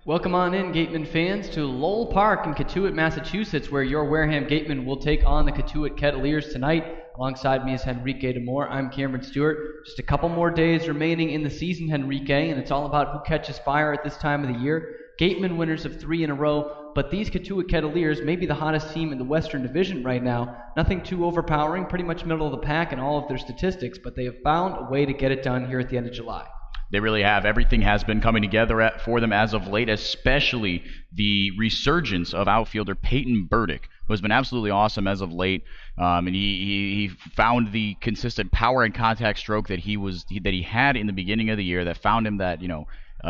Welcome on in, Gatemen fans, to Lowell Park in Cotuit, Massachusetts, where your Wareham Gatemen will take on the Cotuit Kettleers tonight. Alongside me is Henrique Demore. I'm Cameron Stewart. Just a couple more days remaining in the season, Henrique, and it's all about who catches fire at this time of the year. Gatemen winners of 3 in a row, but these Cotuit Kettleers may be the hottest team in the Western Division right now. Nothing too overpowering, pretty much middle of the pack in all of their statistics, but they have found a way to get it done here at the end of July. They really have. Everything has been coming together for them as of late, especially the resurgence of outfielder Peyton Burdick, who has been absolutely awesome as of late. And he found the consistent power and contact stroke that he had in the beginning of the year that found him that,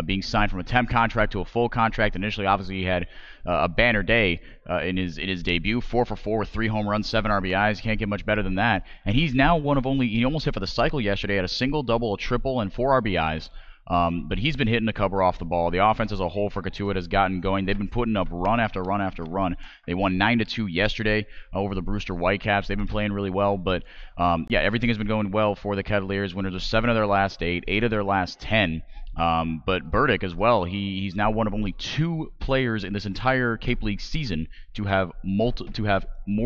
being signed from a temp contract to a full contract. Initially, obviously, he had a banner day in his debut, 4 for 4 with 3 home runs, 7 RBIs. Can't get much better than that. And he's now he almost hit for the cycle yesterday, had a single, double, a triple, and 4 RBIs. But he's been hitting the cover off the ball. The offense as a whole for Cotuit has gotten going. They've been putting up run after run after run. They won 9-2 yesterday over the Brewster Whitecaps. They've been playing really well. But, everything has been going well for the Kettleers. Winners of 7 of their last 8, 8 of their last 10. But Burdick as well, he's now one of only 2 players in this entire Cape League season to have more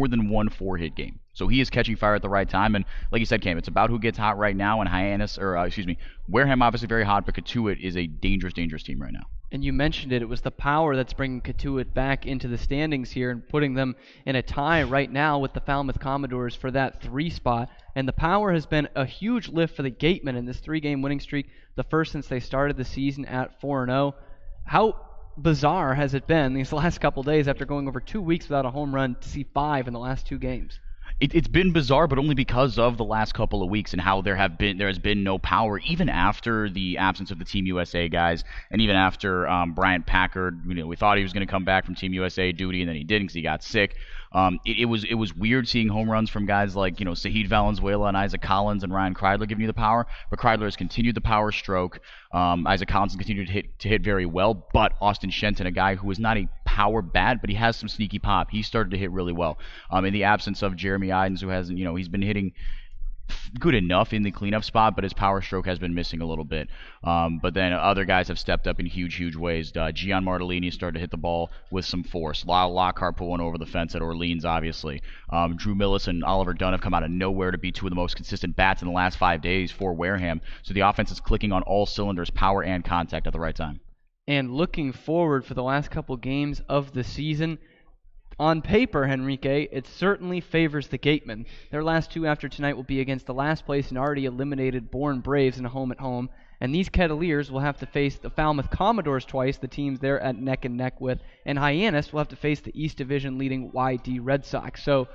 than 1 4-hit game. So he is catching fire at the right time, and like you said, Cam, it's about who gets hot right now. And Wareham obviously very hot, but Cotuit is a dangerous team right now. And you mentioned it was the power that's bringing Cotuit back into the standings here and putting them in a tie right now with the Falmouth Commodores for that 3 spot. And the power has been a huge lift for the Gatemen in this 3-game winning streak, the first since they started the season at 4-0. How bizarre has it been these last couple days after going over 2 weeks without a home run to see 5 in the last 2 games? It's been bizarre, but only because of the last couple of weeks and how there has been no power, even after the absence of the Team USA guys, and even after Bryant Packard. We thought he was going to come back from Team USA duty, and then he didn't because he got sick. It was weird seeing home runs from guys like Sahid Valenzuela and Isaac Collins and Ryan Kreidler giving you the power, but Kreidler has continued the power stroke. Isaac Collins has continued to hit very well, but Austin Shenton, a guy who is not a power bat, but he has some sneaky pop. He started to hit really well. In the absence of Jeremy Idens, who hasn't, he's been hitting good enough in the cleanup spot, but his power stroke has been missing a little bit. But then other guys have stepped up in huge ways. Gian Martellini started to hit the ball with some force. Lyle Lockhart put one over the fence at Orleans, obviously. Drew Millis and Oliver Dunn have come out of nowhere to be 2 of the most consistent bats in the last 5 days for Wareham. So the offense is clicking on all cylinders, power and contact at the right time. And looking forward for the last couple games of the season, on paper, Henrique, it certainly favors the Gatemen. Their last 2 after tonight will be against the last place and already eliminated Bourne Braves in a home-at-home. And these Kettleers will have to face the Falmouth Commodores twice, the teams they're at neck and neck with. And Hyannis will have to face the East Division leading YD Red Sox. So,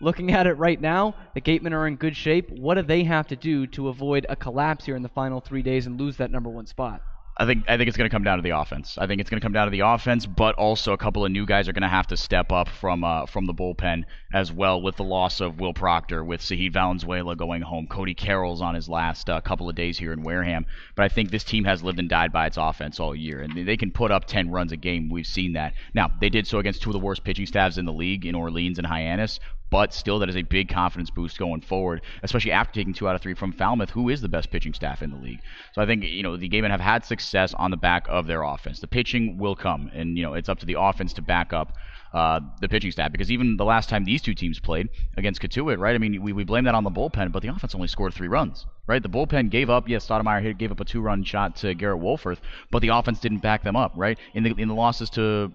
looking at it right now, the Gatemen are in good shape. What do they have to do to avoid a collapse here in the final 3 days and lose that number 1 spot? I think it's going to come down to the offense. I think it's going to come down to the offense, but also a couple of new guys are going to have to step up from the bullpen as well, with the loss of Will Proctor, with Sahid Valenzuela going home. Cody Carroll's on his last couple of days here in Wareham. But I think this team has lived and died by its offense all year, and they can put up 10 runs a game. We've seen that. Now, they did so against 2 of the worst pitching staffs in the league in Orleans and Hyannis, but still that is a big confidence boost going forward, especially after taking 2 out of 3 from Falmouth, who is the best pitching staff in the league. So I think, the Gatemen have had success on the back of their offense. The pitching will come, and, it's up to the offense to back up the pitching staff, because even the last time these 2 teams played against Cotuit, right? I mean, we blame that on the bullpen, but the offense only scored 3 runs, right? The bullpen gave up. Yes, Stoudemire gave up a 2-run shot to Garrett Wolforth, but the offense didn't back them up, right? In the losses to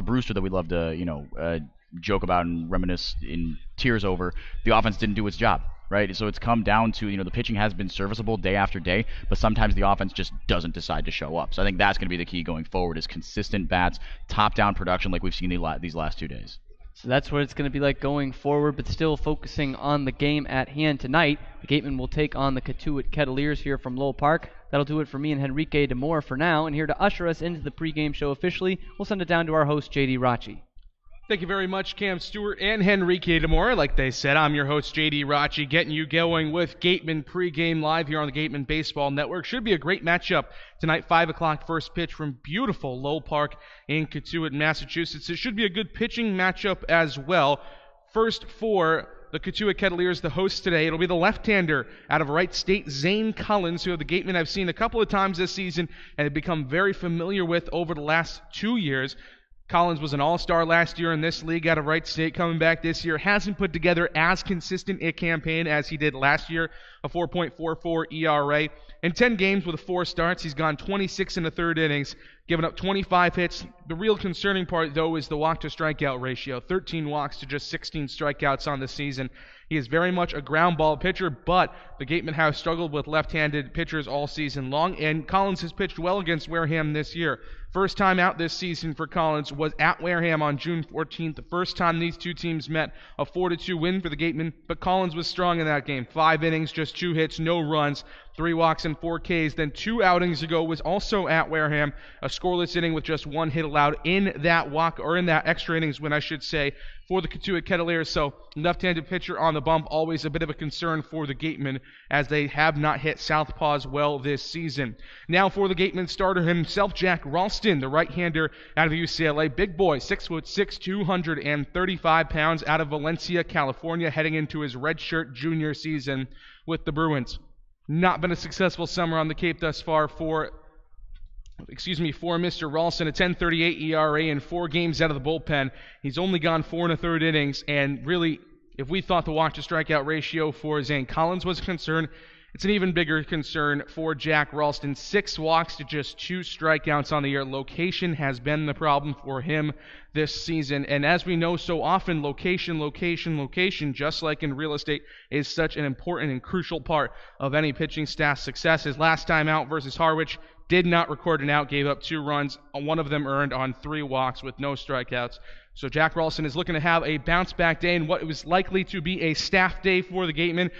Brewster that we love to joke about and reminisce in tears over, the offense didn't do its job, right? So it's come down to, the pitching has been serviceable day after day, but sometimes the offense just doesn't decide to show up. So I think that's going to be the key going forward, is consistent bats, top-down production like we've seen these last 2 days. So that's what it's going to be like going forward, but still focusing on the game at hand tonight. The Gatemen will take on the Cotuit Kettleers here from Lowell Park. That'll do it for me and Henrique Demore for now, and here to usher us into the pregame show officially, we'll send it down to our host, J.D. Rachi. Thank you very much, Cam Stewart and Henrique Demore. Like they said, I'm your host, J.D. Rachi, getting you going with Gatemen Pregame live here on the Gatemen Baseball Network. Should be a great matchup tonight, 5 o'clock first pitch from beautiful Lowell Park in Cotuit, Massachusetts. It should be a good pitching matchup as well. First for the Cotuit Kettleers, the hosts today. It'll be the left-hander out of Wright State, Zane Collins, who the Gatemen have seen a couple of times this season and have become very familiar with over the last 2 years. Collins was an all-star last year in this league out of Wright State. Coming back this year, hasn't put together as consistent a campaign as he did last year, a 4.44 ERA. In 10 games with 4 starts, he's gone 26 in the third innings, given up 25 hits. The real concerning part, though, is the walk-to-strikeout ratio. 13 walks to just 16 strikeouts on the season. He is very much a ground ball pitcher, but the Gatemen have struggled with left-handed pitchers all season long, and Collins has pitched well against Wareham this year. First time out this season for Collins was at Wareham on June 14th. The first time these two teams met, a 4-2 win for the Gatemen, but Collins was strong in that game. 5 innings, just 2 hits, no runs, 3 walks and 4 Ks. Then 2 outings ago was also at Wareham, a scoreless inning with just 1 hit allowed in that extra innings win, I should say, for the Cotuit Kettleers. So left-handed pitcher on the bump, always a bit of a concern for the Gatemen as they have not hit southpaws well this season. Now for the Gatemen starter himself, Jack Ralston, the right-hander out of UCLA. Big boy, 6'6", 235 pounds, out of Valencia, California, heading into his redshirt junior season with the Bruins. Not been a successful summer on the Cape thus far for Mr. Ralston, a 10.38 ERA in 4 games out of the bullpen. He's only gone 4 1/3 innings, and really, if we thought the walk-to-strikeout ratio for Zane Collins was a concern, it's an even bigger concern for Jack Ralston. 6 walks to just 2 strikeouts on the year. Location has been the problem for him this season, and as we know so often, location, just like in real estate, is such an important and crucial part of any pitching staff's success. His last time out versus Harwich, did not record an out, gave up 2 runs, one of them earned on 3 walks with no strikeouts. So Jack Ralston is looking to have a bounce-back day in what was likely to be a staff day for the Gatemen.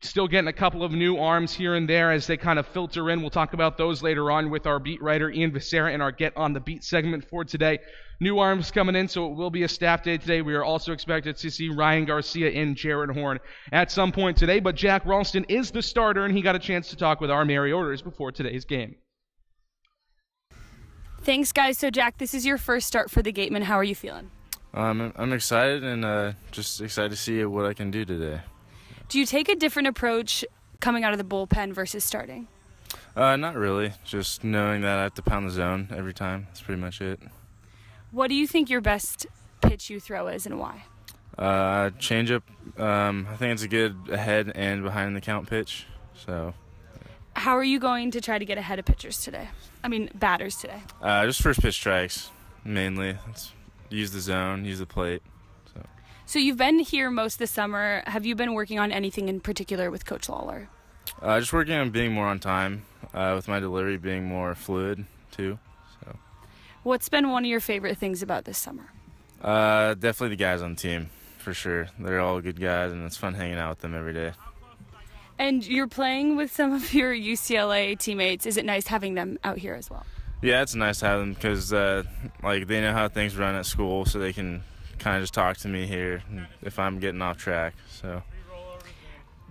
Still getting a couple of new arms here and there as they kind of filter in. We'll talk about those later on with our beat writer Ian Becerra in our Get on the Beat segment for today. New arms coming in, so it will be a staff day today. We are also expected to see Ryan Garcia and Jared Horn at some point today, but Jack Ralston is the starter, and he got a chance to talk with our Mary Orders before today's game. Thanks, guys. So, Jack, this is your first start for the Gatemen. How are you feeling? I'm excited and just excited to see what I can do today. Do you take a different approach coming out of the bullpen versus starting? Not really. Just knowing that I have to pound the zone every time. That's pretty much it. What do you think your best pitch you throw is and why? Changeup. I think it's a good ahead and behind the count pitch. So. How are you going to try to get ahead of batters today? Just first pitch strikes, mainly. Use the zone, use the plate. So you've been here most of the summer. Have you been working on anything in particular with Coach Lawler? Just working on being more on time, with my delivery being more fluid, too. So. What's been one of your favorite things about this summer? Definitely the guys on the team, for sure. They're all good guys, and it's fun hanging out with them every day. And you're playing with some of your UCLA teammates. Is it nice having them out here as well? Yeah, it's nice to have them because they know how things run at school, so they can kind of just talk to me here if I'm getting off track. So.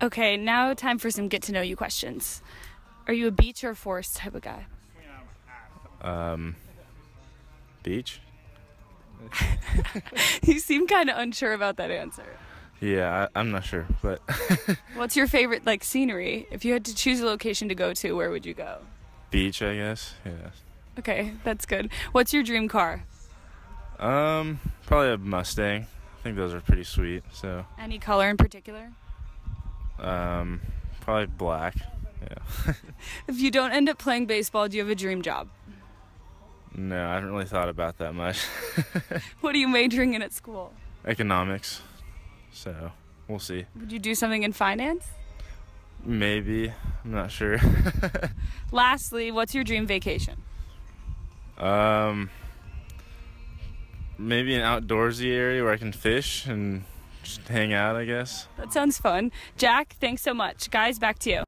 Okay, now time for some get-to-know-you questions. Are you a beach or forest type of guy? Beach. You seem kind of unsure about that answer. Yeah, I'm not sure, but. What's your favorite, scenery? If you had to choose a location to go to, where would you go? Beach, I guess, yeah. Okay, that's good. What's your dream car? Probably a Mustang. I think those are pretty sweet, so. Any color in particular? Probably black, yeah. If you don't end up playing baseball, do you have a dream job? No, I haven't really thought about that much. What are you majoring in at school? Economics. So, we'll see. Would you do something in finance? Maybe. I'm not sure. Lastly, what's your dream vacation? Maybe an outdoorsy area where I can fish and just hang out, I guess. That sounds fun. Jack, thanks so much. Guys, back to you.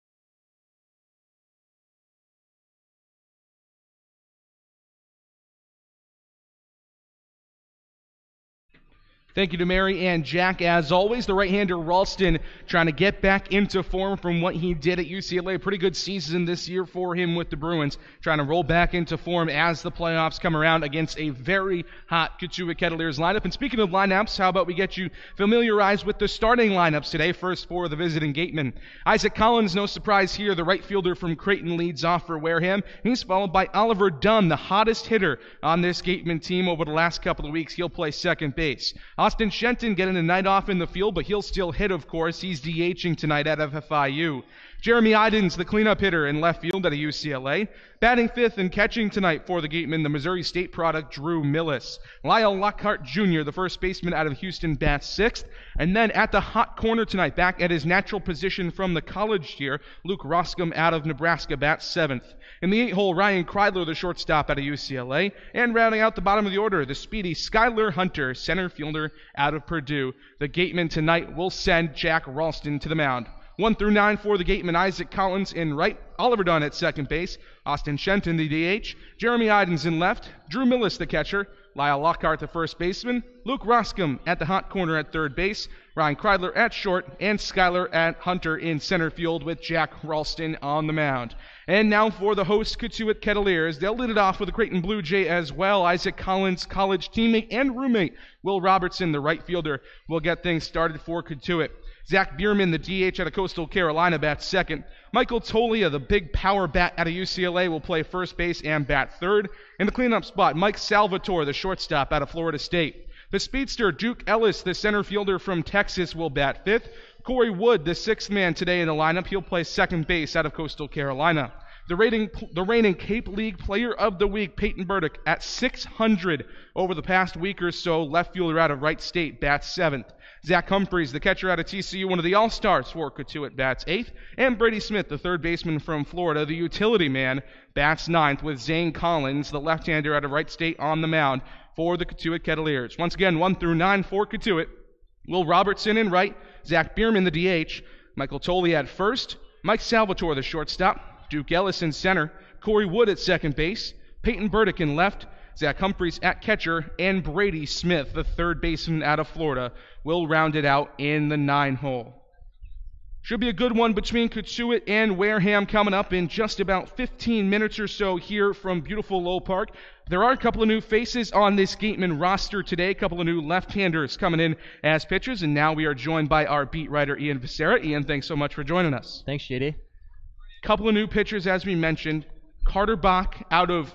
Thank you to Mary and Jack. As always, the right-hander Ralston trying to get back into form from what he did at UCLA. Pretty good season this year for him with the Bruins. Trying to roll back into form as the playoffs come around against a very hot Cotuit Kettleers lineup. And speaking of lineups, how about we get you familiarized with the starting lineups today? First for the visiting Gatemen. Isaac Collins, no surprise here. The right fielder from Creighton leads off for Wareham. He's followed by Oliver Dunn, the hottest hitter on this Gatemen team over the last couple of weeks. He'll play second base. Austin Shenton getting a night off in the field, but he'll still hit, of course. He's DHing tonight at FIU. Jeremy Idens, the cleanup hitter in left field at UCLA. Batting fifth and catching tonight for the Gatemen, the Missouri State product, Drew Millis. Lyle Lockhart Jr., the first baseman out of Houston, bats sixth. And then at the hot corner tonight, back at his natural position from the college year, Luke Roscom out of Nebraska bats seventh. In the 8-hole, Ryan Kreidler, the shortstop out of UCLA. And rounding out the bottom of the order, the speedy Skylar Hunter, center fielder out of Purdue. The Gatemen tonight will send Jack Ralston to the mound. 1 through 9 for the Gatemen. Isaac Collins in right. Oliver Dunn at second base. Austin Shenton, the DH. Jeremy Idens in left. Drew Millis, the catcher. Lyle Lockhart, the first baseman. Luke Roscom at the hot corner at third base. Ryan Kreidler at short. And Skylar at Hunter in center field with Jack Ralston on the mound. And now for the host, Cotuit Kettleers. They'll lead it off with a Creighton Blue Jay as well. Isaac Collins, college teammate and roommate. Will Robertson, the right fielder, will get things started for Cotuit. Zach Bierman, the DH out of Coastal Carolina, bats second. Michael Tolia, the big power bat out of UCLA, will play first base and bat third. In the cleanup spot, Mike Salvatore, the shortstop out of Florida State. The speedster, Duke Ellis, the center fielder from Texas, will bat fifth. Corey Wood, the sixth man today in the lineup, he'll play second base out of Coastal Carolina. The reigning Cape League Player of the Week, Peyton Burdick, at 600 over the past week or so, left fielder out of Wright State, bats seventh. Zach Humphreys, the catcher out of TCU, one of the all-stars for Cotuit, bats eighth. And Brady Smith, the third baseman from Florida, the utility man, bats ninth, with Zane Collins, the left-hander out of Wright State, on the mound for the Cotuit Kettleers. Once again, 1 through 9 for Cotuit. Will Robertson in right, Zach Bierman, the DH, Michael Tolley at first, Mike Salvatore, the shortstop, Duke Ellis in center, Corey Wood at second base, Peyton Burdick in left, Zach Humphreys at catcher, and Brady Smith, the third baseman out of Florida, will round it out in the 9-hole. Should be a good one between Cotuit and Wareham coming up in just about 15 minutes or so here from beautiful Lowell Park. There are a couple of new faces on this Gatemen roster today, a couple of new left-handers coming in as pitchers, and now we are joined by our beat writer, Ian Becerra. Ian, thanks so much for joining us. Thanks, JD. Couple of new pitchers, as we mentioned. Carter Bach out of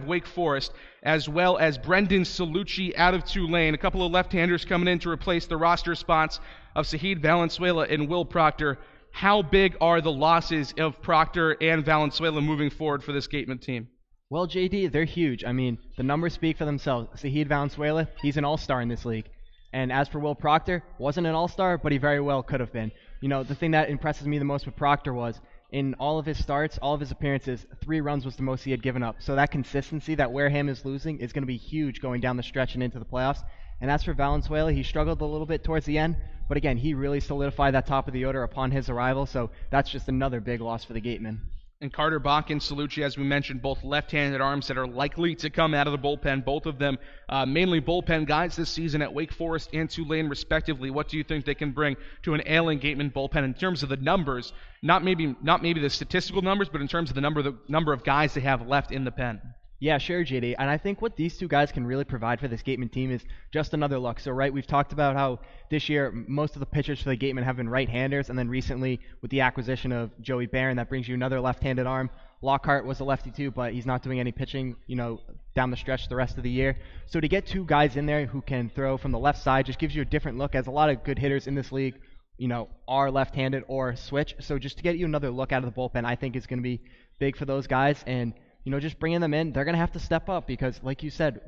Wake Forest, as well as Brendan Salucci out of Tulane. A couple of left-handers coming in to replace the roster spots of Sahid Valenzuela and Will Proctor. How big are the losses of Proctor and Valenzuela moving forward for this Gatemen team? Well, JD, they're huge. I mean, the numbers speak for themselves. Sahid Valenzuela, he's an all-star in this league. And as for Will Proctor, wasn't an all-star, but he very well could have been. You know, the thing that impresses me the most with Proctor was, in all of his starts, all of his appearances, 3 runs was the most he had given up. So that consistency that Wareham is losing is going to be huge going down the stretch and into the playoffs. And as for Valenzuela, he struggled a little bit towards the end. But again, he really solidified that top of the order upon his arrival. So that's just another big loss for the Gatemen. And Carter Bach and Salucci, as we mentioned, both left-handed arms that are likely to come out of the bullpen. Both of them mainly bullpen guys this season at Wake Forest and Tulane, respectively. What do you think they can bring to an ailing Gatemen bullpen in terms of the numbers? Not maybe the statistical numbers, but in terms of the number of guys they have left in the pen. Yeah, sure, JD. And I think what these two guys can really provide for this Gatemen team is just another look. So, right, we've talked about how this year most of the pitchers for the Gatemen have been right-handers, and then recently with the acquisition of Joey Barron, that brings you another left-handed arm. Lockhart was a lefty too, but he's not doing any pitching, down the stretch the rest of the year. So to get 2 guys in there who can throw from the left side just gives you a different look, as a lot of good hitters in this league, are left-handed or switch. So just to get you another look out of the bullpen, I think is going to be big for those guys. And just bringing them in, they're going to have to step up because, like you said,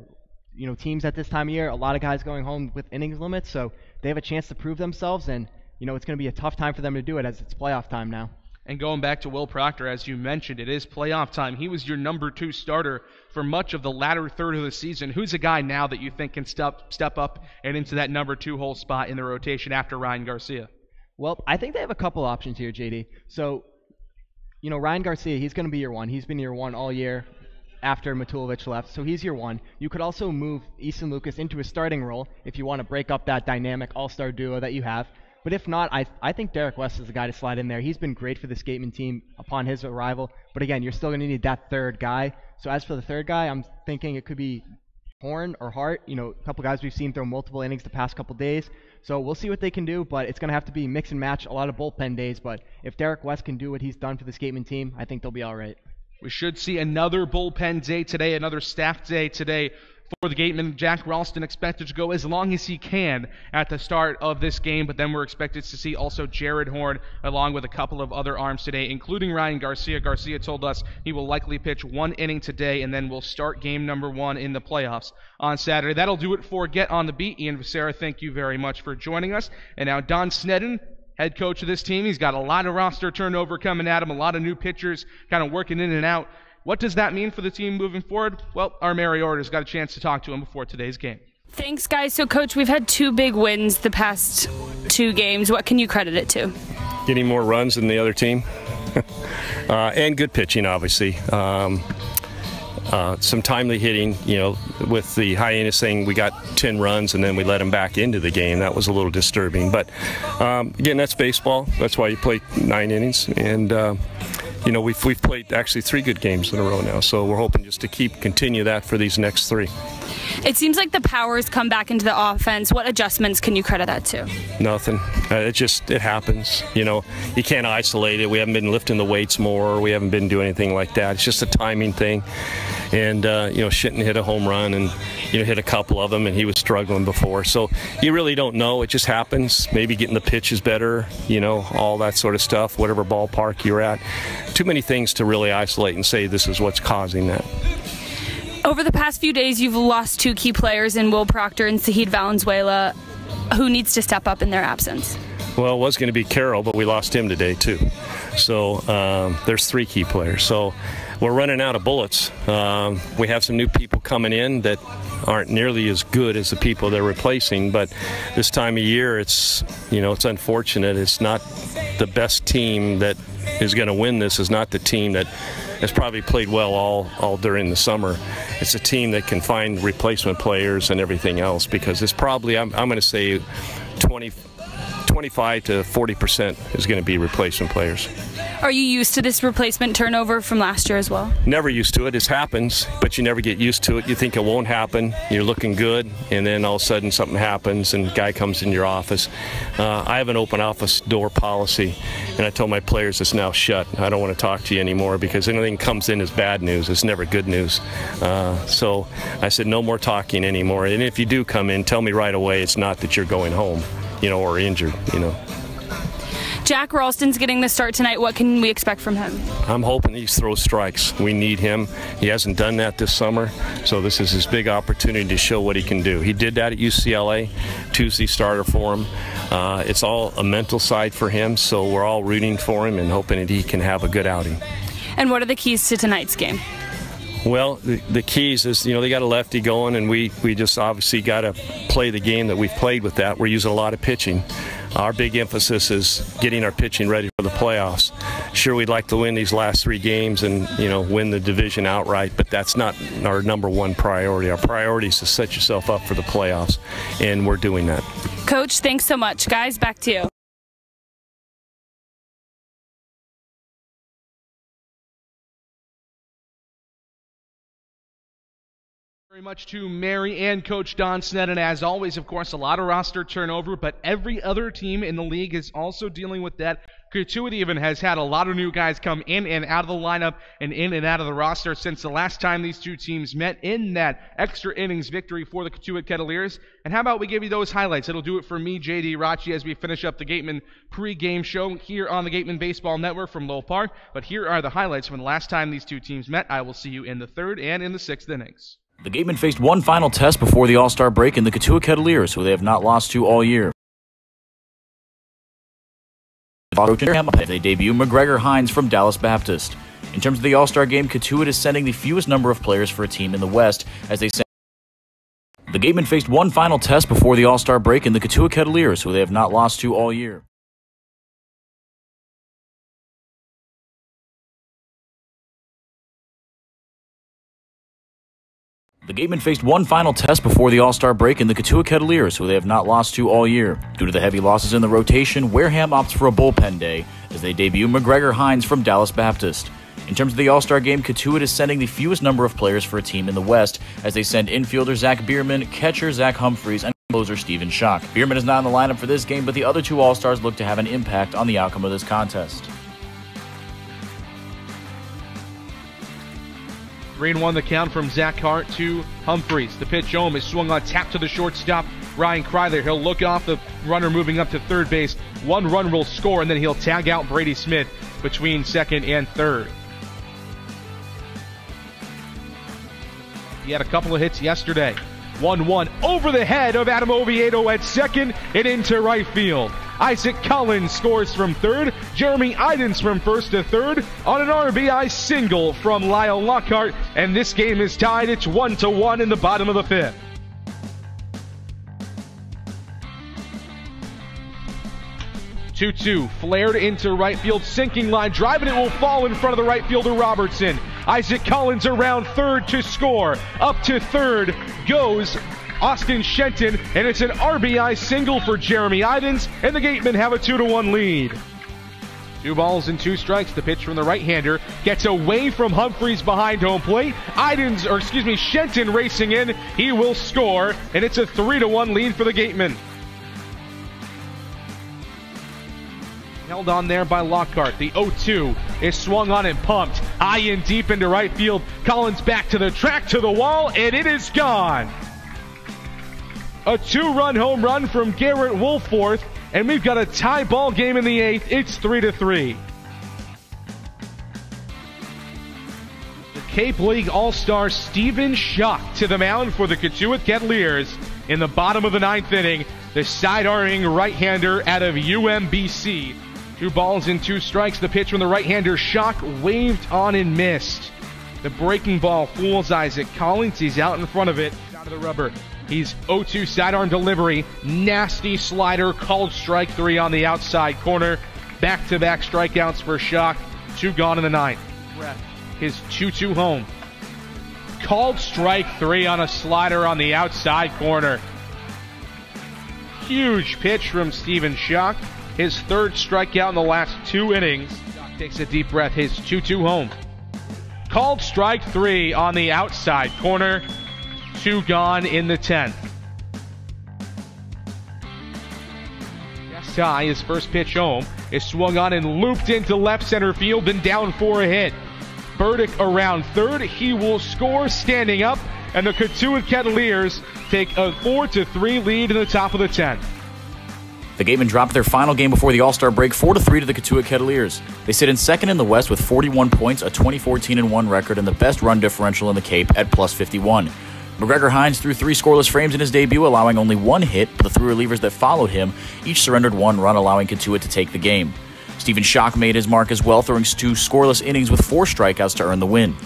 teams at this time of year, a lot of guys going home with innings limits, so they have a chance to prove themselves, and, it's going to be a tough time for them to do it as it's playoff time now. And going back to Will Proctor, as you mentioned, it is playoff time. He was your number 2 starter for much of the latter third of the season. Who's a guy now that you think can step up and into that number 2 hole spot in the rotation after Ryan Garcia? Well, I think they have a couple options here, JD. So, Ryan Garcia, he's going to be year 1. He's been year 1 all year. after Matulovic left, so he's your one. You could also move Easton Lucas into a starting role if you want to break up that dynamic all-star duo that you have. But if not, I think Derek West is the guy to slide in there. He's been great for this Gatemen team upon his arrival. But again, you're still going to need that third guy. So as for the third guy, I'm thinking it could be Horn or Hart. You know, a couple guys we've seen throw multiple innings the past couple days. So we'll see what they can do, but it's going to have to be mix and match, a lot of bullpen days. But if Derek West can do what he's done for this Gatemen team, I think they'll be all right. We should see another bullpen day today, another staff day today for the Gatemen. Jack Ralston expected to go as long as he can at the start of this game, but then we're expected to see also Jared Horn along with a couple of other arms today, including Ryan Garcia. Garcia told us he will likely pitch 1 inning today, and then we'll start game number 1 in the playoffs on Saturday. That'll do it for Get on the Beat. Ian Becerra, thank you very much for joining us. And now Don Sneddon, head coach of this team. He's got a lot of roster turnover coming at him, a lot of new pitchers kind of working in and out. What does that mean for the team moving forward? Well, our Mary Order's got a chance to talk to him before today's game. Thanks, guys. So, Coach, we've had 2 big wins the past 2 games. What can you credit it to? Getting more runs than the other team. And good pitching, obviously. Some timely hitting, you know, with the Hyenas thing, we got 10 runs and then we let them back into the game. That was a little disturbing. But, again, that's baseball. That's why you play 9 innings. And, you know, we've played actually 3 good games in a row now. So we're hoping just to continue that for these next 3. It seems like the power's come back into the offense. What adjustments can you credit that to? Nothing. It happens. You know, you can't isolate it. We haven't been lifting the weights more. We haven't been doing anything like that. It's just a timing thing. And, you know, Shitten hit a home run and, you know, hit a couple of them, and he was struggling before. So you really don't know. It just happens. Maybe getting the pitches better, you know, all that sort of stuff, whatever ballpark you're at. Too many things to really isolate and say this is what's causing that. Over the past few days, you've lost 2 key players in Will Proctor and Zahid Valenzuela. Who needs to step up in their absence? Well, it was going to be Carroll, but we lost him today, too. So there's 3 key players. So we're running out of bullets. We have some new people coming in that aren't nearly as good as the people they're replacing. But this time of year, it's unfortunate. It's not the best team that is going to win this. Is not the team that has probably played well all during the summer. It's a team that can find replacement players and everything else, because it's probably, I'm going to say 25 to 40% is going to be replacement players. Are you used to this replacement turnover from last year as well? Never used to it. It happens, but you never get used to it. You think it won't happen. You're looking good, and then all of a sudden something happens, and a guy comes in your office. I have an open office door policy, and I told my players it's now shut. I don't want to talk to you anymore, because anything comes in as bad news. It's never good news. So I said no more talking anymore. And if you do come in, tell me right away. It's not that you're going home, you know, or injured, you know. Jack Ralston's getting the start tonight. What can we expect from him? I'm hoping he throws strikes. We need him. He hasn't done that this summer, so this is his big opportunity to show what he can do. He did that at UCLA, Tuesday starter for him. It's all a mental side for him, so we're all rooting for him and hoping that he can have a good outing. And what are the keys to tonight's game? Well, the keys is, you know, they got a lefty going, and we just obviously got to play the game that we've played with that. We're using a lot of pitching. Our big emphasis is getting our pitching ready for the playoffs. Sure, we'd like to win these last 3 games and, you know, win the division outright, but that's not our number 1 priority. Our priority is to set yourself up for the playoffs, and we're doing that. Coach, thanks so much. Guys, back to you. Very much to Mary and Coach Don Sneddon. As always, of course, a lot of roster turnover, but every other team in the league is also dealing with that. Cotuit even has had a lot of new guys come in and out of the lineup and in and out of the roster since the last time these two teams met in that extra innings victory for the Cotuit Kettleers. And how about we give you those highlights? It'll do it for me, J.D. Rachi, as we finish up the Gatemen Pregame Show here on the Gatemen Baseball Network from Lowell Park. But here are the highlights from the last time these two teams met. I will see you in the 3rd and in the 6th innings. The Gatemen faced one final test before the All-Star break in the Cotuit Kettleers, who they have not lost to all year. They debut McGregor Hines from Dallas Baptist. In terms of the All-Star game, Cotuit is sending the fewest number of players for a team in the West, as they send. The Gatemen faced one final test before the All-Star break in the Cotuit Kettleers, who they have not lost to all year. The Gatemen faced one final test before the All-Star break in the Cotuit Kettleers, who they have not lost to all year. Due to the heavy losses in the rotation, Wareham opts for a bullpen day as they debut McGregor Hines from Dallas Baptist. In terms of the All-Star game, Cotuit is sending the fewest number of players for a team in the West as they send infielder Zach Bierman, catcher Zach Humphreys, and closer Steven Schock. Bierman is not in the lineup for this game, but the other two All-Stars look to have an impact on the outcome of this contest. 3-1 the count from Zach Hart to Humphreys. The pitch home is swung on, tap to the shortstop, Ryan Kryler. He'll look off the runner moving up to third base. One run will score, and then he'll tag out Brady Smith between second and third. He had a couple of hits yesterday. 1-1 over the head of Adam Oviedo at second and into right field. Isaac Collins scores from third. Jeremy Idens from first to third on an RBI single from Lyle Lockhart. And this game is tied. It's 1-1 in the bottom of the fifth. Two flared into right field, sinking line, driving it will fall in front of the right fielder Robertson. Isaac Collins around third to score. Up to third goes Austin Shenton, and it's an RBI single for Jeremy Idens, and the Gatemen have a 2-1 lead. 2 balls and 2 strikes. The pitch from the right-hander gets away from Humphreys behind home plate. Shenton racing in. He will score, and it's a 3-1 lead for the Gatemen. Held on there by Lockhart. The 0-2 is swung on and pumped high and deep into right field. Collins back to the track, to the wall, and it is gone. A 2-run home run from Garrett Woolforth, and we've got a tie ball game in the 8th. It's 3-3. The Cape League All-Star Steven Schock to the mound for the Cotuit Kettleers in the bottom of the 9th inning. The side-arming right-hander out of UMBC. 2 balls and 2 strikes. The pitch from the right-hander, Schock waved on and missed. The breaking ball fools Isaac Collins. He's out in front of it, out of the rubber. He's 0-2 sidearm delivery. Nasty slider, called strike 3 on the outside corner. Back-to-back strikeouts for Schock. 2 gone in the 9th. His 2-2 home. Called strike 3 on a slider on the outside corner. Huge pitch from Steven Schock. His 3rd strikeout in the last 2 innings. Schock takes a deep breath. His 2-2 home. Called strike 3 on the outside corner. 2 gone in the 10th. Gastai, his first pitch home, is swung on and looped into left center field and down for a hit. Burdick around third. He will score standing up, and the Cotuit Kettleers take a 4-3 lead in the top of the 10th. The Gatemen dropped their final game before the All-Star break 4-3 to the Cotuit Kettleers. They sit in second in the West with 41 points, a 20-14-1 record, and the best run differential in the Cape at +51. McGregor Hines threw 3 scoreless frames in his debut, allowing only 1 hit, but the 3 relievers that followed him each surrendered 1 run, allowing Cotuit to take the game. Steven Schock made his mark as well, throwing 2 scoreless innings with 4 strikeouts to earn the win.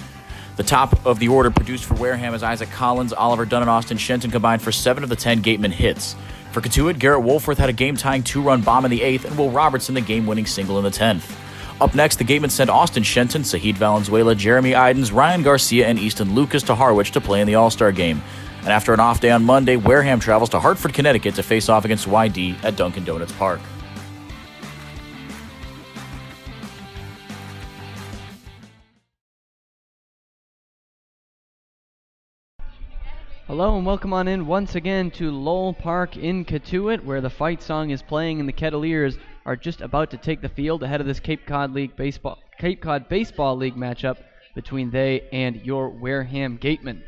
The top of the order produced for Wareham as Isaac Collins, Oliver Dunn, and Austin Shenton combined for 7 of the 10 Gatemen hits. For Cotuit, Garrett Woolforth had a game-tying 2-run bomb in the 8th, and Will Robertson the game-winning single in the 10th. Up next, the Gatemen sent Austin Shenton, Sahid Valenzuela, Jeremy Idens, Ryan Garcia, and Easton Lucas to Harwich to play in the All-Star game. And after an off day on Monday, Wareham travels to Hartford, Connecticut to face off against YD at Dunkin' Donuts Park. Hello and welcome on in once again to Lowell Park in Cotuit, where the fight song is playing and the Kettleers are just about to take the field ahead of this Cape Cod Baseball League matchup between they and your Wareham Gatemen.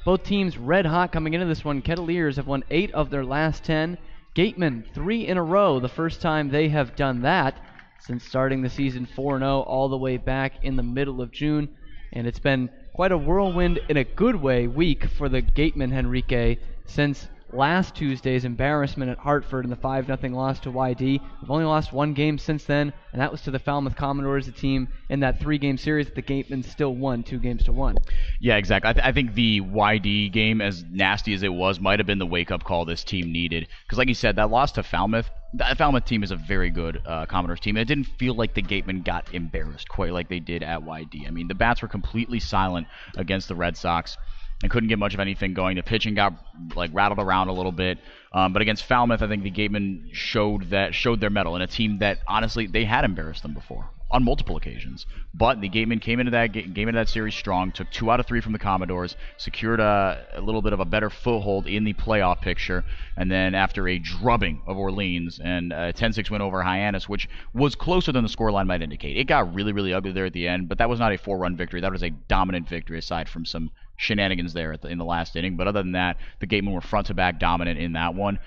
Both teams red hot coming into this one. Kettleers have won 8 of their last 10. Gatemen 3 in a row, the first time they have done that since starting the season 4-0 all the way back in the middle of June. And it's been quite a whirlwind in a good way week for the Gatemen, Henrique, since last Tuesday's embarrassment at Hartford in the 5-0 loss to YD. We've only lost 1 game since then, and that was to the Falmouth Commodores, a team in that 3-game series that the Gatemen still won 2-1. Yeah, exactly. I think the YD game, as nasty as it was, might have been the wake-up call this team needed. Because like you said, that loss to Falmouth, that Falmouth team is a very good Commodores team. It didn't feel like the Gatemen got embarrassed quite like they did at YD. I mean, the bats were completely silent against the Red Sox. and couldn't get much of anything going. The pitching got rattled around a little bit. But against Falmouth, I think the Gatemen showed their mettle in a team that honestly they had embarrassed them before on multiple occasions. But the Gatemen came into that series strong, took 2 out of 3 from the Commodores, secured a little bit of a better foothold in the playoff picture, and then after a drubbing of Orleans and a 10-6 win over Hyannis, which was closer than the scoreline might indicate. It got really, really ugly there at the end, but that was not a 4-run victory. That was a dominant victory aside from some shenanigans there in the last inning. But other than that, the Gatemen were front to back dominant in that one.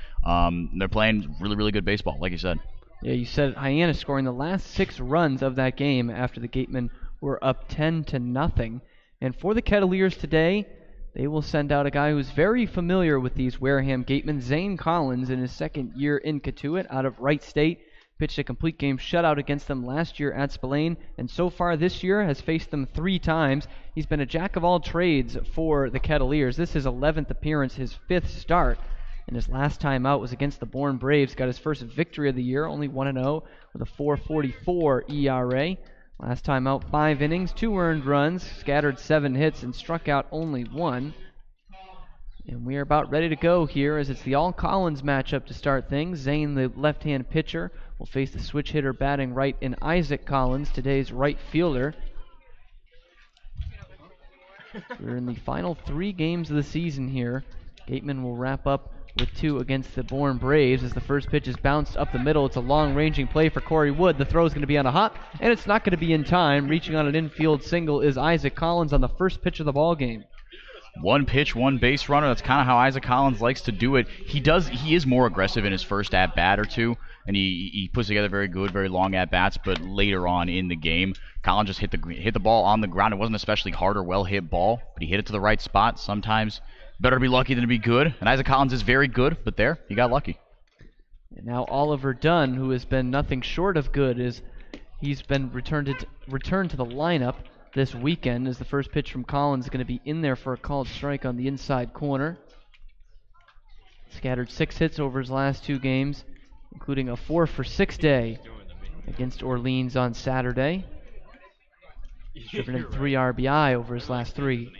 They're playing really, really good baseball, like you said. Yeah, you said Hyannis scoring the last 6 runs of that game after the Gatemen were up 10-0. And for the Kettleers today, they will send out a guy who's very familiar with these Wareham Gatemen, Zane Collins, in his second year in Cotuit out of Wright State. Pitched a complete game shutout against them last year at Spillane, and so far this year has faced them 3 times. He's been a jack of all trades for the Kettleers. This is his 11th appearance, his 5th start. And his last time out was against the Bourne Braves. Got his first victory of the year, only 1-0 with a 4.44 ERA. Last time out, 5 innings, 2 earned runs, scattered 7 hits, and struck out only 1. And we are about ready to go here as it's the all-Collins matchup to start things. Zane, the left-hand pitcher, will face the switch hitter batting right in Isaac Collins, today's right fielder. We're in the final 3 games of the season here. Gatemen will wrap up with 2 against the Bourne Braves as the first pitch is bounced up the middle. It's a long-ranging play for Corey Wood. The throw is going to be on a hop, and it's not going to be in time. Reaching on an infield single is Isaac Collins on the first pitch of the ball game. 1 pitch, 1 base runner. That's kind of how Isaac Collins likes to do it. He is more aggressive in his first at-bat or 2, and he puts together very good, very long at-bats, but later on in the game, Collins just hit the ball on the ground. It wasn't especially hard or well-hit ball, but he hit it to the right spot. Sometimes better to be lucky than to be good, and Isaac Collins is very good, but there, he got lucky. And now Oliver Dunn, who has been nothing short of good, he's been returned to the lineup this weekend as the first pitch from Collins is going to be in there for a called strike on the inside corner. Scattered 6 hits over his last 2 games, including a 4-for-6 day against Orleans on Saturday. Driven in 3 RBI over his last 3.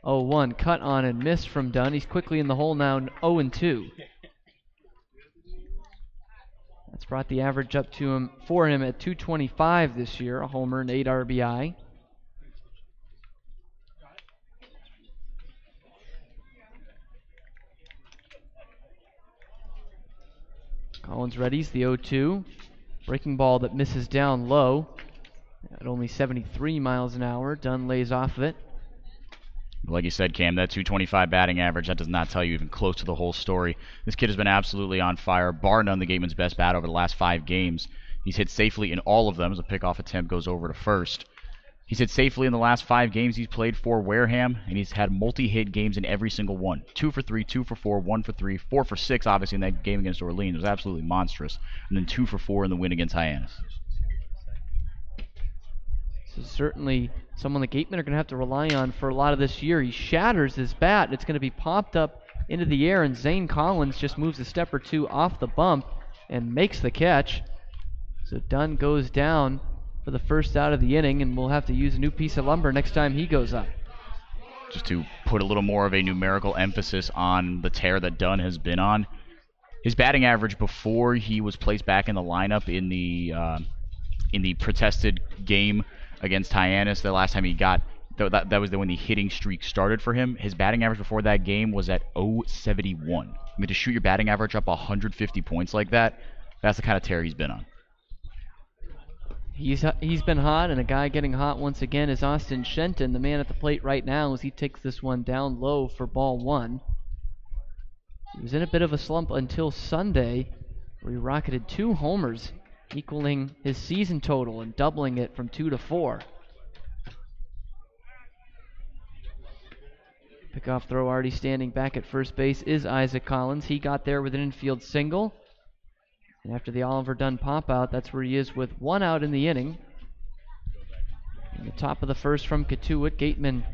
0-1, cut on and missed from Dunn. He's quickly in the hole now, 0-2. That's brought the average up for him at 225 this year, a homer and 8 RBI. Collins readies the 0-2. Breaking ball that misses down low at only 73 miles an hour. Dunn lays off of it. Like you said, Cam, that 225 batting average, that does not tell you even close to the whole story. This kid has been absolutely on fire, bar none the Gatemen's best bat over the last 5 games. He's hit safely in all of them as a pickoff attempt goes over to first. He's hit safely in the last 5 games he's played for Wareham, and he's had multi-hit games in every single one. 2 for 3, 2 for 4, 1 for 3, 4 for 6, obviously, in that game against Orleans. It was absolutely monstrous. And then 2 for 4 in the win against Hyannis. So certainly someone the Gatemen are going to have to rely on for a lot of this year. He shatters his bat. It's going to be popped up into the air, and Zane Collins just moves a step or 2 off the bump and makes the catch. So Dunn goes down for the first out of the inning, and we'll have to use a new piece of lumber next time he goes up. Just to put a little more of a numerical emphasis on the tear that Dunn has been on. His batting average before he was placed back in the lineup in the protested game against Hyannis, the last time he got, that was when the hitting streak started for him. His batting average before that game was at 0.71. I mean, to shoot your batting average up 150 points like that, that's the kind of tear he's been on. He's been hot, and a guy getting hot once again is Austin Shenton, the man at the plate right now as he takes this one down low for ball 1. He was in a bit of a slump until Sunday, where he rocketed 2 homers, equaling his season total and doubling it from 2 to 4. Pickoff throw already standing back at first base is Isaac Collins. He got there with an infield single. And after the Oliver Dunn pop-out, that's where he is with 1 out in the inning. In the top of the first from Cotuit, Gatemen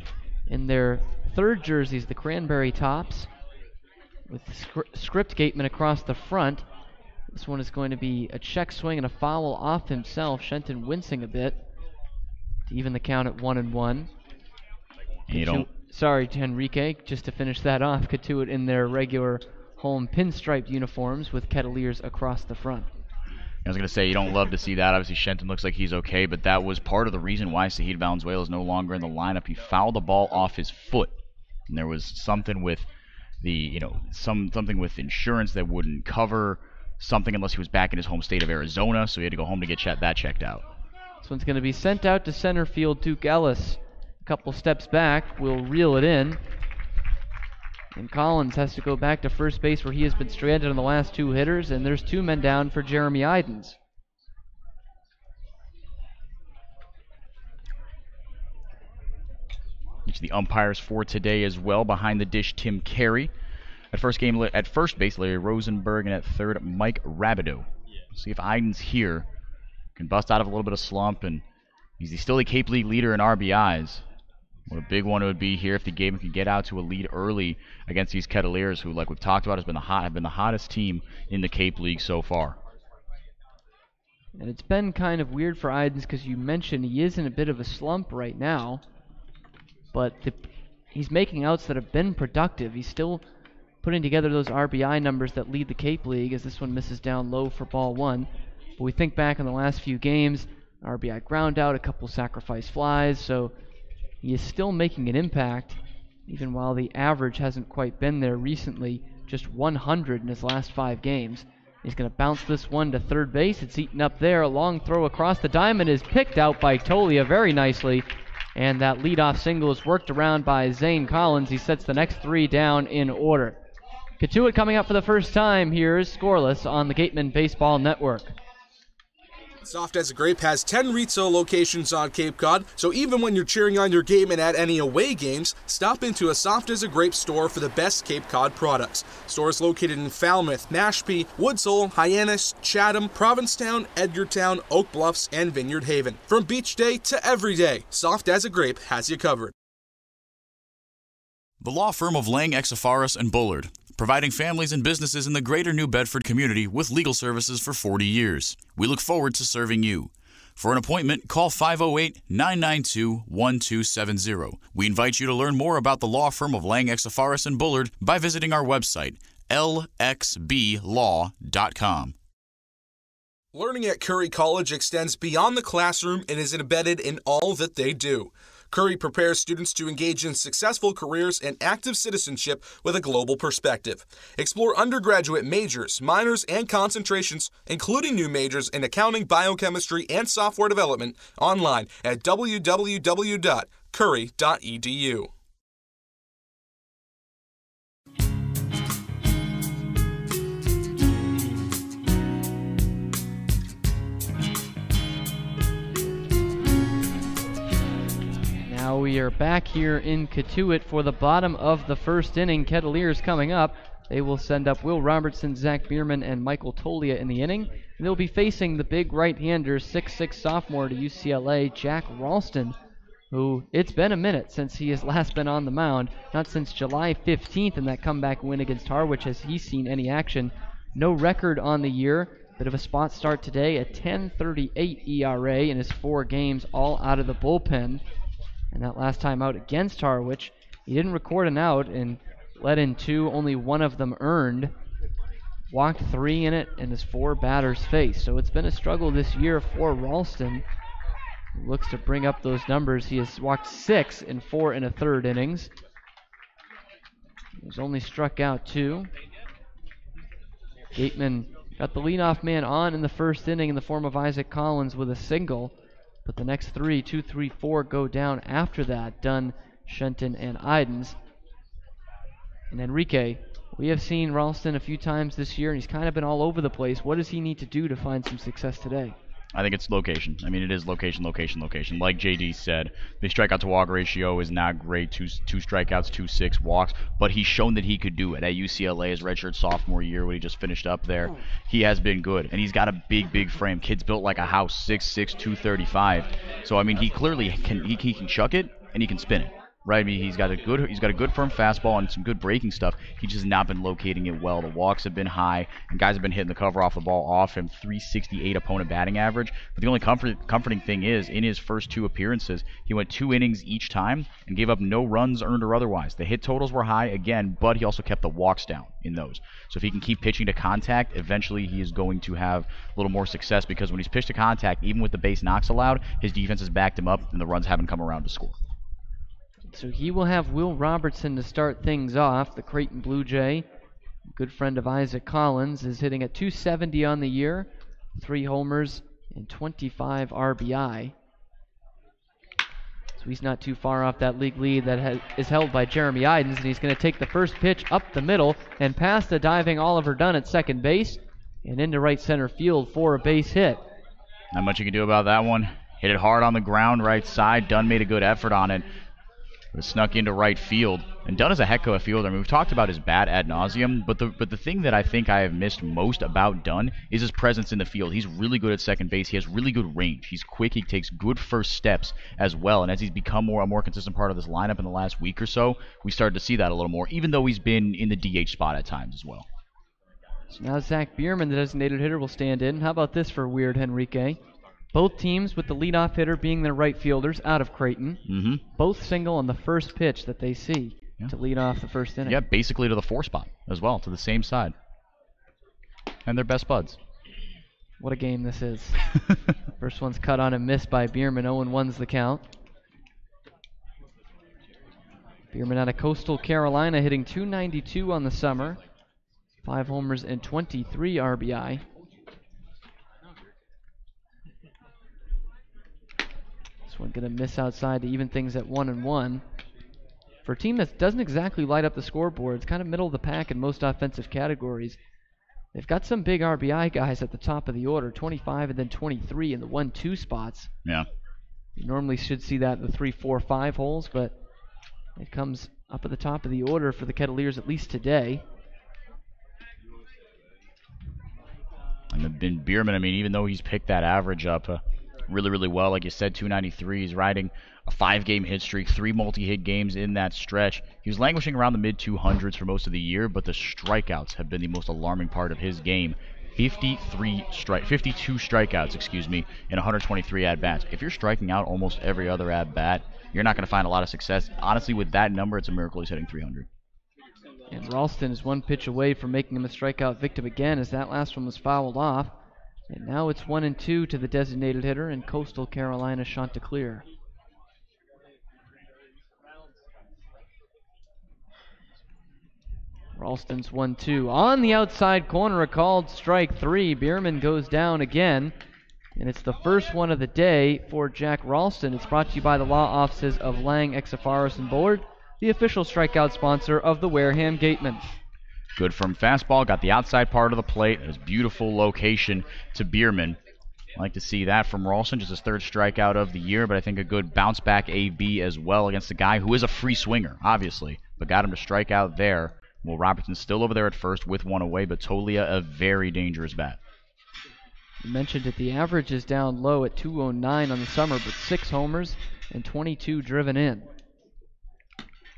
in their 3rd jerseys, the cranberry tops, with script Gatemen across the front. This one is going to be a check swing and a foul off himself. Shenton wincing a bit to even the count at 1-1. sorry, Henrique, just to finish that off, Cotuit in their regular home pinstriped uniforms with Kettleers across the front. I was going to say, you don't love to see that. Obviously, Shenton looks like he's okay, but that was part of the reason why Sahid Valenzuela is no longer in the lineup. He fouled the ball off his foot, and there was something with something with insurance that wouldn't cover something unless he was back in his home state of Arizona, so he had to go home to get that checked out. This one's going to be sent out to center field. Duke Ellis, a couple steps back, will reel it in. And Collins has to go back to first base where he has been stranded on the last two hitters, and there's two men down for Jeremy Idens. Each of the umpires for today as well. Behind the dish, Tim Carey. At first base, Larry Rosenberg, and at third, Mike Rabideau. See if Idens here can bust out of a little bit of slump, and he's still the Cape League leader in RBIs. What a big one it would be here if the Gatemen could get out to a lead early against these Kettleers, who, like we've talked about, have been the hottest team in the Cape League so far. And it's been kind of weird for Idens because you mentioned he is in a bit of a slump right now, but he's making outs that have been productive. He's still putting together those RBI numbers that lead the Cape League, as this one misses down low for ball one. But we think back in the last few games, RBI ground out, a couple sacrifice flies, so he is still making an impact, even while the average hasn't quite been there recently, just 100 in his last 5 games. He's going to bounce this one to third base. It's eaten up there. A long throw across the diamond is picked out by Tolia very nicely. And that leadoff single is worked around by Zane Collins. He sets the next 3 down in order. Cotuit coming up for the first time here is scoreless on the Gatemen Baseball Network. Soft as a Grape has 10 retail locations on Cape Cod, so even when you're cheering on your Gatemen at any away games, stop into a Soft as a Grape store for the best Cape Cod products. Stores located in Falmouth, Mashpee, Woods Hole, Hyannis, Chatham, Provincetown, Edgartown, Oak Bluffs, and Vineyard Haven. From beach day to every day, Soft as a Grape has you covered. The law firm of Lang, Exafaris & Bullard, providing families and businesses in the greater New Bedford community with legal services for 40 years. We look forward to serving you. For an appointment, call 508-992-1270. We invite you to learn more about the law firm of Lang, Exafaris & Bullard by visiting our website, lxblaw.com. Learning at Curry College extends beyond the classroom and is embedded in all that they do. Curry prepares students to engage in successful careers and active citizenship with a global perspective. Explore undergraduate majors, minors, and concentrations, including new majors in accounting, biochemistry, and software development, online at www.curry.edu. Now we are back here in Cotuit for the bottom of the first inning. Kettleers coming up. They will send up Will Robertson, Zach Bierman, and Michael Tolia in the inning. And they'll be facing the big right-hander, 6'6" sophomore to UCLA, Jack Ralston, who it's been a minute since he has last been on the mound. Not since July 15th in that comeback win against Harwich has he seen any action. No record on the year. Bit of a spot start today, a 10.38 ERA in his 4 games, all out of the bullpen. And that last time out against Harwich, he didn't record an out and let in 2, only 1 of them earned. Walked 3 in it, and his 4 batters faced. So it's been a struggle this year for Ralston. He looks to bring up those numbers. He has walked 6 in 4 1/3 innings. He's only struck out 2. Gatemen got the leadoff man on in the first inning in the form of Isaac Collins with a single. But the next 3, 2, 3, 4 go down after that. Dunn, Shenton, and Idens. And Enrique, we have seen Ralston a few times this year, and he's kind of been all over the place. What does he need to do to find some success today? I think it's location. I mean, it is location, location, location. Like JD said, the strikeout to walk ratio is not great. Two strikeouts, 2-6 walks. But he's shown that he could do it at UCLA, his redshirt sophomore year when he just finished up there. He has been good, and he's got a big, big frame. Kid's built like a house, 6'6", 235. So I mean, he clearly can. He can chuck it and he can spin it. right? I mean, he's got a good firm fastball and some good breaking stuff. He's just not been locating it well. The walks have been high, and guys have been hitting the cover off the ball off him. 368 opponent batting average. But the only comforting thing is, in his first 2 appearances, he went 2 innings each time and gave up no runs earned or otherwise. The hit totals were high again, but he also kept the walks down in those. So if he can keep pitching to contact, eventually he is going to have a little more success, because when he's pitched to contact, even with the base knocks allowed, his defense has backed him up and the runs haven't come around to score. So he will have Will Robertson to start things off. The Creighton Blue Jay, good friend of Isaac Collins, is hitting at .270 on the year, 3 homers and 25 RBI. So he's not too far off that league lead that is held by Jeremy Idens, and he's going to take the first pitch up the middle and past the diving Oliver Dunn at second base and into right center field for a base hit. Not much you can do about that one. Hit it hard on the ground, right side. Dunn made a good effort on it. It snuck into right field. And Dunn is a heck of a fielder. I mean, we've talked about his bat ad nauseum, but the thing that I think I have missed most about Dunn is his presence in the field. He's really good at second base. He has really good range. He's quick. He takes good first steps as well. And as he's become a more consistent part of this lineup in the last week or so, we started to see that a little more, even though he's been in the DH spot at times as well. So now Zach Bierman, the designated hitter, will stand in. How about this for Weird Henrique? Both teams with the leadoff hitter being their right fielders out of Creighton. Mm-hmm. Both single on the first pitch that they see to lead off the first inning. Yeah, basically to the 4 spot as well, to the same side. And they're best buds. What a game this is. First one's cut on and missed by Bierman. 0-1's the count. Bierman out of Coastal Carolina, hitting .292 on the summer. 5 homers and 23 RBI. One going to miss outside to even things at 1-1. For a team that doesn't exactly light up the scoreboard, it's kind of middle of the pack in most offensive categories. They've got some big RBI guys at the top of the order, 25 and then 23 in the 1-2 spots. Yeah. You normally should see that in the 3, 4, 5 holes, but it comes up at the top of the order for the Kettleers at least today. And Bierman, I mean, even though he's picked that average up really well, like you said, 293. He's riding a 5-game hit streak, 3 multi-hit games in that stretch. He was languishing around the mid-200s for most of the year, but the strikeouts have been the most alarming part of his game. 52 strikeouts, in 123 at-bats. If you're striking out almost every other at-bat, you're not going to find a lot of success. Honestly, with that number, it's a miracle he's hitting 300. And Ralston is 1 pitch away from making him a strikeout victim again, as that last one was fouled off. And now it's 1-2 to the designated hitter in Coastal Carolina, Chanticleer. Ralston's 1-2. On the outside corner, a called strike 3. Bierman goes down again. And it's the first one of the day for Jack Ralston. It's brought to you by the law offices of Lang, Exafaris, and Bullard, the official strikeout sponsor of the Wareham Gatemen. Good firm fastball, got the outside part of the plate. It was beautiful location to Bierman. I like to see that from Ralston, just his 3rd strikeout of the year, but I think a good bounce-back AB as well against a guy who is a free swinger, obviously, but got him to strike out there. Will Robertson's still over there at first with 1 away, but Tolia a very dangerous bat. You mentioned that the average is down low at 209 on the summer, but 6 homers and 22 driven in.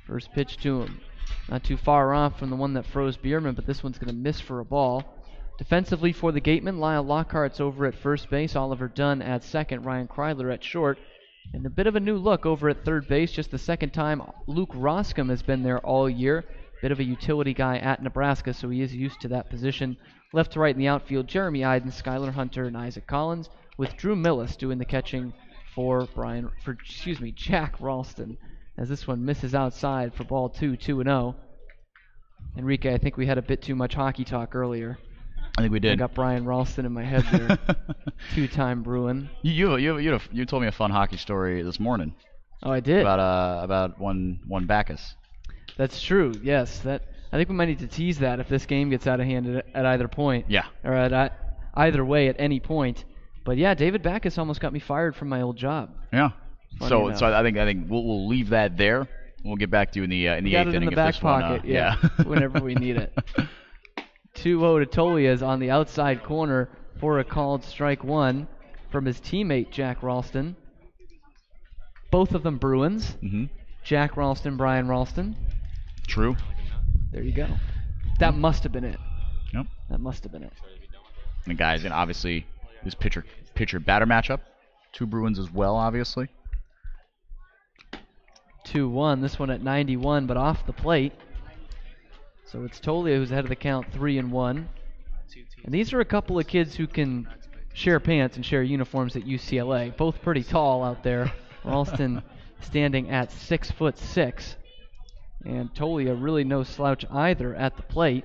First pitch to him. Not too far off from the one that froze Bierman, but this one's going to miss for a ball. Defensively for the Gatemen, Lyle Lockhart's over at first base, Oliver Dunn at second, Ryan Kreidler at short. And a bit of a new look over at third base, just the second time Luke Roscom has been there all year. Bit of a utility guy at Nebraska, so he is used to that position. Left to right in the outfield, Jeremy Idens, Skylar Hunter, and Isaac Collins, with Drew Millis doing the catching for Jack Ralston, as this one misses outside for ball 2, 2-0. Enrique, I think we had a bit too much hockey talk earlier. I think we did. I got Brian Ralston in my head there. 2-time Bruin. You told me a fun hockey story this morning. Oh, I did? About one Bacchus. That's true, yes. I think we might need to tease that if this game gets out of hand at either point. Yeah. Or at either way at any point. But yeah, David Bacchus almost got me fired from my old job. Yeah. Funny So I think we'll leave that there. We'll get back to you in the 8th inning. Got it in the back pocket, yeah. Whenever we need it. 2-0 to Tolia's on the outside corner for a called strike 1 from his teammate Jack Ralston. Both of them Bruins. Mm-hmm. Jack Ralston, Brian Ralston. True. There you go. That must have been it. Yep. That must have been it. And guys, and obviously this pitcher-batter matchup. 2 Bruins as well, obviously. 2-1. This one at 91, but off the plate. So it's Tolia who's ahead of the count, 3-1. And these are a couple of kids who can share pants and share uniforms at UCLA. Both pretty tall out there. Ralston standing at 6'6", and Tolia really no slouch either at the plate.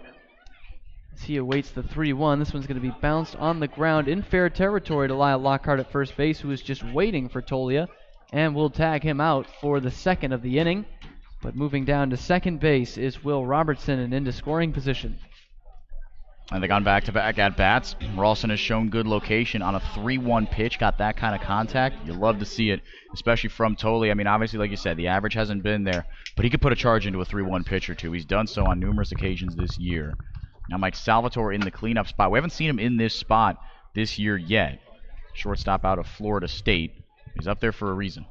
As he awaits the 3-1, this one's going to be bounced on the ground in fair territory to Lyle Lockhart at first base, who is just waiting for Tolia, and will tag him out for the second of the inning. But moving down to second base is Will Robertson and into scoring position. And they gone back-to-back at-bats. Ralston has shown good location on a 3-1 pitch, got that kind of contact. You love to see it, especially from Tolia. I mean, obviously, like you said, the average hasn't been there, but he could put a charge into a 3-1 pitch or two. He's done so on numerous occasions this year. Now Mike Salvatore in the cleanup spot. We haven't seen him in this spot this year yet. Shortstop out of Florida State. He's up there for a reason.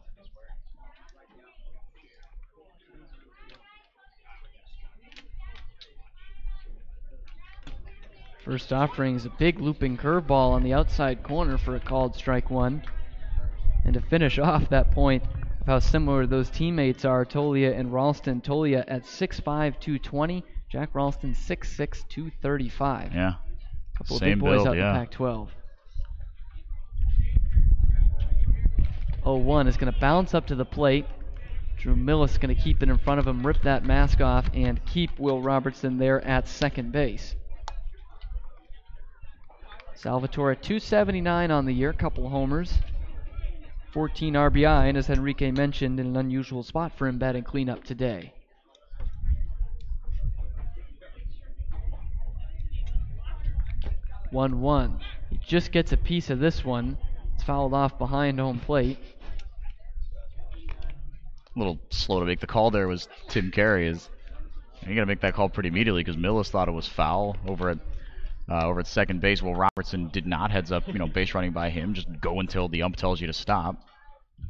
First offering is a big looping curveball on the outside corner for a called strike one. And to finish off that point of how similar those teammates are, Tolia and Ralston. Tolia at 6'5", 220. Jack Ralston 6'6", 235. Yeah. Couple Same of big boys build, out yeah. in the Pac-12. 0-1 is going to bounce up to the plate. Drew Millis is going to keep it in front of him, rip that mask off, and keep Will Robertson there at second base. Salvatore at 279 on the year, couple homers, 14 RBI, and as Enrique mentioned, in an unusual spot for him batting cleanup today. (1-1). He just gets a piece of this one. It's fouled off behind home plate. A little slow to make the call there was Tim Carey. You got to make that call pretty immediately because Millis thought it was foul over at second base. Well, Robertson did not. Heads up, base running by him. Just go until the ump tells you to stop.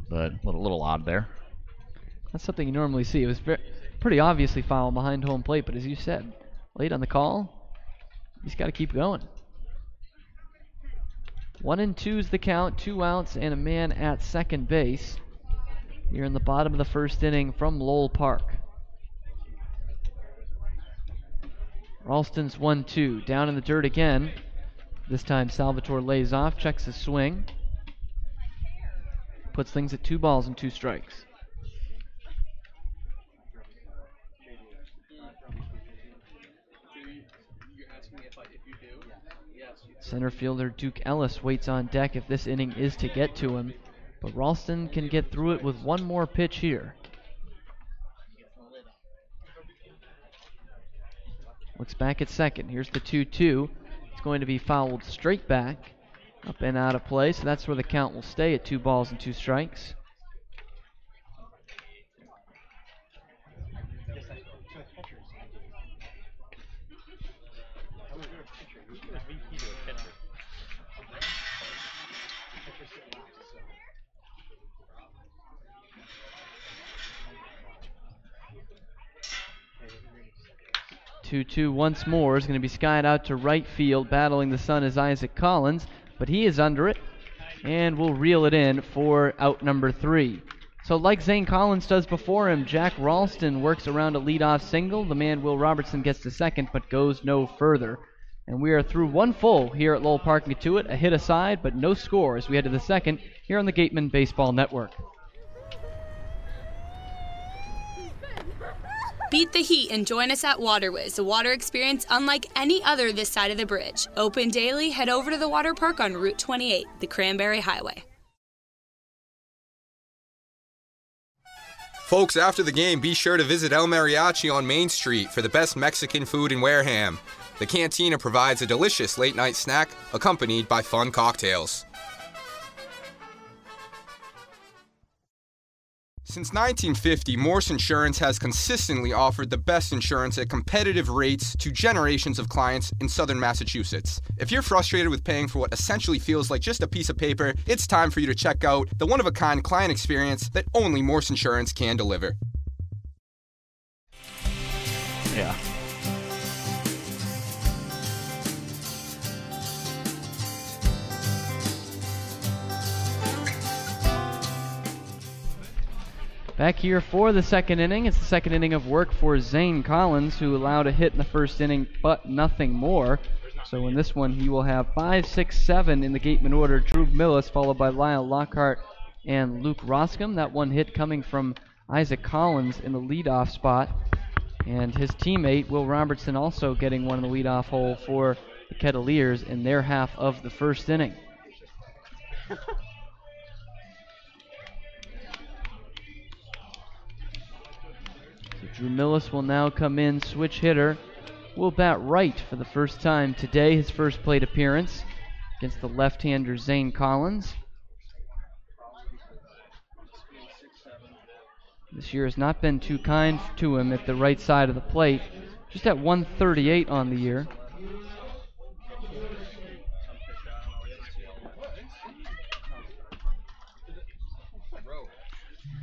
But a little odd there. That's something you normally see. It was pretty obviously foul behind home plate, but as you said, late on the call, he's got to keep going. 1-2 is the count, 2 outs and a man at second base here in the bottom of the first inning from Lowell Park. Ralston's 1-2, down in the dirt again. This time Salvatore lays off, checks his swing, puts things at 2 balls and 2 strikes. Center fielder Duke Ellis waits on deck if this inning is to get to him, but Ralston can get through it with one more pitch here. Looks back at second. Here's the 2-2. It's going to be fouled straight back, up and out of play, so that's where the count will stay at 2 balls and 2 strikes. (2-2) once more is going to be skied out to right field. Battling the sun is Isaac Collins, but he is under it and will reel it in for out number 3. So like Zane Collins does before him, Jack Ralston works around a leadoff single. The man Will Robertson gets to second but goes no further. And we are through 1 full here at Lowell Park and Cotuit. A hit aside, but no score as we head to the second here on the Gatemen Baseball Network. Beat the heat and join us at Waterways, a water experience unlike any other this side of the bridge. Open daily, head over to the water park on Route 28, the Cranberry Highway. Folks, after the game, be sure to visit El Mariachi on Main Street for the best Mexican food in Wareham. The cantina provides a delicious late-night snack accompanied by fun cocktails. Since 1950, Morse Insurance has consistently offered the best insurance at competitive rates to generations of clients in southern Massachusetts. If you're frustrated with paying for what essentially feels like just a piece of paper, it's time for you to check out the one-of-a-kind client experience that only Morse Insurance can deliver. Back here for the second inning. It's the second inning of work for Zane Collins, who allowed a hit in the first inning, but nothing more. So in this one, he will have 5, 6, 7 in the Gatemen order. Drew Millis, followed by Lyle Lockhart and Luke Roscom. That one hit coming from Isaac Collins in the leadoff spot. And his teammate, Will Robertson, also getting one in the leadoff hole for the Kettleers in their half of the first inning. Drew Millis will now come in, switch hitter. Will bat right for the first time today, his first plate appearance against the left-hander Zane Collins. This year has not been too kind to him at the right side of the plate, just at 138 on the year.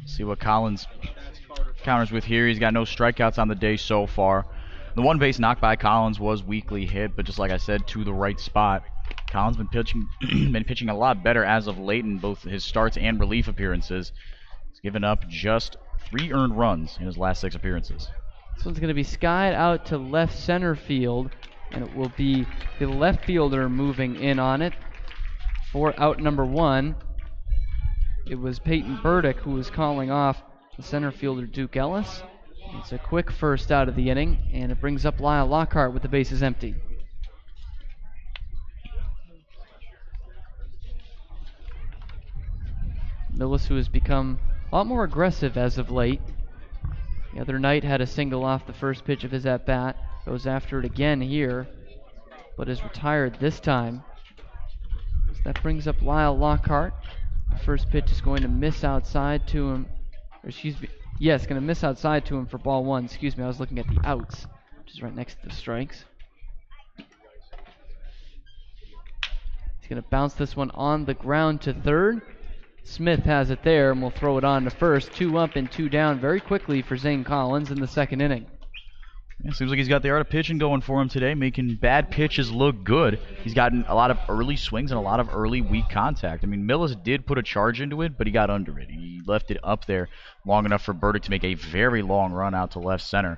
See what Collins counters with here. He's got no strikeouts on the day so far. The one base knock by Collins was weakly hit, but just like I said, to the right spot. Collins been pitching a lot better as of late in both his starts and relief appearances. He's given up just 3 earned runs in his last 6 appearances. This one's going to be skied out to left center field, and it will be the left fielder moving in on it for out number 1. It was Peyton Burdick who was calling off the center fielder Duke Ellis. It's a quick first out of the inning, and it brings up Lyle Lockhart with the bases empty. Millis, who has become a lot more aggressive as of late. The other night had a single off the first pitch of his at-bat. Goes after it again here, but is retired this time. So that brings up Lyle Lockhart. The first pitch is going to miss outside to him. Or excuse me. Yes, going to miss outside to him for ball 1. Excuse me, I was looking at the outs, which is right next to the strikes. He's going to bounce this one on the ground to third. Smith has it there, and will throw it on to first. 2 up and 2 down very quickly for Zane Collins in the second inning. It seems like he's got the art of pitching going for him today, making bad pitches look good. He's gotten a lot of early swings and a lot of early weak contact. I mean, Millis did put a charge into it, but he got under it. He left it up there long enough for Burdick to make a very long run out to left center.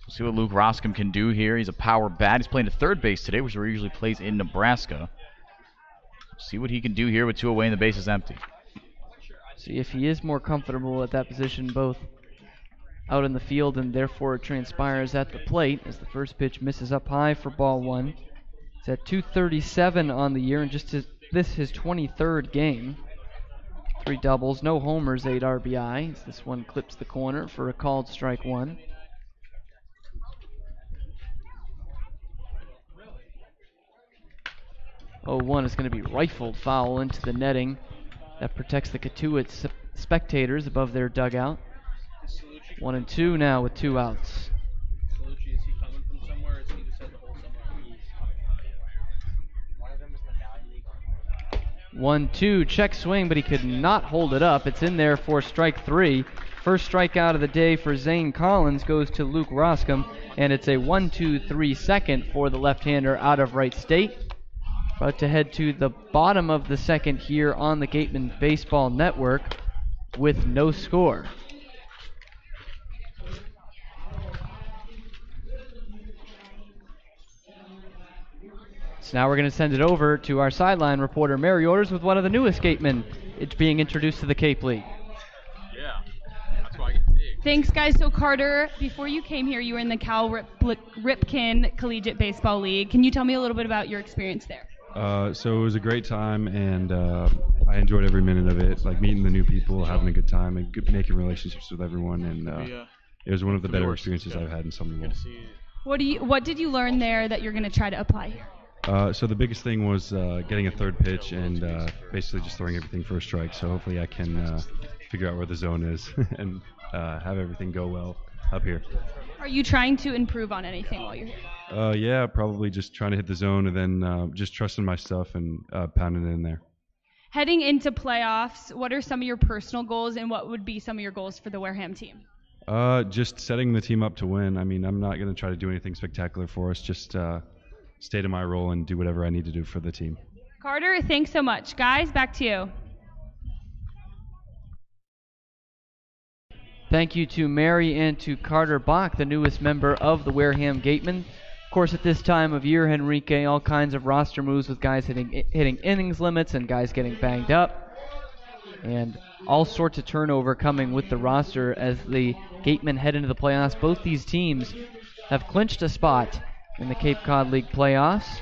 We'll see what Luke Roscom can do here. He's a power bat. He's playing at third base today, which is where he usually plays in Nebraska. See what he can do here with 2 away and the base is empty. See if he is more comfortable at that position, both out in the field, and therefore it transpires at the plate as the first pitch misses up high for ball 1. It's at 237 on the year, and just his 23rd game. 3 doubles, no homers, 8 RBI. This one clips the corner for a called strike 1. Oh, 1 is going to be rifled foul into the netting. That protects the Cotuit spectators above their dugout. 1 and 2 now with 2 outs. 1-2, check swing, but he could not hold it up. It's in there for strike 3. First strikeout of the day for Zane Collins goes to Luke Roscom, and it's a 1-2-3 second for the left-hander out of Wright State. About to head to the bottom of the second here on the Gatemen Baseball Network with no score. So now we're going to send it over to our sideline reporter, Mary Orders, with one of the newest Gatemen. It's being introduced to the Cape League. Yeah, that's why I get big. Thanks, guys. So, Carter, before you came here, you were in the Cal Ripken Collegiate Baseball League. Can you tell me a little bit about your experience there? So it was a great time, and I enjoyed every minute of it, like meeting the new people, having a good time, and making relationships with everyone, and it was one of the better experiences I've had in Somerville. What did you learn there that you're going to try to apply here? So the biggest thing was getting a third pitch and basically just throwing everything for a strike. So hopefully I can figure out where the zone is and have everything go well up here. Are you trying to improve on anything while you're here? Yeah, probably just trying to hit the zone and then just trusting my stuff and pounding it in there. Heading into playoffs, what are some of your personal goals and what would be some of your goals for the Wareham team? Just setting the team up to win. I mean, I'm not going to try to do anything spectacular for us. Just stay to my role and do whatever I need to do for the team. Carter, thanks so much. Guys, back to you. Thank you to Mary and to Carter Bach, the newest member of the Wareham Gatemen. Of course, at this time of year, Henrique, all kinds of roster moves with guys hitting innings limits and guys getting banged up. And all sorts of turnover coming with the roster as the Gatemen head into the playoffs. Both these teams have clinched a spot in the Cape Cod League playoffs.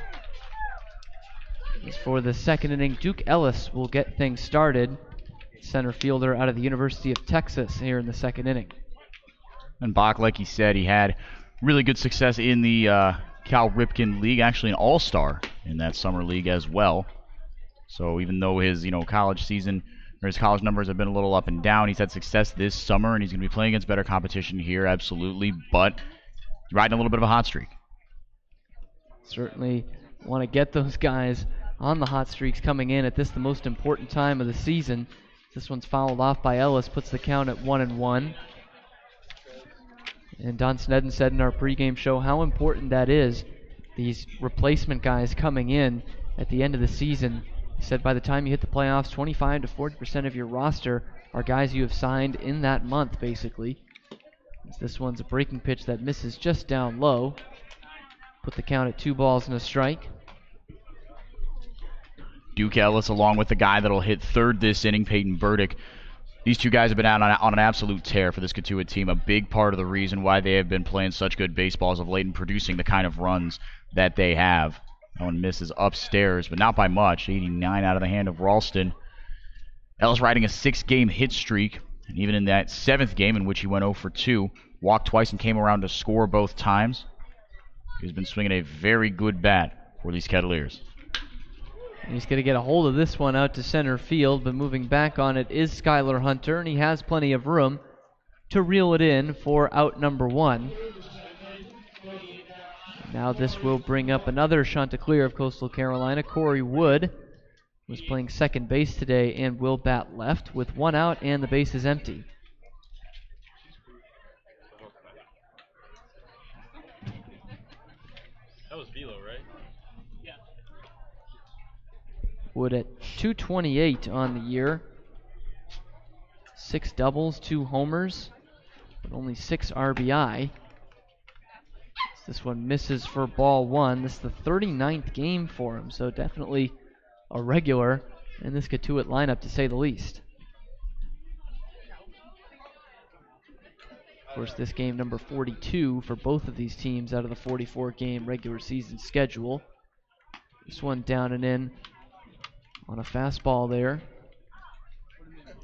As for the second inning, Duke Ellis will get things started. Center fielder out of the University of Texas here in the second inning. And Bach, like he said, he had really good success in the Cal Ripken League, actually an all-star in that summer league as well. So even though his college season or his college numbers have been a little up and down, he's had success this summer, and he's going to be playing against better competition here, absolutely. But he's riding a little bit of a hot streak. Certainly want to get those guys on the hot streaks coming in at the most important time of the season. This one's fouled off by Ellis, puts the count at 1-1. And Don Snedden said in our pregame show how important that is, these replacement guys coming in at the end of the season. He said by the time you hit the playoffs, 25 to 40% of your roster are guys you have signed in that month, basically. This one's a breaking pitch that misses just down low. Put the count at 2-1. Duke Ellis along with the guy that'll hit third this inning, Peyton Burdick. These two guys have been out on an absolute tear for this Cotuit team. A big part of the reason why they have been playing such good baseball as of late and producing the kind of runs that they have. That one misses upstairs, but not by much. 89 out of the hand of Ralston. Ellis riding a 6-game hit streak, and even in that 7th game in which he went 0 for 2, walked twice and came around to score both times. He's been swinging a very good bat for these Kettleers. He's going to get a hold of this one out to center field, but moving back on it is Skylar Hunter, and he has plenty of room to reel it in for out number 1. Now this will bring up another Chanticleer of Coastal Carolina. Corey Wood was playing second base today and will bat left with 1 out and the base is empty. That was Velo, right? Yeah. Wood at .228 on the year. 6 doubles, 2 homers, but only 6 RBI. This one misses for ball 1. This is the 39th game for him, so definitely a regular in this Cotuit lineup, to say the least. Of course, this game number 42 for both of these teams out of the 44-game regular season schedule. This one down and in on a fastball there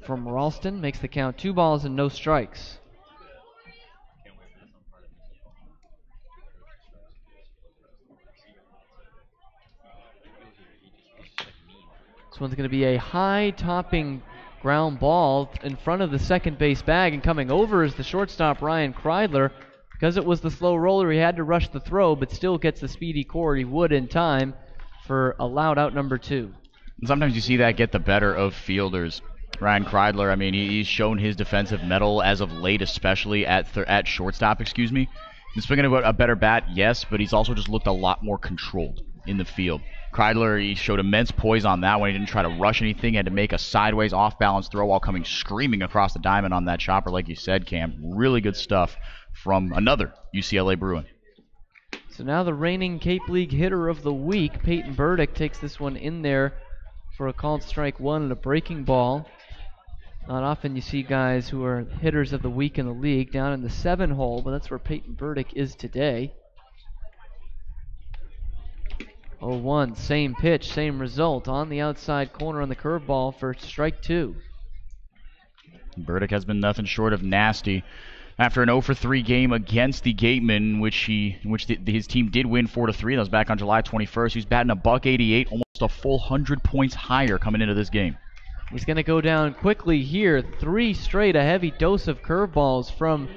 from Ralston. Makes the count 2 and no strikes. This one's going to be a high-topping ground ball in front of the second base bag, and coming over is the shortstop, Ryan Kreidler. Because it was the slow roller, he had to rush the throw, but still gets the speedy Corey Wood in time for allowed out number 2. Sometimes you see that get the better of fielders. Ryan Kreidler, I mean, he's shown his defensive mettle as of late, especially at shortstop, He's swinging a better bat, yes, but he's also just looked a lot more controlled in the field. Kreidler, he showed immense poise on that one. He didn't try to rush anything. He had to make a sideways off-balance throw while coming screaming across the diamond on that chopper, like you said, Cam. Really good stuff from another UCLA Bruin. So now the reigning Cape League hitter of the week, Peyton Burdick, takes this one in there for a called strike 1 and a breaking ball. Not often you see guys who are hitters of the week in the league down in the 7 hole, but that's where Peyton Burdick is today. 0-1, same pitch, same result. On the outside corner on the curveball for strike 2. Burdick has been nothing short of nasty. After an 0 for 3 game against the Gatemen, his team did win 4-3. That was back on July 21st. He's batting a $188, almost a full 100 points higher coming into this game. He's going to go down quickly here. 3 straight, a heavy dose of curveballs from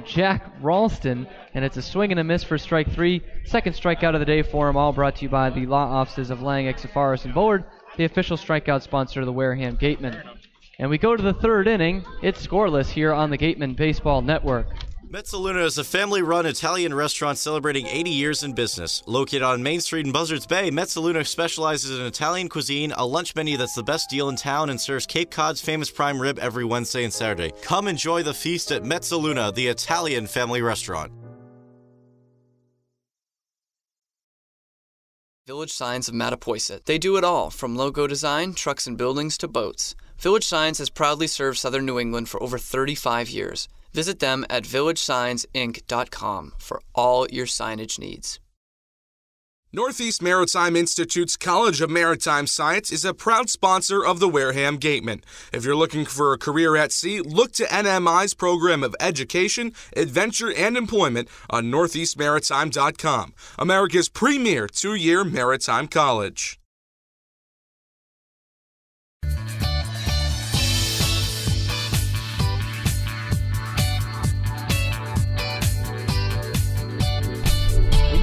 Jack Ralston, and it's a swing and a miss for strike 3. Second strikeout of the day for him, all brought to you by the law offices of Lang, Exafaris, and Bullard, the official strikeout sponsor of the Wareham Gatemen. And we go to the 3rd inning. It's scoreless here on the Gatemen Baseball Network. Mezzaluna is a family-run Italian restaurant celebrating 80 years in business. Located on Main Street in Buzzards Bay, Mezzaluna specializes in Italian cuisine, a lunch menu that's the best deal in town, and serves Cape Cod's famous prime rib every Wednesday and Saturday. Come enjoy the feast at Mezzaluna, the Italian family restaurant. Village Signs of Mattapoisett. They do it all, from logo design, trucks and buildings, to boats. Village Signs has proudly served southern New England for over 35 years. Visit them at villagesigns.inc.com for all your signage needs. Northeast Maritime Institute's College of Maritime Science is a proud sponsor of the Wareham Gatemen. If you're looking for a career at sea, look to NMI's program of education, adventure, and employment on northeastmaritime.com, America's premier two-year maritime college.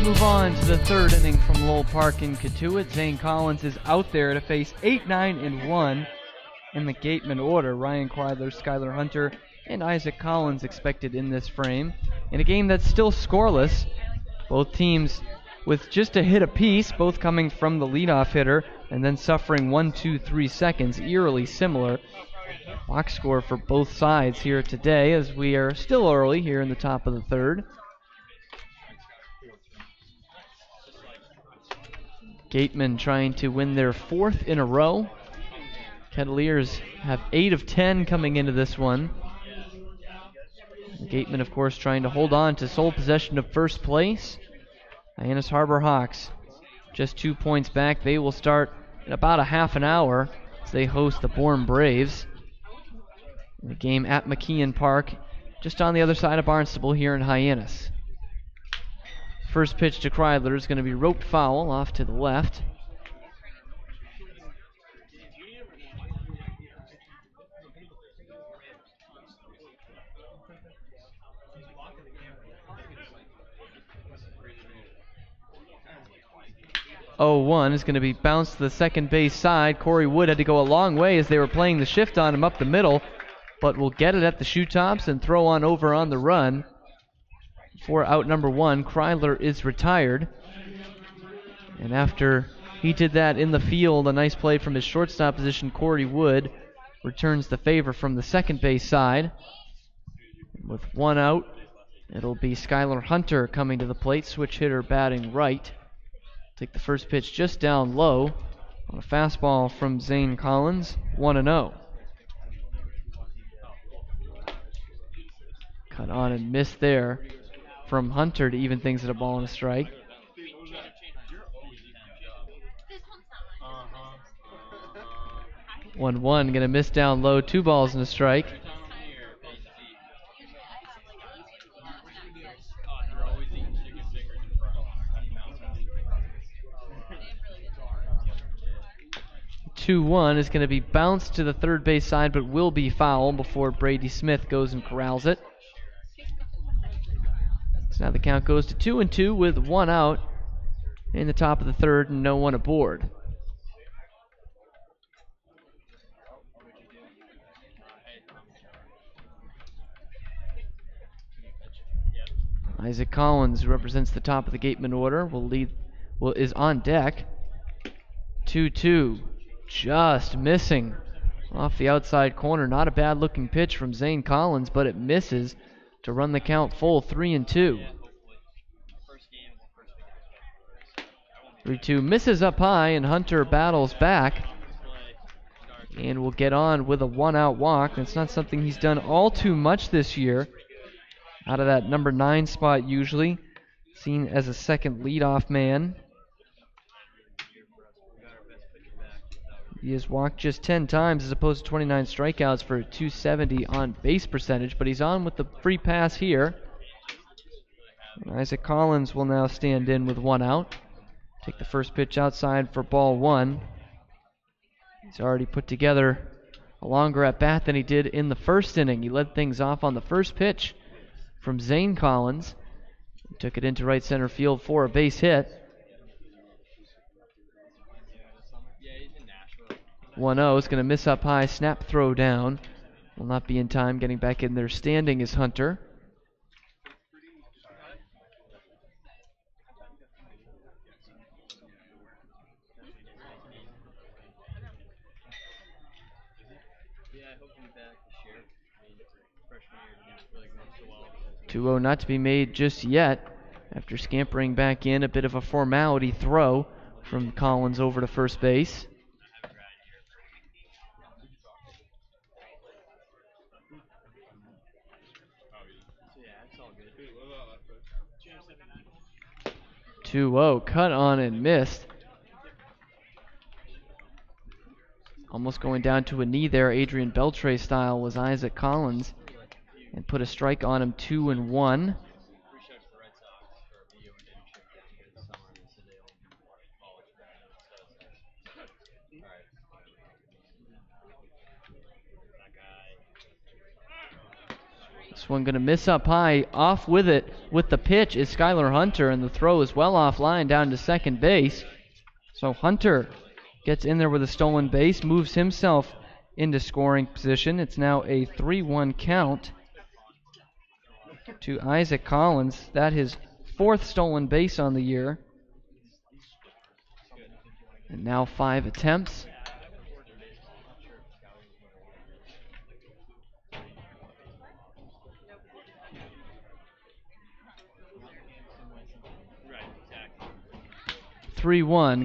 Move on to the third inning from Lowell Park in Cotuit. Zane Collins is out there to face 8, 9, and 1 in the Gatemen order. Ryan Kreidler, Skylar Hunter, and Isaac Collins expected in this frame. In a game that's still scoreless, both teams with just a hit apiece, both coming from the leadoff hitter and then suffering 1, 2, 3 seconds, eerily similar. Box score for both sides here today as we are still early here in the top of the third. Gatemen trying to win their 4th in a row. Kettleers have 8 of 10 coming into this one. The Gatemen, of course, trying to hold on to sole possession of first place. Hyannis Harbor Hawks just 2 points back. They will start in about a half an hour as they host the Bourne Braves. The game at McKeon Park, just on the other side of Barnstable here in Hyannis. First pitch to Kreidler is going to be roped foul off to the left. Oh-1 is going to be bounced to the second base side. Corey Wood had to go a long way as they were playing the shift on him up the middle, but will get it at the shoe tops and throw on over on the run. For out number 1, Kreidler is retired. And after he did that in the field, a nice play from his shortstop position, Corey Wood returns the favor from the second base side. With 1 out, it'll be Skylar Hunter coming to the plate, switch hitter batting right. Take the first pitch just down low on a fastball from Zane Collins, 1-0. Cut on and missed there from Hunter to even things at a ball and a strike. One gonna miss down low, 2 balls and a strike. Two-1 is going to be bounced to the third base side, but will be foul before Brady Smith goes and corrals it. So now the count goes to 2-2 with 1 out in the top of the third and no one aboard. Isaac Collins, who represents the top of the Gatemen order, is on deck. 2-2, just missing off the outside corner. Not a bad looking pitch from Zane Collins, but it misses to run the count full, 3-2. 3-2 misses up high, and Hunter battles back and will get on with a 1-out walk. That's not something he's done all too much this year. Out of that number 9 spot usually, seen as a second leadoff man. He has walked just 10 times as opposed to 29 strikeouts for a .270 on base percentage, but he's on with the free pass here. And Isaac Collins will now stand in with 1 out. Take the first pitch outside for ball 1. He's already put together a longer at bat than he did in the first inning. He led things off on the first pitch from Zane Collins. He took it into right center field for a base hit. 1-0 is going to miss up high, snap throw down. Will not be in time. Getting back in there standing is Hunter. 2-0 not to be made just yet. After scampering back in, a bit of a formality throw from Collins over to first base. Cut on and missed. Almost going down to a knee there, Adrian Beltre style, was Isaac Collins, and put a strike on him. 2-1. This one going to miss up high. Off with it with the pitch is Skylar Hunter, and the throw is well offline down to second base. So Hunter gets in there with a stolen base, moves himself into scoring position. It's now a 3-1 count to Isaac Collins. That his fourth stolen base on the year. And now 5 attempts.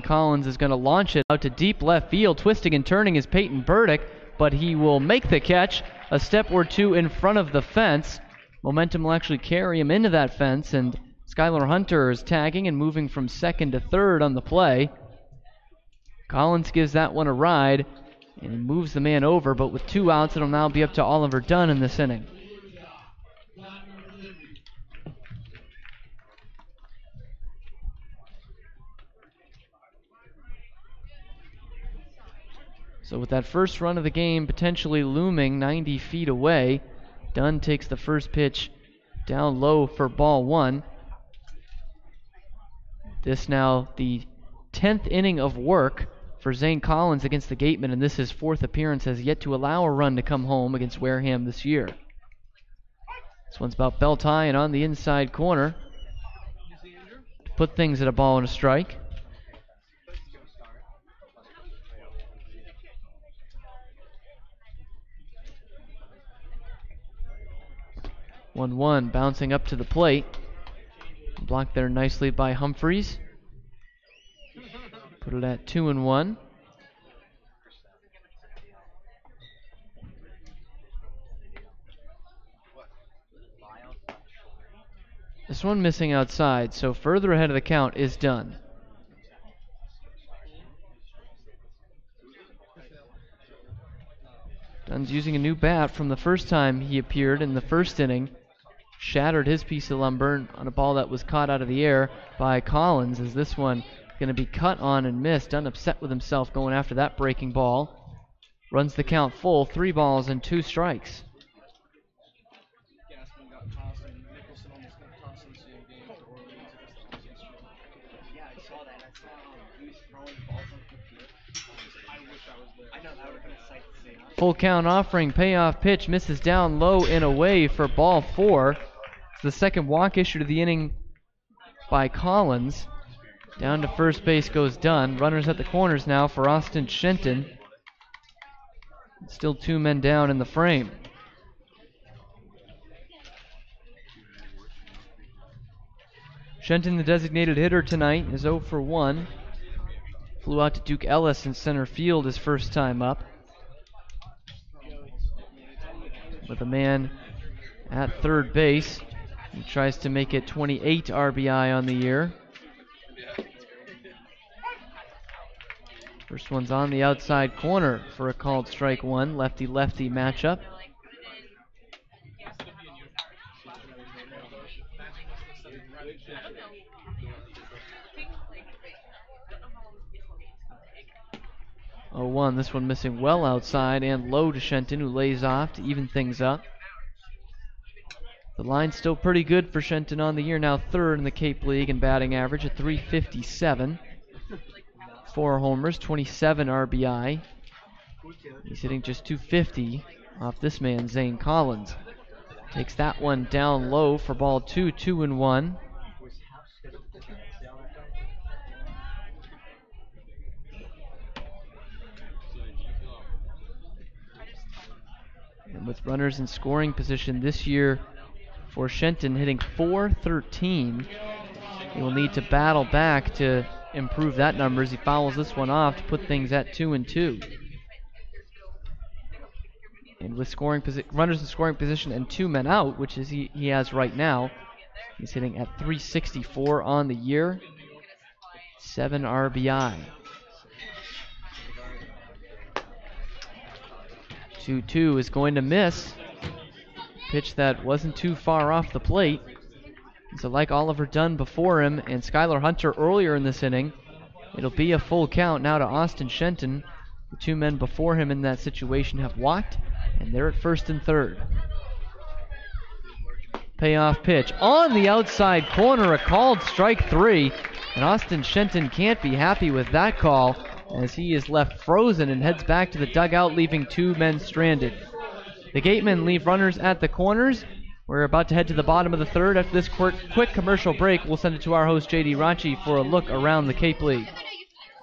Collins is going to launch it out to deep left field. Twisting and turning is Peyton Burdick, but he will make the catch a step or two in front of the fence. Momentum will actually carry him into that fence, and Skylar Hunter is tagging and moving from second to third on the play. Collins gives that one a ride and moves the man over, but with 2 outs, it'll now be up to Oliver Dunn in this inning. So with that first run of the game potentially looming 90 feet away, Dunn takes the first pitch down low for ball 1. This now the 10th inning of work for Zane Collins against the Gatemen, and this his 4th appearance, has yet to allow a run to come home against Wareham this year. This one's about belt high and on the inside corner to put things at a ball and a strike. 1-1, bouncing up to the plate. Blocked there nicely by Humphreys. Put it at 2-1. This one missing outside, so further ahead of the count is Dunn. Dunn's using a new bat from the first time he appeared in the first inning. Shattered his piece of lumber on a ball that was caught out of the air by Collins. Is this one going to be cut on and missed? Dunn upset with himself going after that breaking ball. Runs the count full, 3 balls and 2 strikes. Full count offering, payoff pitch, misses down low and away for ball 4. It's the second walk issued of the inning by Collins. Down to first base goes Dunn. Runners at the corners now for Austin Shenton. Still 2 men down in the frame. Shenton, the designated hitter tonight, is 0 for 1. Flew out to Duke Ellis in center field his first time up. With a man at third base. He tries to make it 28 RBI on the year. First one's on the outside corner for a called strike 1. Lefty-lefty matchup. Oh, 1. This one missing well outside and low to Shenton, who lays off to even things up. The line's still pretty good for Shenton on the year, now 3rd in the Cape League in batting average at .357. 4 homers, 27 RBI. He's hitting just .250 off this man, Zane Collins. Takes that one down low for ball 2, 2-1. with runners in scoring position this year for Shenton, hitting .413. He will need to battle back to improve that number as he fouls this one off to put things at 2-2. And with runners in scoring position and 2 men out, which is he has right now, he's hitting at .364 on the year, 7 RBI. 2-2 is going to miss. Pitch that wasn't too far off the plate. So like Oliver Dunn before him and Skylar Hunter earlier in this inning, it'll be a full count now to Austin Shenton. The 2 men before him in that situation have walked, and they're at first and third. Payoff pitch on the outside corner, a called strike 3, and Austin Shenton can't be happy with that call as he is left frozen and heads back to the dugout, leaving 2 men stranded. The Gatemen leave runners at the corners. We're about to head to the bottom of the third. After this quick commercial break, we'll send it to our host, J.D. Rachi, for a look around the Cape League.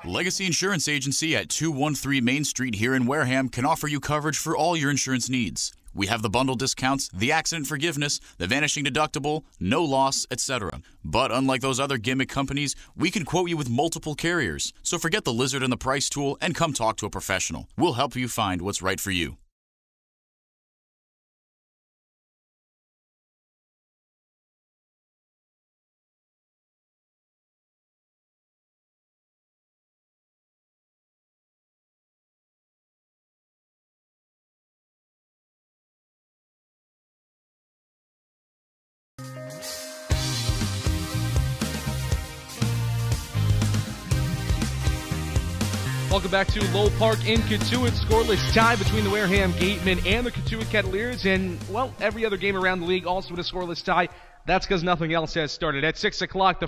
Legacy Insurance Agency at 213 Main Street here in Wareham can offer you coverage for all your insurance needs. We have the bundle discounts, the accident forgiveness, the vanishing deductible, no loss, etc. But unlike those other gimmick companies, we can quote you with multiple carriers. So forget the lizard and the price tool and come talk to a professional. We'll help you find what's right for you. Welcome back to Lowell Park in Cotuit. Scoreless tie between the Wareham Gatemen and the Cotuit Kettleers. And, well, every other game around the league also with a scoreless tie. That's because nothing else has started. At 6 o'clock, the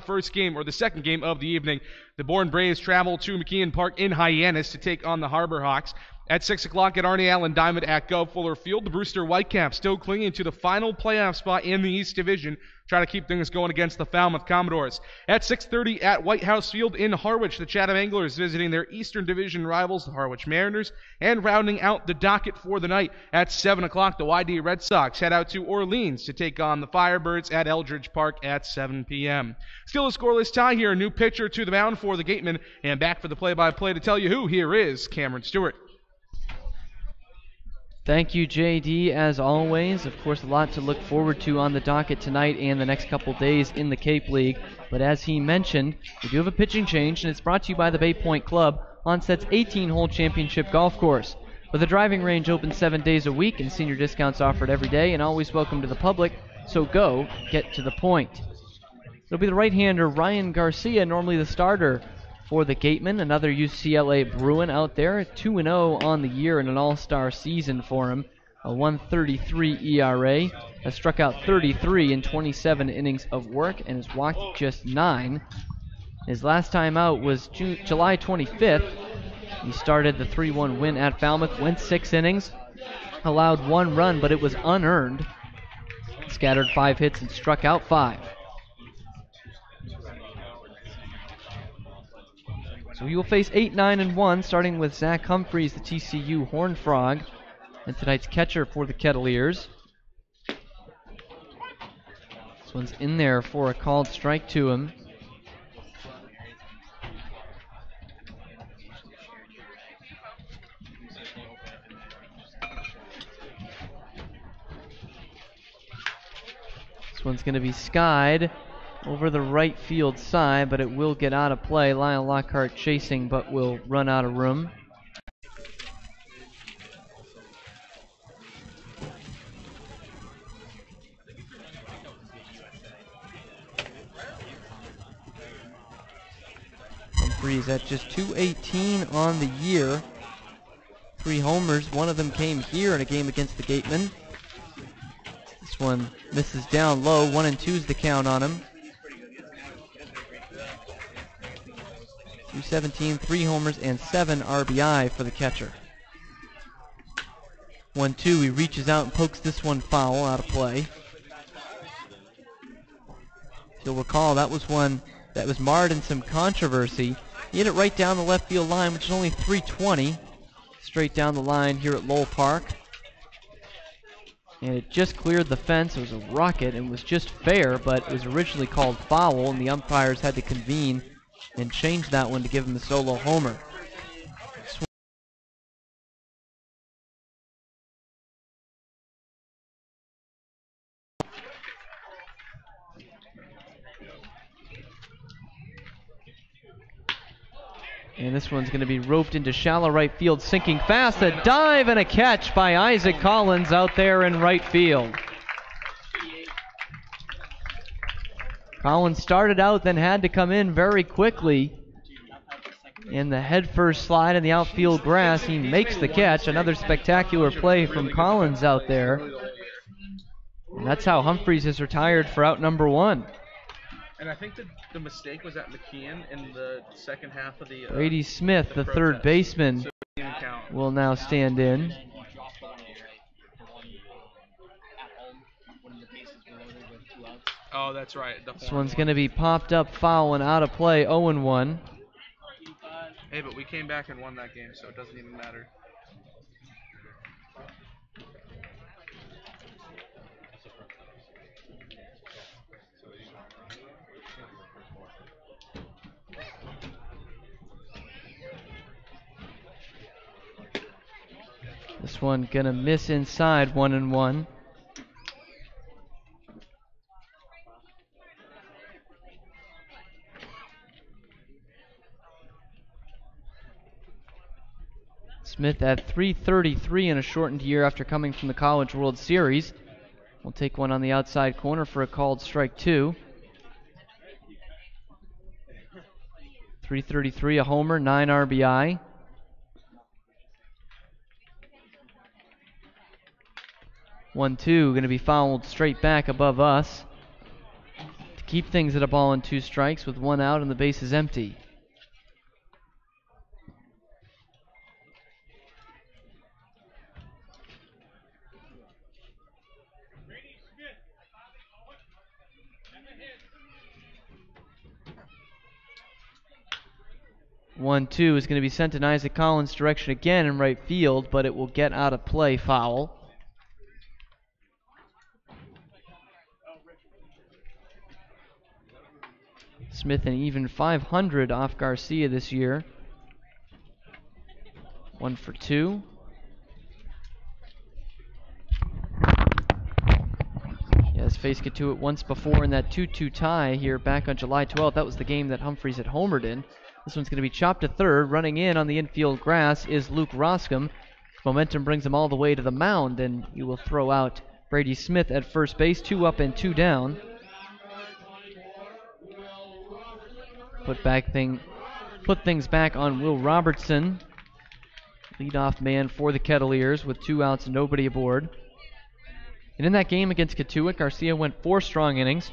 second game of the evening, the Bourne Braves travel to McKeon Park in Hyannis to take on the Harbor Hawks. At 6 o'clock at Arnie Allen Diamond at Gov Fuller Field, the Brewster Whitecaps still clinging to the final playoff spot in the East Division, trying to keep things going against the Falmouth Commodores. At 6:30 at White House Field in Harwich, the Chatham Anglers visiting their Eastern Division rivals, the Harwich Mariners, and rounding out the docket for the night at 7 o'clock, the YD Red Sox head out to Orleans to take on the Firebirds at Eldridge Park at 7 p.m. Still a scoreless tie here, a new pitcher to the mound for the Gatemen, and back for the play-by-play to tell you who, here is Cameron Stewart. Thank you, JD, as always. Of course, a lot to look forward to on the docket tonight and the next couple days in the Cape League. But as he mentioned, we do have a pitching change, and it's brought to you by the Bay Point Club, Onset's 18-hole championship golf course. With a driving range open 7 days a week and senior discounts offered every day and always welcome to the public, so go get to the point. It'll be the right-hander Ryan Garcia, normally the starter for the Gatemen, another UCLA Bruin out there, 2-0 on the year in an all-star season for him, a 1.33 ERA, has struck out 33 in 27 innings of work and has walked just 9. His last time out was July 25th. He started the 3-1 win at Falmouth, went 6 innings, allowed 1 run, but it was unearned, scattered 5 hits and struck out 5. So he will face 8, 9, and 1, starting with Zach Humphreys, the TCU Horned Frog, and tonight's catcher for the Kettleers. This one's in there for a called strike to him. This one's going to be skied over the right field side, but it will get out of play. Lyle Lockhart chasing, but will run out of room. Humphreys at just .218 on the year. 3 homers, one of them came here in a game against the Gatemen. This one misses down low, 1 and 2 is the count on him. .217, 3 homers, and 7 RBI for the catcher. 1-2, he reaches out and pokes this one foul, out of play. You'll recall that was one that was marred in some controversy. He hit it right down the left field line, which is only .320. Straight down the line here at Lowell Park. And it just cleared the fence. It was a rocket and was just fair, but it was originally called foul, and the umpires had to convene and change that one to give him a solo homer. And this one's going to be roped into shallow right field, sinking fast. A dive and a catch by Isaac Collins out there in right field. Collins started out, then had to come in very quickly. In the headfirst slide in the outfield grass, he makes the catch. Another spectacular play from Collins out there. And that's how Humphreys is retired for out number 1. And I think the mistake was at McKeon in the second half of the... Brady Smith, the third baseman, will now stand in. Oh, that's right. This one's going to be popped up, foul, and out of play, 0-1. Hey, but we came back and won that game, so it doesn't even matter. This one gonna miss inside, 1-1. Smith at .333 in a shortened year after coming from the College World Series. We'll take one on the outside corner for a called strike 2. .333, a homer, 9 RBI. 1-2, going to be fouled straight back above us to keep things at a ball and 2 strikes with 1 out and the base is empty. One-two is going to be sent in Isaac Collins' direction again in right field, but it will get out of play, foul. Smith an even 500 off Garcia this year. 1 for 2. He has faced Cotuit once before in that 2-2 tie here back on July 12th. That was the game that Humphreys had homered in. This one's going to be chopped to third. Running in on the infield grass is Luke Roscom. Momentum brings him all the way to the mound, and you will throw out Brady Smith at first base. 2 up and 2 down. Put things back on Will Robertson, leadoff man for the Kettleers with 2 outs and nobody aboard. And in that game against Cotuit, Garcia went 4 strong innings,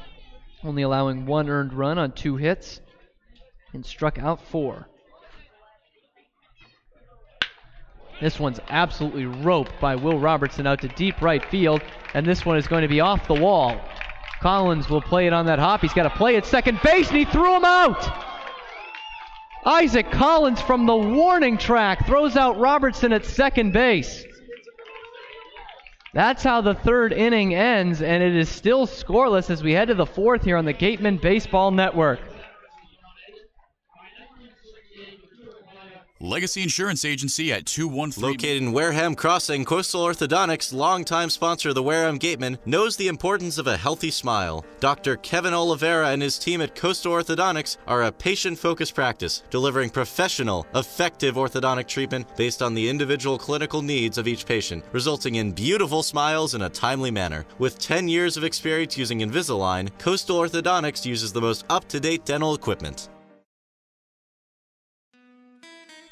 only allowing 1 earned run on 2 hits, and struck out 4. This one's absolutely roped by Will Robertson out to deep right field, and this one is going to be off the wall. Collins will play it on that hop. He's got to play at second base, and he threw him out! Isaac Collins from the warning track throws out Robertson at second base. That's how the 3rd inning ends, and it is still scoreless as we head to the 4th here on the Gatemen Baseball Network. Legacy Insurance Agency at 213. Located in Wareham Crossing, Coastal Orthodontics, longtime sponsor of the Wareham Gatemen, knows the importance of a healthy smile. Dr. Kevin Oliveira and his team at Coastal Orthodontics are a patient-focused practice, delivering professional, effective orthodontic treatment based on the individual clinical needs of each patient, resulting in beautiful smiles in a timely manner. With 10 years of experience using Invisalign, Coastal Orthodontics uses the most up-to-date dental equipment.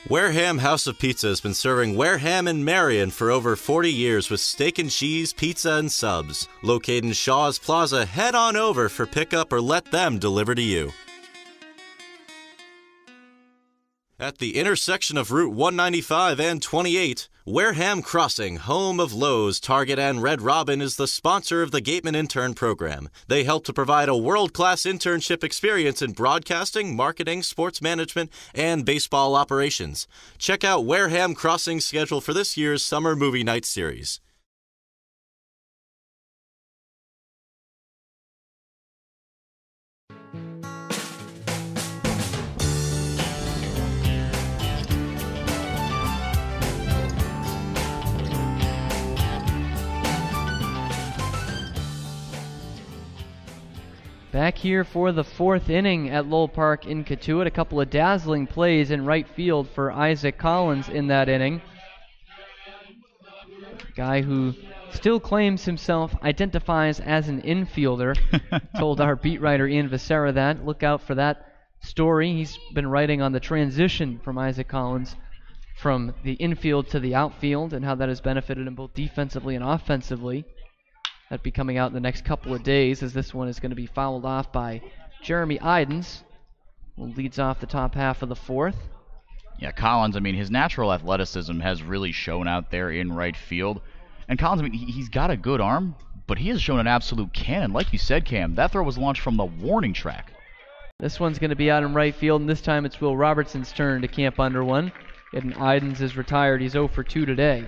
Wareham House of Pizza has been serving Wareham and Marion for over 40 years with steak and cheese, pizza, and subs. Located in Shaw's Plaza, head on over for pickup or let them deliver to you. At the intersection of Route 195 and 28, Wareham Crossing, home of Lowe's, Target, and Red Robin, is the sponsor of the Gatemen Intern Program. They help to provide a world-class internship experience in broadcasting, marketing, sports management, and baseball operations. Check out Wareham Crossing's schedule for this year's Summer Movie Night Series. Back here for the 4th inning at Lowell Park in Cotuit. A couple of dazzling plays in right field for Isaac Collins in that inning. A guy who still claims himself, identifies as an infielder. Told our beat writer Ian Becerra that. Look out for that story. He's been writing on the transition from Isaac Collins from the infield to the outfield and how that has benefited him both defensively and offensively. That'll be coming out in the next couple of days, as this one is going to be fouled off by Jeremy Idens, who leads off the top half of the 4th. Yeah, Collins, I mean, his natural athleticism has really shown out there in right field. And Collins, I mean, he's got a good arm, but he has shown an absolute cannon. Like you said, Cam, that throw was launched from the warning track. This one's going to be out in right field, and this time it's Will Robertson's turn to camp under one. And Idens is retired. He's 0 for 2 today.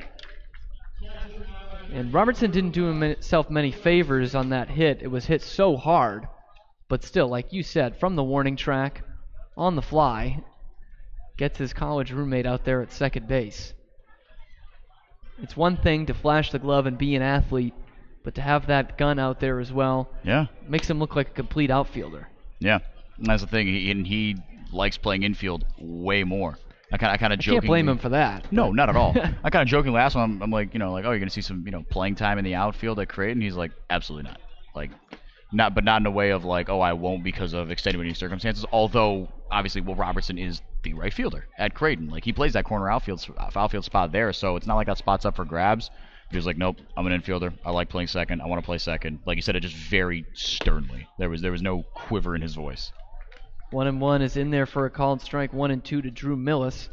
And Robertson didn't do himself many favors on that hit. It was hit so hard. But still, like you said, from the warning track, on the fly, gets his college roommate out there at second base. It's one thing to flash the glove and be an athlete, but to have that gun out there as well, makes him look like a complete outfielder. Yeah, and that's the thing. He likes playing infield way more. I kind of jokingly. Can't blame him for that. No, not at all. I kind of jokingly asked him. I'm like, oh, you're gonna see some, playing time in the outfield at Creighton. He's like, absolutely not. Like, not in a way of like, oh, I won't because of extenuating circumstances. Although obviously, Will Robertson is the right fielder at Creighton. Like, he plays that corner outfield spot there, so it's not like that spot's up for grabs. He was like, nope, I'm an infielder. I like playing second. I want to play second. Like you said, it just very sternly. There was no quiver in his voice. 1-1 is in there for a called strike. 1-2 to Drew Millis.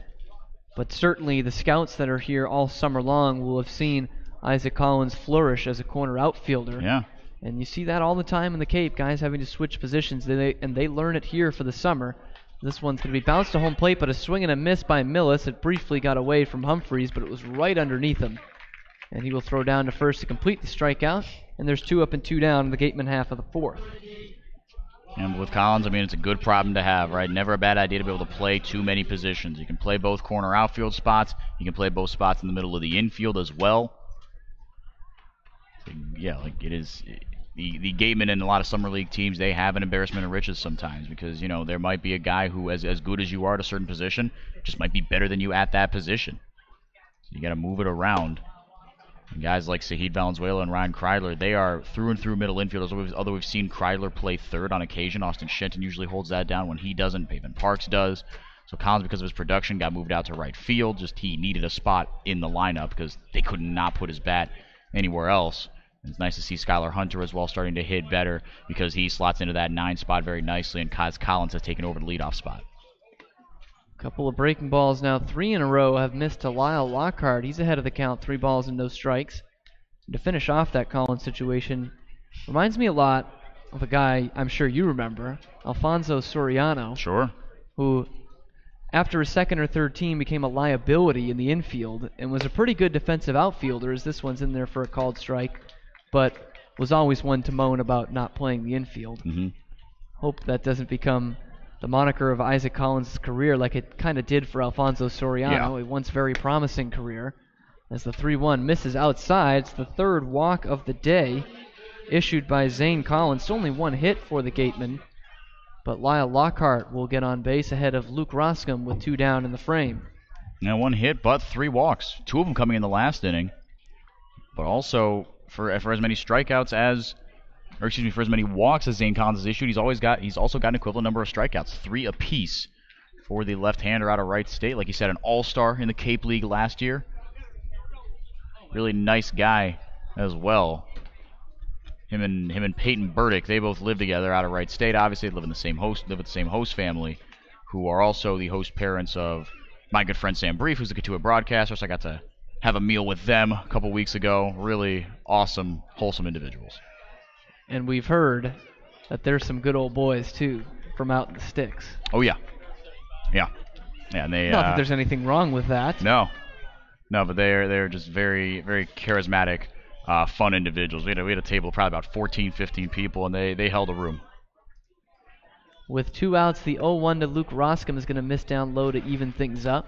But certainly the scouts that are here all summer long will have seen Isaac Collins flourish as a corner outfielder. Yeah. And you see that all the time in the Cape, guys having to switch positions. And they learn it here for the summer. This one's going to be bounced to home plate, but a swing and a miss by Millis. It briefly got away from Humphreys, but it was right underneath him. And he will throw down to first to complete the strikeout. And there's 2 up and 2 down in the Gatemen half of the 4th. And with Collins, I mean, it's a good problem to have, right? Never a bad idea to be able to play too many positions. You can play both corner outfield spots. You can play both spots in the middle of the infield as well. Yeah, like it is. The Gatemen and a lot of summer league teams, they have an embarrassment of riches sometimes because, there might be a guy who, as good as you are at a certain position, just might be better than you at that position. So you got to move it around. And guys like Sahid Valenzuela and Ryan Kreidler, they are through and through middle infielders. Although we've seen Kreidler play third on occasion, Austin Shenton usually holds that down when he doesn't. Pavin Parks does. So Collins, because of his production, got moved out to right field. Just he needed a spot in the lineup because they could not put his bat anywhere else. And it's nice to see Skylar Hunter as well starting to hit better because he slots into that 9 spot very nicely, and Kaz Collins has taken over the leadoff spot. Couple of breaking balls now, 3 in a row have missed to Lyle Lockhart. He's ahead of the count, 3 balls and no strikes. And to finish off that Collins situation, reminds me a lot of a guy I'm sure you remember, Alfonso Soriano. Sure. Who, after a second or third team, became a liability in the infield and was a pretty good defensive outfielder, as this one's in there for a called strike, but was always one to moan about not playing the infield. Mm-hmm. Hope that doesn't become the moniker of Isaac Collins' career like it kind of did for Alfonso Soriano, a once very promising career. As the 3-1 misses outside, it's the 3rd walk of the day issued by Zane Collins. Only 1 hit for the Gatemen, but Lyle Lockhart will get on base ahead of Luke Roscom with 2 down in the frame. Now 1 hit, but 3 walks. 2 of them coming in the last inning, but also for as many strikeouts as, or excuse me, for as many walks as Zane Collins has issued, he's also got an equivalent number of strikeouts, 3 apiece for the left-hander out of Wright State. Like you said, an all-star in the Cape League last year. Really nice guy as well. Him and Peyton Burdick, they both live together out of Wright State. Obviously, live with the same host family, who are also the host parents of my good friend Sam Brief, who's the Cotuit broadcaster. So I got to have a meal with them a couple weeks ago. Really awesome, wholesome individuals. And we've heard that there's some good old boys, too, from out in the sticks. Oh, yeah. Yeah. And they, not that there's anything wrong with that. No, but they're just very, very charismatic, fun individuals. We had a table of probably about 14, 15 people, and they held a room. With 2 outs, the 0-1 to Luke Roscom is going to miss down low to even things up.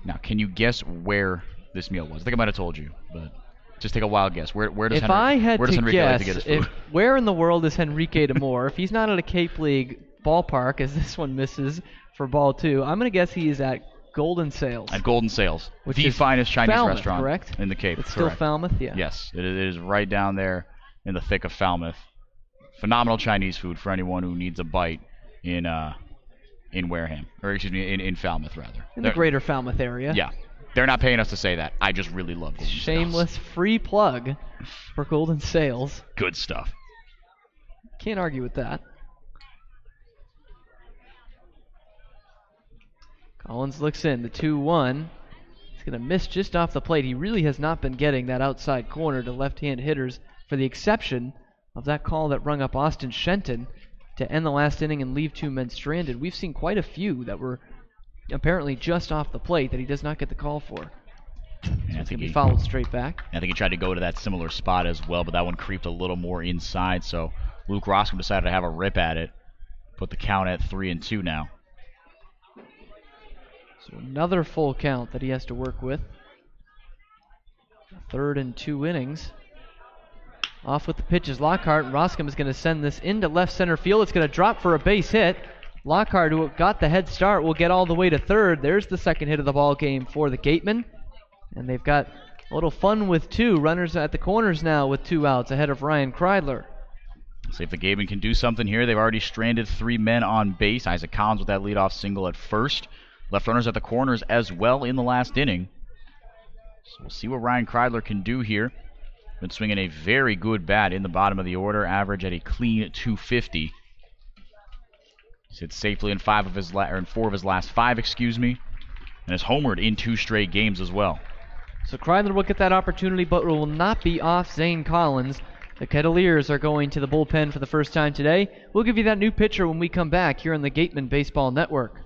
Now, can you guess where this meal was? I think I might have told you, but Just take a wild guess. Where does if I had where does to Henrique like guess, to get his food? where in the world is Henrique de Moore? If he's not at a Cape League ballpark, as this one misses for ball 2, I'm going to guess he is at Golden Sales. At Golden Sales, which the is finest Chinese Falmouth, restaurant correct? in the Cape. It's correct. still Falmouth, yeah. Yes, it is right down there in the thick of Falmouth. Phenomenal Chinese food for anyone who needs a bite in Wareham, or excuse me, in Falmouth rather. In the greater Falmouth area. Yeah. They're not paying us to say that. I just really love Golden Shameless Sales. free plug for Golden Sales. Good stuff. Can't argue with that. Collins looks in, the 2-1. He's going to miss just off the plate. He really has not been getting that outside corner to left-hand hitters, for the exception of that call that rung up Austin Shenton to end the last inning and leave 2 men stranded. We've seen quite a few that were apparently just off the plate that he does not get the call for. So it's going to be fouled straight back. I think he tried to go to that similar spot as well, but that one creeped a little more inside, so Luke Roscombe decided to have a rip at it. Put the count at 3-2 now. So another full count that he has to work with. 3rd and 2 innings. Off with the pitch is Lockhart. Roscombe is going to send this into left center field. It's going to drop for a base hit. Lockhart, who got the head start, will get all the way to 3rd. There's the second hit of the ball game for the Gatemen. And they've got a little fun with 2 runners at the corners now with 2 outs ahead of Ryan Kreidler. See if the Gatemen can do something here. They've already stranded 3 men on base. Isaac Collins with that leadoff single at first. Left runners at the corners as well in the last inning. So we'll see what Ryan Kreidler can do here. Been swinging a very good bat in the bottom of the order, average at a clean 250. He's hit safely in 4 of his last 5, and has homered in 2 straight games as well. So Kreidler will get that opportunity, but will not be off Zane Collins. The Kettleers are going to the bullpen for the first time today. We'll give you that new pitcher when we come back here on the Gatemen Baseball Network.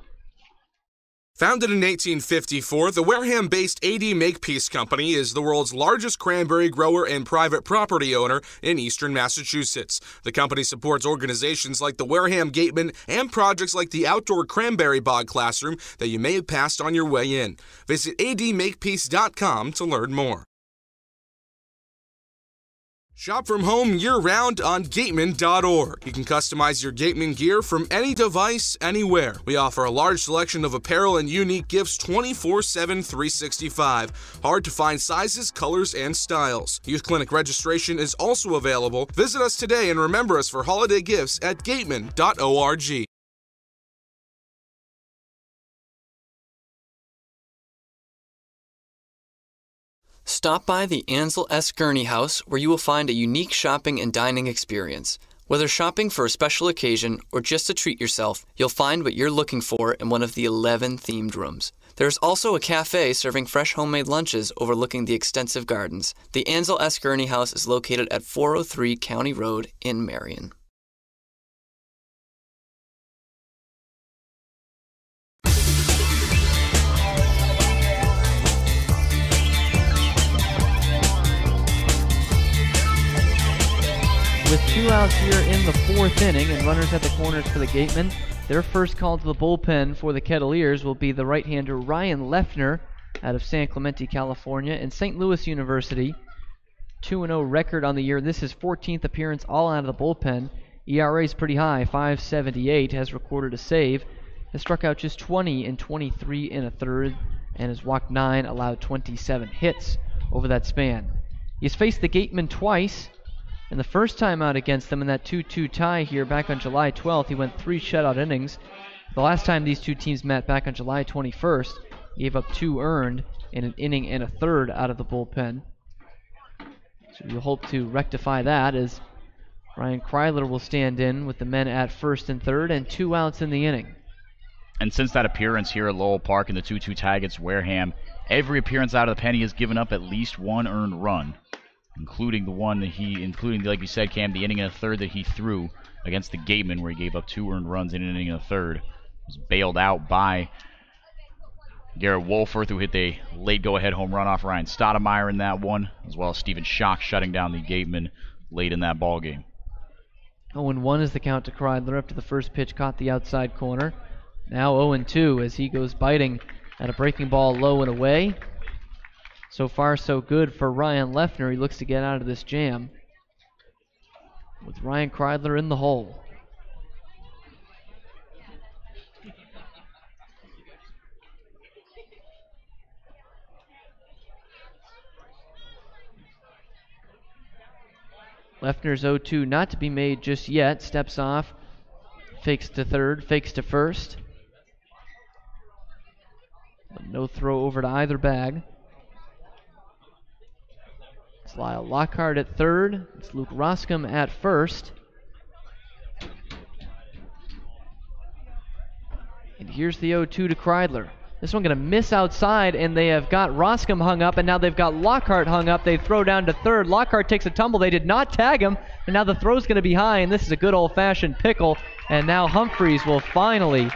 Founded in 1854, the Wareham-based AD Makepeace Company is the world's largest cranberry grower and private property owner in eastern Massachusetts. The company supports organizations like the Wareham Gatemen and projects like the outdoor cranberry bog classroom that you may have passed on your way in. Visit admakepeace.com to learn more. Shop from home year-round on Gatemen.org. You can customize your Gatemen gear from any device, anywhere. We offer a large selection of apparel and unique gifts 24/7, 365. Hard to find sizes, colors, and styles. Youth Clinic registration is also available. Visit us today and remember us for holiday gifts at Gatemen.org. Stop by the Ansel S. Gurney House, where you will find a unique shopping and dining experience. Whether shopping for a special occasion or just to treat yourself, you'll find what you're looking for in one of the 11 themed rooms. There's also a cafe serving fresh homemade lunches overlooking the extensive gardens. The Ansel S. Gurney House is located at 403 County Road in Marion. With 2 outs here in the 4th inning and runners at the corners for the Gatemen, their first call to the bullpen for the Kettleers will be the right-hander Ryan Leffner out of San Clemente, California, and St. Louis University. 2-0 record on the year. This is 14th appearance all out of the bullpen. ERA is pretty high, 5.78, has recorded a save, has struck out just 20 in 23 1/3, and has walked 9, allowed 27 hits over that span. He's faced the Gatemen twice. And the first time out against them in that 2-2 tie here back on July 12th, he went 3 shutout innings. The last time these two teams met back on July 21st, he gave up 2 earned in an inning and a third out of the bullpen. So you'll hope to rectify that as Ryan Kreidler will stand in with the men at first and third and 2 outs in the inning. And since that appearance here at Lowell Park in the 2-2 tie against Wareham, every appearance out of the pen he has given up at least 1 earned run. Including the one that like you said, Cam, the inning and a third that he threw against the Gatemen, where he gave up 2 earned runs in an inning and a third. Was bailed out by Garrett Wolforth, who hit the late go-ahead home run off Ryan Stoudemire in that one, as well as Stephen Schock shutting down the Gatemen late in that ball game. 0-1 is the count to Kreidler after the first pitch caught the outside corner. Now 0-2 as he goes biting at a breaking ball low and away. So far, so good for Ryan Leffner. He looks to get out of this jam with Ryan Kreidler in the hole. Leffner's 0-2 not to be made just yet. Steps off, fakes to third, fakes to first. But no throw over to either bag. It's Lyle Lockhart at third. It's Luke Roscom at first. And here's the 0-2 to Kreidler. This one going to miss outside, and they have got Roscom hung up, and now they've got Lockhart hung up. They throw down to third. Lockhart takes a tumble. They did not tag him, and now the throw's going to be high, and this is a good old-fashioned pickle. And now Humphreys will finally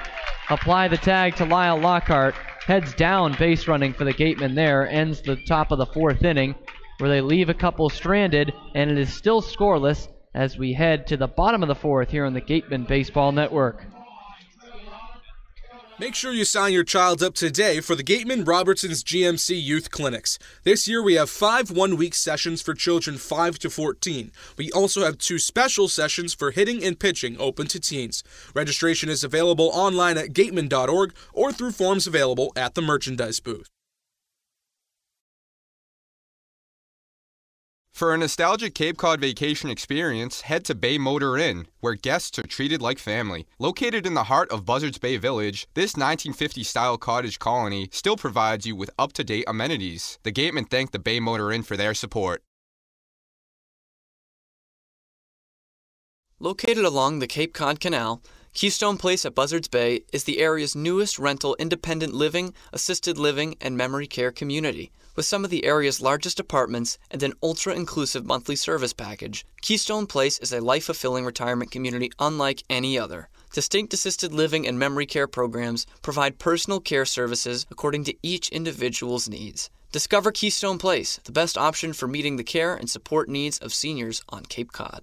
apply the tag to Lyle Lockhart. Heads down base running for the Gatemen there. Ends the top of the fourth inning, where they leave a couple stranded, and it is still scoreless as we head to the bottom of the fourth here on the Gatemen Baseball Network. Make sure you sign your child up today for the Gatemen Robertson's GMC Youth Clinics. This year we have 5 one-week sessions for children 5 to 14. We also have 2 special sessions for hitting and pitching open to teens. Registration is available online at gatemen.org or through forms available at the merchandise booth. For a nostalgic Cape Cod vacation experience, head to Bay Motor Inn, where guests are treated like family. Located in the heart of Buzzards Bay Village, this 1950-style cottage colony still provides you with up-to-date amenities. The Gatemen thank the Bay Motor Inn for their support. Located along the Cape Cod Canal, Keystone Place at Buzzards Bay is the area's newest rental independent living, assisted living, and memory care community. With some of the area's largest apartments and an ultra-inclusive monthly service package, Keystone Place is a life-fulfilling retirement community unlike any other. Distinct assisted living and memory care programs provide personal care services according to each individual's needs. Discover Keystone Place, the best option for meeting the care and support needs of seniors on Cape Cod.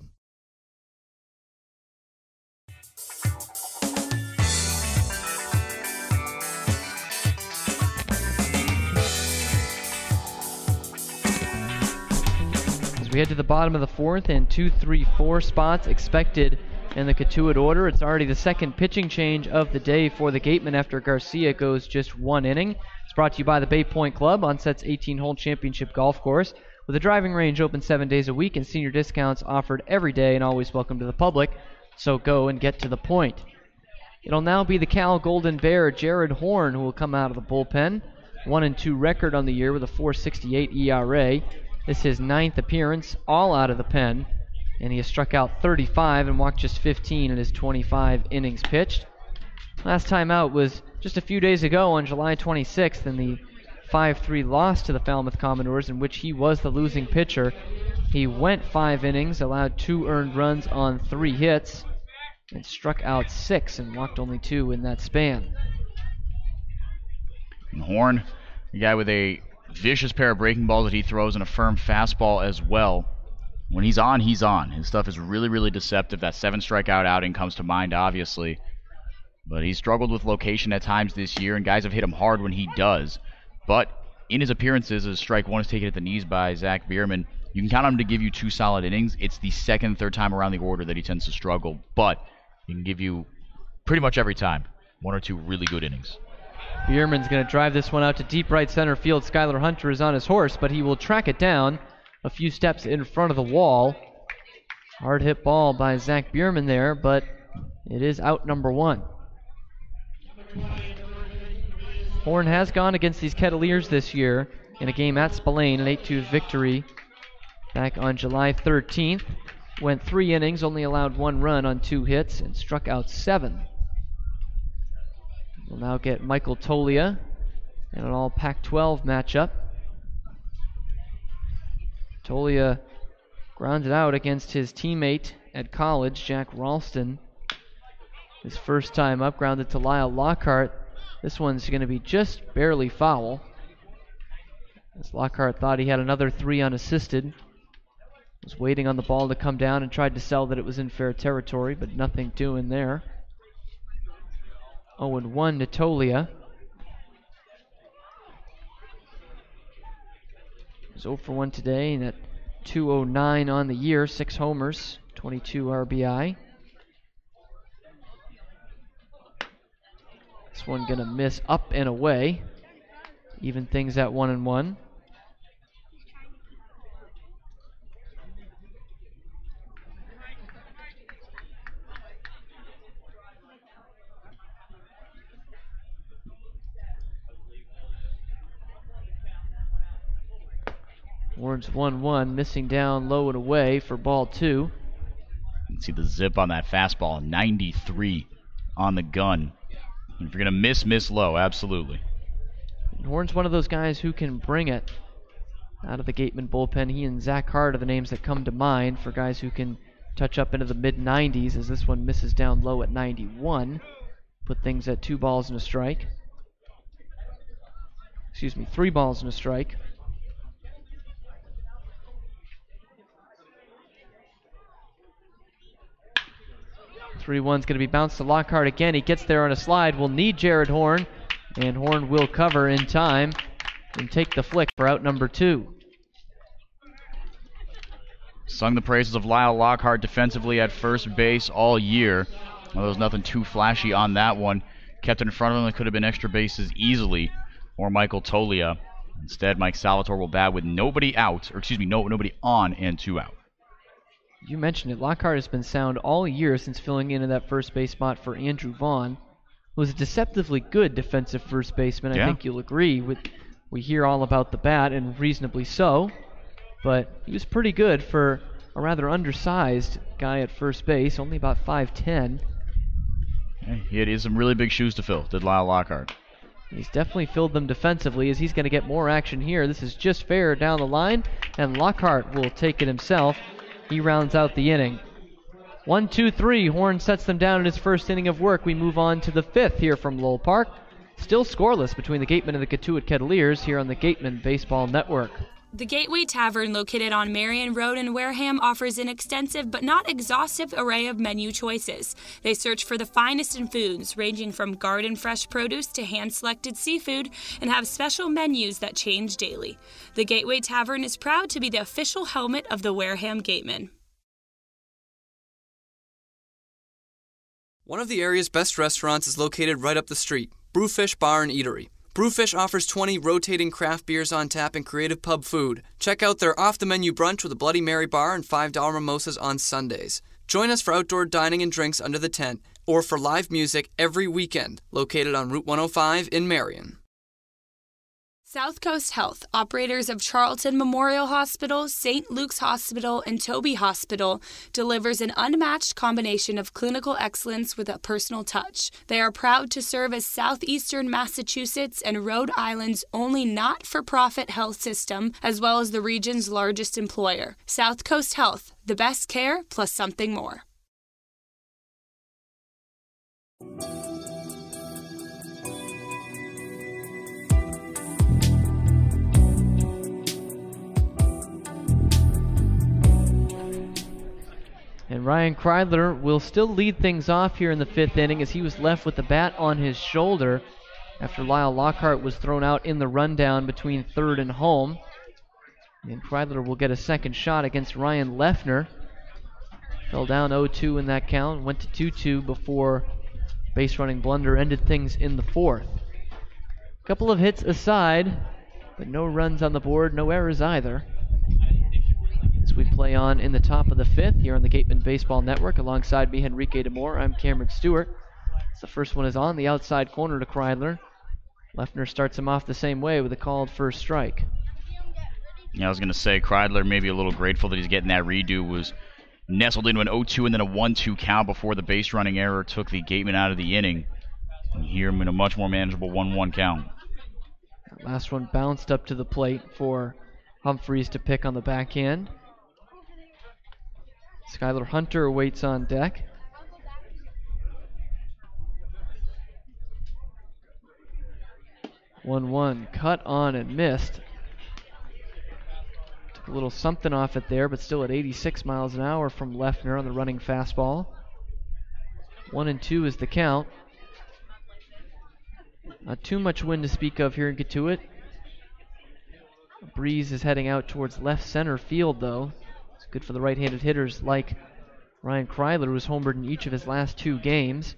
We head to the bottom of the fourth, and 2, 3, 4 spots expected in the Cotuit order. It's already the second pitching change of the day for the Gatemen after Garcia goes just 1 inning. It's brought to you by the Bay Point Club, on Set's 18-hole championship golf course, with a driving range open 7 days a week and senior discounts offered every day and always welcome to the public. So go and get to the point. It'll now be the Cal Golden Bear, Jared Horn, who will come out of the bullpen. 1-2 record on the year with a 4.68 ERA. This is his 9th appearance, all out of the pen, and he has struck out 35 and walked just 15 in his 25 innings pitched. Last time out was just a few days ago on July 26th in the 5-3 loss to the Falmouth Commodores, in which he was the losing pitcher. He went 5 innings, allowed 2 earned runs on 3 hits, and struck out 6 and walked only 2 in that span. And Horn, the guy with a vicious pair of breaking balls that he throws and a firm fastball as well. When he's on, he's on. His stuff is really, really deceptive. That 7 strikeout outing comes to mind, obviously. But he's struggled with location at times this year, and guys have hit him hard when he does. But in his appearances, as strike 1 is taken at the knees by Zach Bierman, you can count on him to give you 2 solid innings. It's the second, third time around the order that he tends to struggle. But he can give you pretty much every time 1 or 2 really good innings. Bierman's going to drive this one out to deep right center field. Skylar Hunter is on his horse, but he will track it down a few steps in front of the wall. Hard hit ball by Zach Bierman there, but it is out number 1. Horn has gone against these Kettleers this year in a game at Spillane, an 8-2 victory back on July 13th. Went 3 innings, only allowed 1 run on 2 hits, and struck out 7. We'll now get Michael Tolia in an all Pac-12 matchup. Tolia grounded out against his teammate at college, Jack Ralston. His first time up, grounded to Lyle Lockhart. This one's going to be just barely foul, as Lockhart thought he had another 3 unassisted. Was waiting on the ball to come down and tried to sell that it was in fair territory, but nothing doing there. 0-1 to Tolia. He's 0 for 1 today, and at .209 on the year, 6 homers, 22 RBI. This one gonna miss up and away. Even things at 1-1. Horns 1-1, missing down low and away for ball 2. You can see the zip on that fastball, 93 on the gun. And if you're going to miss low, absolutely. And Horn's one of those guys who can bring it out of the Gatemen bullpen. He and Zach Hart are the names that come to mind for guys who can touch up into the mid-90s, as this one misses down low at 91. Put things at 2 balls and a strike. Excuse me, 3 balls and a strike. 3-1's going to be bounced to Lockhart again. He gets there on a slide. Will need Jared Horn, and Horn will cover in time and take the flick for out number 2. Sung the praises of Lyle Lockhart defensively at first base all year. Well, there was nothing too flashy on that one. Kept it in front of him. It could have been extra bases easily, or Michael Tolia. Instead, Mike Salvatore will bat with nobody out, or excuse me, nobody on and 2 out. You mentioned it. Lockhart has been sound all year since filling in that first base spot for Andrew Vaughn, who was a deceptively good defensive first baseman. Yeah. I think you'll agree. We hear all about the bat, and reasonably so, but he was pretty good for a rather undersized guy at first base, only about 5'10". Yeah, he had some really big shoes to fill, did Lyle Lockhart. He's definitely filled them defensively, as he's going to get more action here. This is just fair down the line, and Lockhart will take it himself. He rounds out the inning. 1-2-3. Horn sets them down in his first inning of work. We move on to the 5th here from Lowell Park. Still scoreless between the Gatemen and the Cotuit Kettleers here on the Gatemen Baseball Network. The Gateway Tavern, located on Marion Road in Wareham, offers an extensive but not exhaustive array of menu choices. They search for the finest in foods, ranging from garden fresh produce to hand-selected seafood, and have special menus that change daily. The Gateway Tavern is proud to be the official helmet of the Wareham Gatemen. One of the area's best restaurants is located right up the street, Brewfish Bar and Eatery. Brewfish offers 20 rotating craft beers on tap and creative pub food. Check out their off-the-menu brunch with a Bloody Mary bar and $5 mimosas on Sundays. Join us for outdoor dining and drinks under the tent, or for live music every weekend, located on Route 105 in Marion. South Coast Health, operators of Charlton Memorial Hospital, St. Luke's Hospital, and Toby Hospital, delivers an unmatched combination of clinical excellence with a personal touch. They are proud to serve as southeastern Massachusetts and Rhode Island's only not-for-profit health system, as well as the region's largest employer. South Coast Health, the best care plus something more. And Ryan Kreidler will still lead things off here in the 5th inning, as he was left with the bat on his shoulder after Lyle Lockhart was thrown out in the rundown between third and home. And Kreidler will get a second shot against Ryan Leffner. Fell down 0-2 in that count, went to 2-2 before base running blunder ended things in the 4th. A couple of hits aside, but no runs on the board, no errors either. As we play on in the top of the 5th here on the Gatemen Baseball Network. Alongside me, Henrique Demore, I'm Cameron Stewart. The first one is on the outside corner to Kreidler. Leffner starts him off the same way with a called first strike. Yeah, I was going to say, Kreidler maybe a little grateful that he's getting that redo. Was nestled into an 0-2 and then a 1-2 count before the base running error took the Gatemen out of the inning. And here in a much more manageable 1-1 count. That last one bounced up to the plate for Humphreys to pick on the backhand. Skylar Hunter waits on deck. One cut on and missed. Took a little something off it there, but still at 86 miles an hour from Leffner on the running fastball. 1-2 is the count. Not too much wind to speak of here in Cotuit. Breeze is heading out towards left center field, though. It's good for the right-handed hitters like Ryan Kryler, who's homered in each of his last 2 games.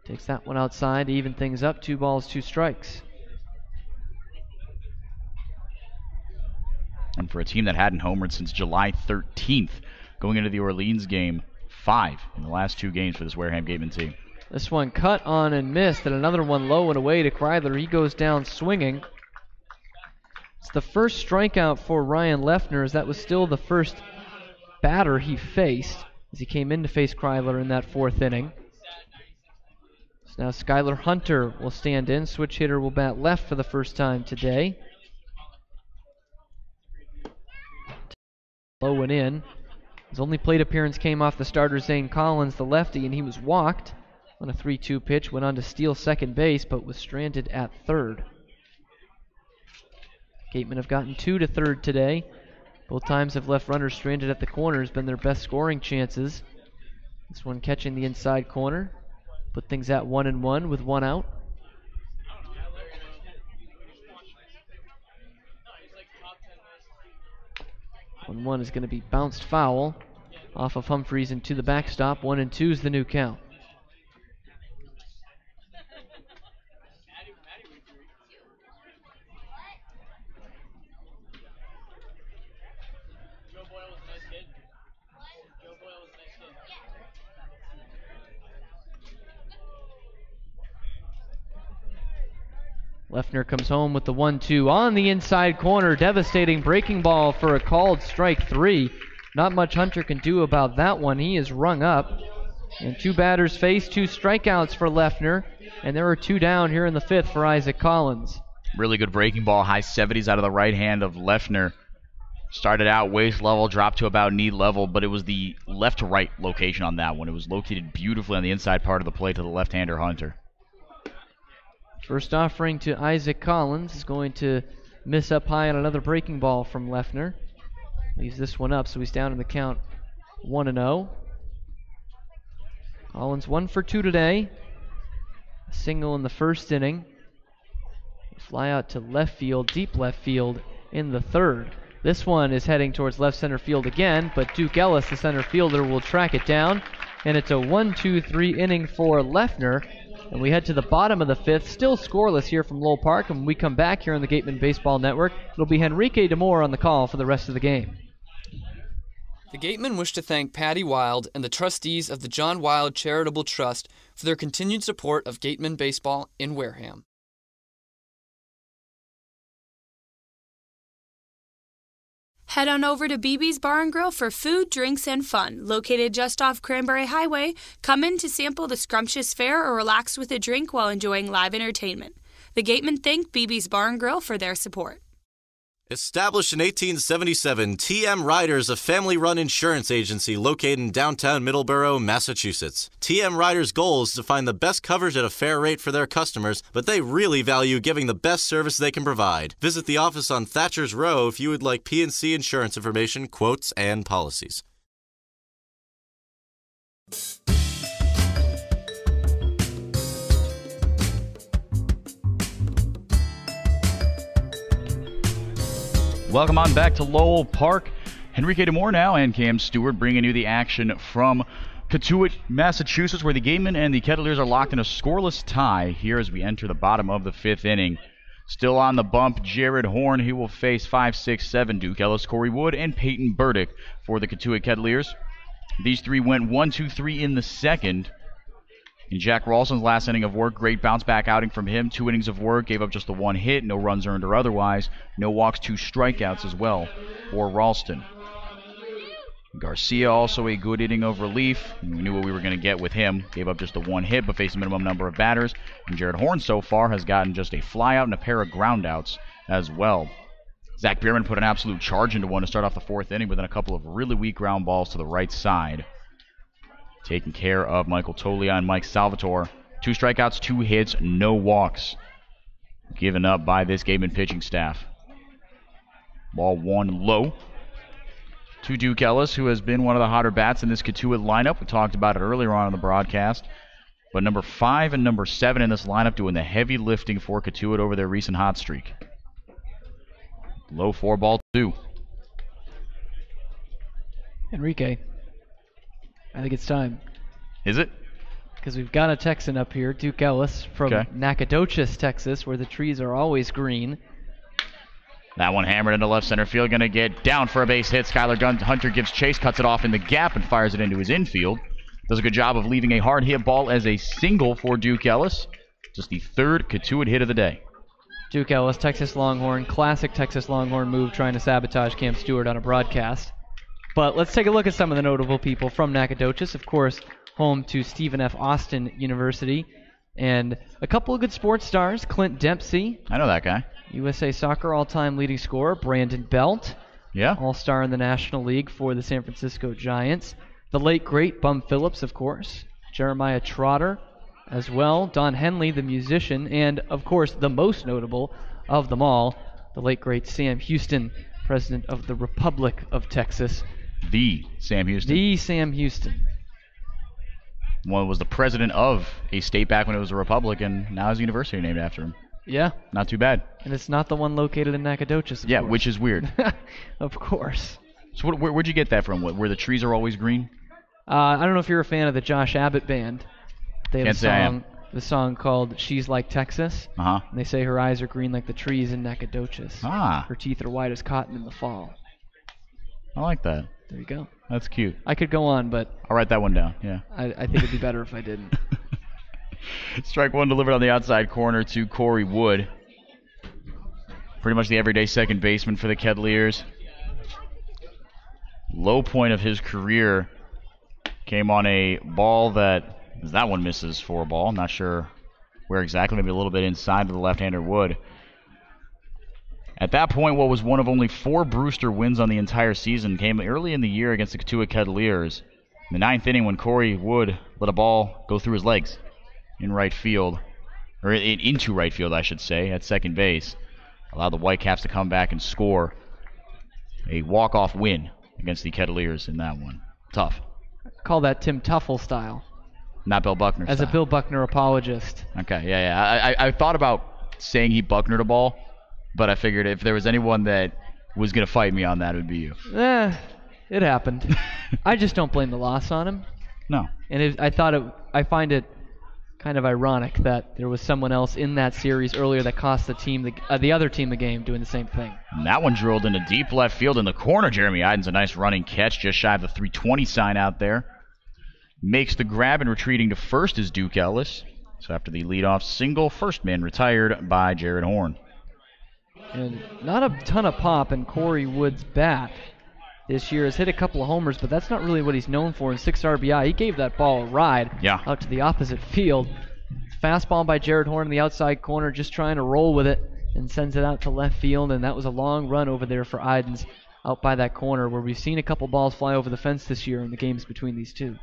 Takes that one outside to even things up. 2 balls, 2 strikes. And for a team that hadn't homered since July 13th, going into the Orleans game, 5 in the last 2 games for this Wareham Gatemen team. This one cut on and missed, and another one low and away to Kryler. He goes down swinging. It's the first strikeout for Ryan Leffner, as that was still the first batter he faced as he came in to face Kryler in that 4th inning. So now Skylar Hunter will stand in. Switch hitter will bat left for the first time today. Low and in. His only plate appearance came off the starter Zane Collins, the lefty, and he was walked on a 3-2 pitch. Went on to steal second base, but was stranded at third. Gatemen have gotten 2 to third today. Both times have left runners stranded at the corners, been their best scoring chances. This one catching the inside corner. Put things at 1-1 with 1 out. 1-1 is going to be bounced foul off of Humphreys into the backstop. 1-2 is the new count. Leffner comes home with the 1-2 on the inside corner. Devastating breaking ball for a called strike 3. Not much Hunter can do about that one. He is rung up. And 2 batters face, 2 strikeouts for Leffner. And there are 2 down here in the 5th for Isaac Collins. Really good breaking ball, high 70s out of the right hand of Leffner. Started out waist level, dropped to about knee level, but it was the left-to-right location on that one. It was located beautifully on the inside part of the plate to the left-hander Hunter. First offering to Isaac Collins is going to miss up high on another breaking ball from Leffner. Leaves this one up, so he's down in the count 1-0. Collins 1 for 2 today. A single in the first inning. Fly out to left field, deep left field in the 3rd. This one is heading towards left center field again, but Duke Ellis, the center fielder, will track it down. And it's a 1-2-3 inning for Leffner. And we head to the bottom of the 5th, still scoreless here from Lowell Park. And when we come back here on the Gatemen Baseball Network, it'll be Henrique DeMore on the call for the rest of the game. The Gatemen wish to thank Patty Wild and the trustees of the John Wild Charitable Trust for their continued support of Gatemen Baseball in Wareham. Head on over to BB's Bar and Grill for food, drinks, and fun. Located just off Cranberry Highway, come in to sample the scrumptious fare or relax with a drink while enjoying live entertainment. The Gatemen thank BB's Bar and Grill for their support. Established in 1877, TM Riders, a family-run insurance agency located in downtown Middleborough, Massachusetts. TM Riders' goal is to find the best coverage at a fair rate for their customers, but they really value giving the best service they can provide. Visit the office on Thatcher's Row if you would like P&C insurance information, quotes, and policies. Welcome on back to Lowell Park. Henrique DeMore now and Cam Stewart bringing you the action from Cotuit, Massachusetts, where the Gatemen and the Kettleers are locked in a scoreless tie here as we enter the bottom of the 5th inning. Still on the bump, Jared Horn. He will face 5, 6, 7 Duke Ellis, Corey Wood, and Peyton Burdick for the Cotuit Kettleers. These 3 went 1, 2, 3 in the 2nd. In Jack Ralston's last inning of work, great bounce-back outing from him. 2 innings of work, gave up just the 1 hit, no runs earned or otherwise. No walks, 2 strikeouts as well for Ralston. Garcia also a good inning of relief. We knew what we were going to get with him. Gave up just the 1 hit, but faced a minimum number of batters. And Jared Horn so far has gotten just a flyout and a pair of groundouts as well. Zach Bierman put an absolute charge into one to start off the 4th inning, but then a couple of really weak ground balls to the right side. Taking care of Michael Tolia and Mike Salvatore. 2 strikeouts, 2 hits, no walks. Given up by this Gatemen pitching staff. Ball 1 low. To Duke Ellis, who has been one of the hotter bats in this Cotuit lineup. We talked about it earlier on in the broadcast. But number 5 and number 7 in this lineup doing the heavy lifting for Cotuit over their recent hot streak. Low 4-2. Enrique, I think it's time. Is it? Because we've got a Texan up here, Duke Ellis from Nacogdoches, Texas, where the trees are always green. That one hammered into left center field. Going to get down for a base hit. Skylar Hunter gives chase, cuts it off in the gap, and fires it into his infield. Does a good job of leaving a hard hit ball as a single for Duke Ellis. Just the third Cotuit hit of the day. Duke Ellis, Texas Longhorn, classic Texas Longhorn move trying to sabotage Cam Stewart on a broadcast. But let's take a look at some of the notable people from Nacogdoches. Of course, home to Stephen F. Austin University. And a couple of good sports stars. Clint Dempsey. I know that guy. USA Soccer all-time leading scorer. Brandon Belt. Yeah. All-star in the National League for the San Francisco Giants. The late, great Bum Phillips, of course. Jeremiah Trotter as well. Don Henley, the musician. And, of course, the most notable of them all, the late, great Sam Houston, President of the Republic of Texas. The Sam Houston. The Sam Houston. One was the president of a state back when it was a republic, and now has a university named after him. Yeah. Not too bad. And it's not the one located in Nacogdoches, of course. Which is weird. Of course. So where'd you get that from? Where the trees are always green? I don't know if you're a fan of the Josh Abbott Band. They have the song called She's Like Texas. Uh-huh. And they say her eyes are green like the trees in Nacogdoches. Ah. Her teeth are white as cotton in the fall. I like that. There you go. That's cute. I could go on, but I'll write that one down, yeah. I think it'd be better if I didn't. Strike one delivered on the outside corner to Corey Wood. Pretty much the everyday second baseman for the Kettleers. Low point of his career came on a ball that one misses for a ball. I'm not sure where exactly, maybe a little bit inside of the left-hander Wood. At that point, what was one of only 4 Brewster wins on the entire season came early in the year against the Cotuit Kettleers. In the 9th inning, when Corey Wood let a ball go through his legs in right field, or into right field, I should say, at second base, allowed the Whitecaps to come back and score a walk-off win against the Kettleers in that one. Tough. Call that Tim Tuffle style. Not Bill Buckner As style. a Bill Buckner apologist. Okay, yeah. I thought about saying he Bucknered a ball, but I figured if there was anyone that was going to fight me on that, it would be you. It happened. I just don't blame the loss on him. No. And I find it kind of ironic that there was someone else in that series earlier that cost the other team the game doing the same thing. And that one drilled into deep left field in the corner. Jeremy Iden's a nice running catch, just shy of the 320 sign out there. Makes the grab, and retreating to first is Duke Ellis. So after the leadoff single, first man retired by Jared Horn. And not a ton of pop in Corey Wood's bat this year. Has hit a couple of homers, but that's not really what he's known for. In 6 RBI, he gave that ball a ride out to the opposite field. Fastball by Jared Horn in the outside corner, just trying to roll with it, and sends it out to left field. And that was a long run over there for Idens out by that corner, where we've seen a couple balls fly over the fence this year in the games between these two.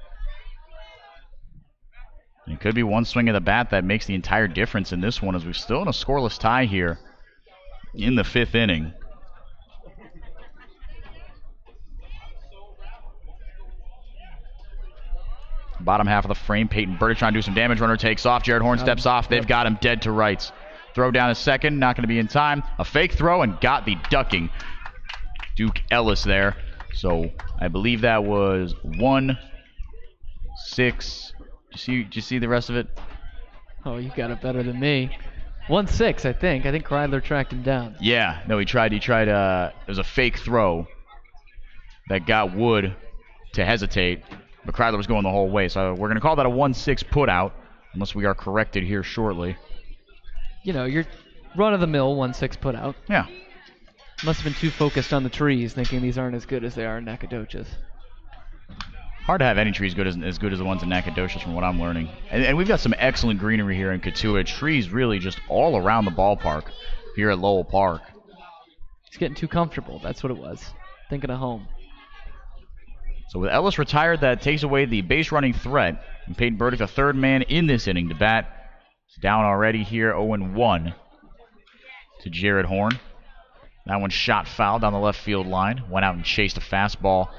It could be one swing of the bat that makes the entire difference in this one, as we're still in a scoreless tie here in the 5th inning. Bottom half of the frame, Peyton Burdick trying to do some damage. Runner takes off. Jared Horn steps off. They've got him dead to rights. Throw down a second, not going to be in time. A fake throw, and got the ducking Duke Ellis there. So I believe that was 1-6. Did you see the rest of it? Oh, you got it better than me. 1-6, I think. I think Kreidler tracked him down. Yeah, no, he tried. It was a fake throw that got Wood to hesitate, but Kreidler was going the whole way. So we're going to call that a 1-6 putout, unless we are corrected here shortly. You know, your run-of-the-mill 1-6 putout. Yeah. Must have been too focused on the trees, thinking these aren't as good as they are in Nacogdoches. Hard to have any trees as good as the ones in Nacogdoches, from what I'm learning. And we've got some excellent greenery here in Cotuit. Trees really just all around the ballpark here at Lowell Park. He's getting too comfortable. That's what it was. Thinking of home. So with Ellis retired, that takes away the base running threat. And Peyton Burdick, the third man in this inning to bat. He's down already here, 0-1 to Jared Horn. That one shot foul down the left field line. Went out and chased a fastball.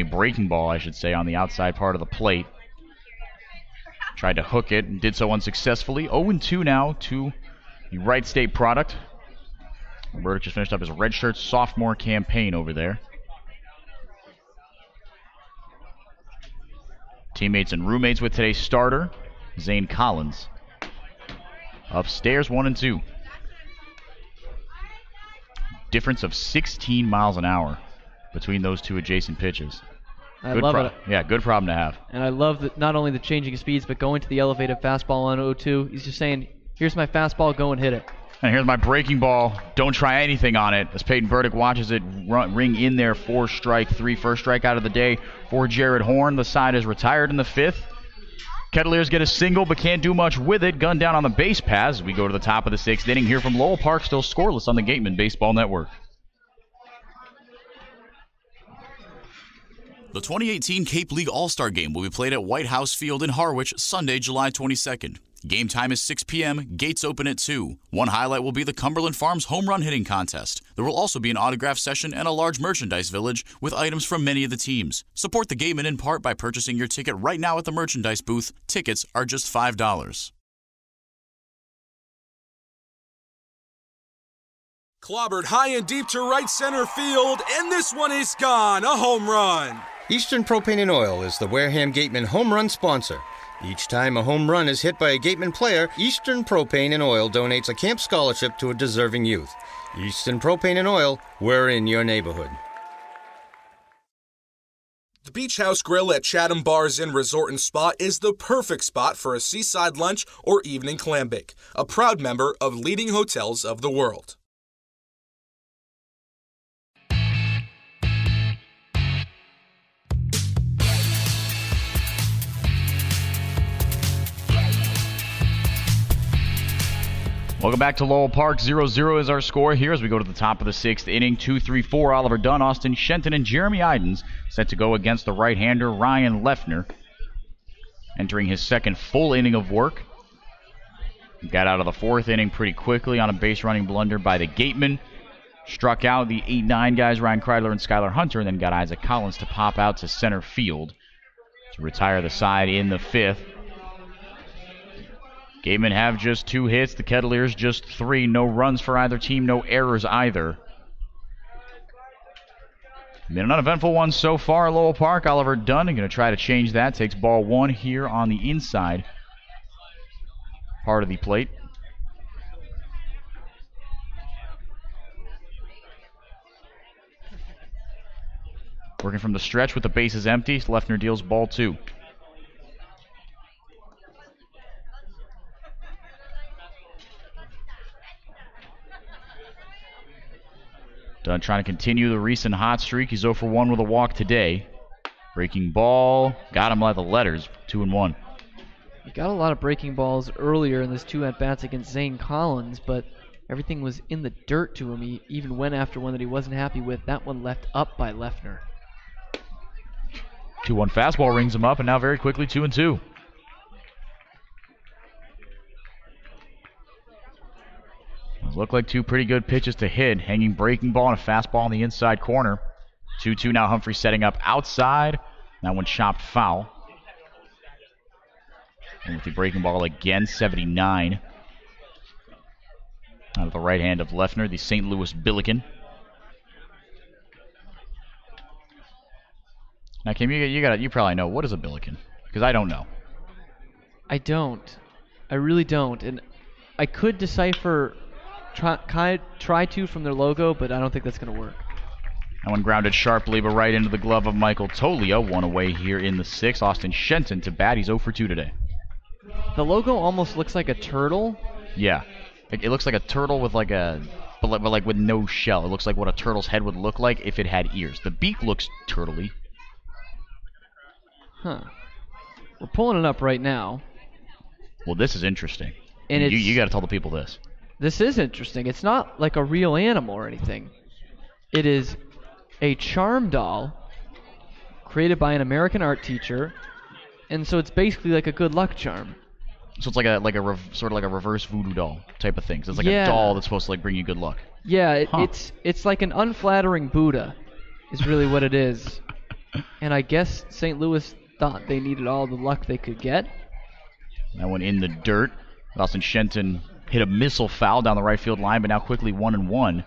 Breaking ball, I should say, on the outside part of the plate. Tried to hook it and did so unsuccessfully. 0-2 now to the Wright State product. Burdick just finished up his redshirt sophomore campaign over there. Teammates and roommates with today's starter, Zane Collins. Upstairs, 1-2. Difference of 16 miles an hour between those two adjacent pitches. I love it. Yeah, good problem to have. And I love that not only the changing of speeds, but going to the elevated fastball on 0-2. He's just saying, here's my fastball, go and hit it. And here's my breaking ball. Don't try anything on it. As Peyton Burdick watches it ring in there for strike three. First strikeout of the day for Jared Horn. The side is retired in the fifth. Kettleers get a single, but can't do much with it. Gunned down on the base paths. We go to the top of the sixth inning here from Lowell Park. Still scoreless on the Gatemen Baseball Network. The 2018 Cape League All-Star Game will be played at White House Field in Harwich, Sunday, July 22nd. Game time is 6 p.m., gates open at 2. One highlight will be the Cumberland Farms home run hitting contest. There will also be an autograph session and a large merchandise village with items from many of the teams. Support the Gatemen in part by purchasing your ticket right now at the merchandise booth. Tickets are just $5. Clobbered high and deep to right center field, and this one is gone, a home run. Eastern Propane and Oil is the Wareham Gatemen home run sponsor. Each time a home run is hit by a Gatemen player, Eastern Propane and Oil donates a camp scholarship to a deserving youth. Eastern Propane and Oil, we're in your neighborhood. The Beach House Grill at Chatham Bars Inn Resort and Spa is the perfect spot for a seaside lunch or evening clam bake. A proud member of leading hotels of the world. Welcome back to Lowell Park. 0-0 is our score here as we go to the top of the sixth inning. 2-3-4, Oliver Dunn, Austin Shenton, and Jeremy Idens set to go against the right-hander Ryan Leffner. Entering his second full inning of work. Got out of the fourth inning pretty quickly on a base-running blunder by the Gatemen. Struck out the 8-9 guys, Ryan Kreidler and Skylar Hunter, and then got Isaac Collins to pop out to center field to retire the side in the fifth. Gatemen have just 2 hits, the Kettleers just 3. No runs for either team, no errors either. Been an uneventful one so far at Lowell Park. Oliver Dunn going to try to change that. Takes ball 1 here on the inside part of the plate. Working from the stretch with the bases empty. Leffner deals ball 2. Dunn trying to continue the recent hot streak. He's 0 for 1 with a walk today. Breaking ball. Got him by the letters. 2-1. He got a lot of breaking balls earlier in this 2 at-bats against Zane Collins, but everything was in the dirt to him. He even went after one that he wasn't happy with. That one left up by Leffner. 2-1 fastball rings him up, and now very quickly 2-2. Look like 2 pretty good pitches to hit. Hanging breaking ball and a fastball in the inside corner. 2-2 now. Humphrey setting up outside. That one chopped foul. And with the breaking ball again, 79. Out of the right hand of Leffner, the St. Louis Billiken. Now, Kim, you probably know, what is a Billiken? Because I don't know. I don't. I really don't. And I could decipher... Try to from their logo, but I don't think that's going to work. That one grounded sharply, but right into the glove of Michael Tolia. 1 away here in the 6th. Austin Shenton to bat. He's 0 for 2 today. The logo almost looks like a turtle. Yeah. It looks like a turtle with like a... But like with no shell. It looks like what a turtle's head would look like if it had ears. The beak looks turtley. Huh. We're pulling it up right now. Well, this is interesting. And you got to tell the people this. This is interesting. It's not like a real animal or anything. It is a charm doll created by an American art teacher, and so it's basically like a good luck charm. So it's sort of like a reverse voodoo doll type of thing. So it's like a doll that's supposed to like bring you good luck. Yeah, it's like an unflattering Buddha, is really what it is. And I guess St. Louis thought they needed all the luck they could get. That one in the dirt. Austin Shenton hit a missile foul down the right field line, but now quickly 1-1.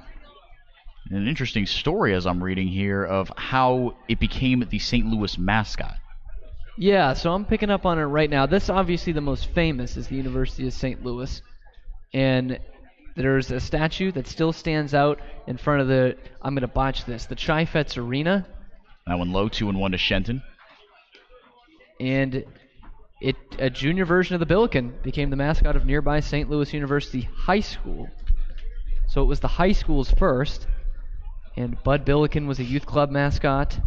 An interesting story as I'm reading here of how it became the St. Louis mascot. Yeah, so I'm picking up on it right now. This obviously the most famous is the University of St. Louis. And there's a statue that still stands out in front of the, I'm going to botch this, the Chaifetz Arena. That one low, 2-1 to Shenton. And a junior version of the Billiken became the mascot of nearby St. Louis University High School. So it was the high schools first, and Bud Billiken was a youth club mascot,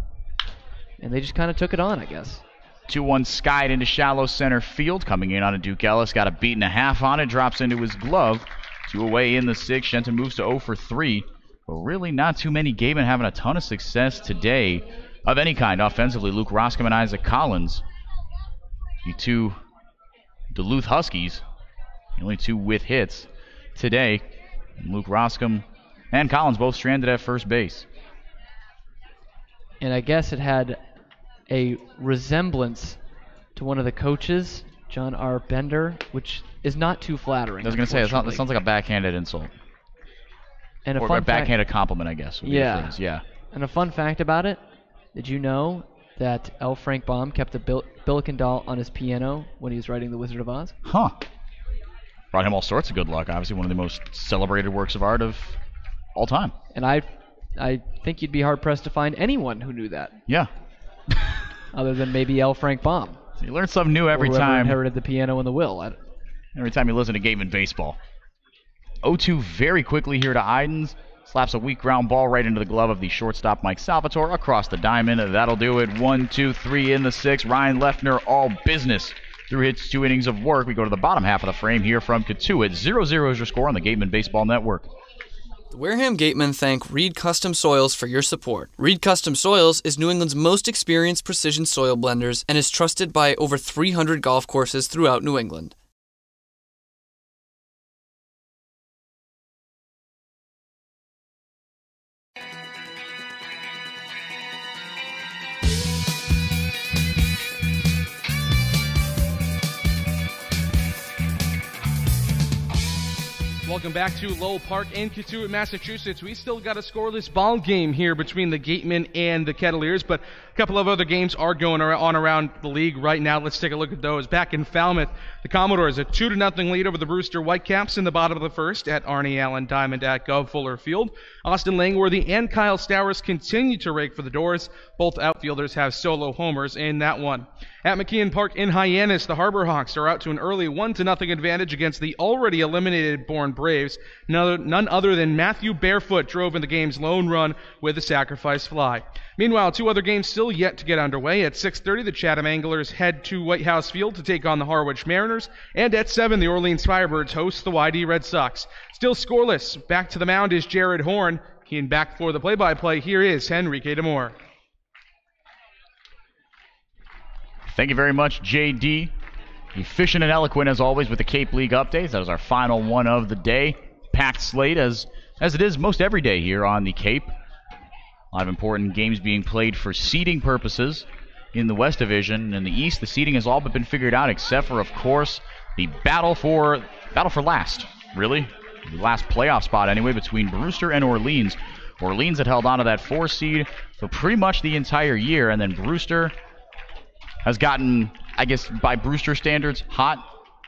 and they just kind of took it on, I guess. 2-1 skied into shallow center field. Coming in on a Duke Ellis. Got a beat and a half on it. Drops into his glove. 2 away in the 6th. Shenton moves to 0 for 3. But really not too many Gatemen having a ton of success today of any kind offensively. Luke Roscom and Isaac Collins. The 2 Duluth Huskies. The only 2 with hits today. Luke Roscom and Collins both stranded at first base. And I guess it had a resemblance to one of the coaches, John R. Bender, which is not too flattering. I was going to say, it sounds like a backhanded insult. And or a backhanded compliment, I guess. Yeah. Yeah. And a fun fact about it, did you know that L. Frank Baum kept a Billiken doll on his piano when he was writing The Wizard of Oz? Huh. Brought him all sorts of good luck. Obviously one of the most celebrated works of art of all time. And I think you'd be hard-pressed to find anyone who knew that. Yeah. Other than maybe L. Frank Baum. So you learn something new every or time. Inherited the piano and the will. Every time you listen to Gatemen Baseball. 0-2 very quickly here to Idens. Slaps a weak ground ball right into the glove of the shortstop Mike Salvatore across the diamond. That'll do it. 1, 2, 3 in the 6th. Ryan Leffner, all business through his 2 innings of work. We go to the bottom half of the frame here from Cotuit. 0-0 is your score on the Gatemen Baseball Network. The Wareham Gatemen thank Reed Custom Soils for your support. Reed Custom Soils is New England's most experienced precision soil blenders and is trusted by over 300 golf courses throughout New England. Welcome back to Lowell Park in Cotuit, Massachusetts. We still got a scoreless ball game here between the Gatemen and the Kettleers, but a couple of other games are going on around the league right now. Let's take a look at those. Back in Falmouth, the Commodores a 2-0 lead over the Brewster Whitecaps in the bottom of the first at Arnie Allen Diamond at Gov Fuller Field. Austin Langworthy and Kyle Stowers continue to rake for the doors. Both outfielders have solo homers in that one. At McKeon Park in Hyannis, the Harbor Hawks are out to an early 1-0 advantage against the already eliminated Bourne Braves. None other than Matthew Barefoot drove in the game's lone run with a sacrifice fly. Meanwhile, 2 other games still yet to get underway. At 6:30, the Chatham Anglers head to White House Field to take on the Harwich Mariners. And at 7, the Orleans Firebirds host the YD Red Sox. Still scoreless. Back to the mound is Jared Horn. And back for the play-by-play, here is Henrique Demore. Thank you very much, JD. Efficient and eloquent as always with the Cape League updates. That is our final one of the day. Packed slate as it is most every day here on the Cape. A lot of important games being played for seeding purposes in the West Division. In the East, the seeding has all but been figured out except for, of course, the battle for last, really. The last playoff spot anyway between Brewster and Orleans. Orleans had held on to that 4 seed for pretty much the entire year, and then Brewster has gotten, I guess, by Brewster standards, hot,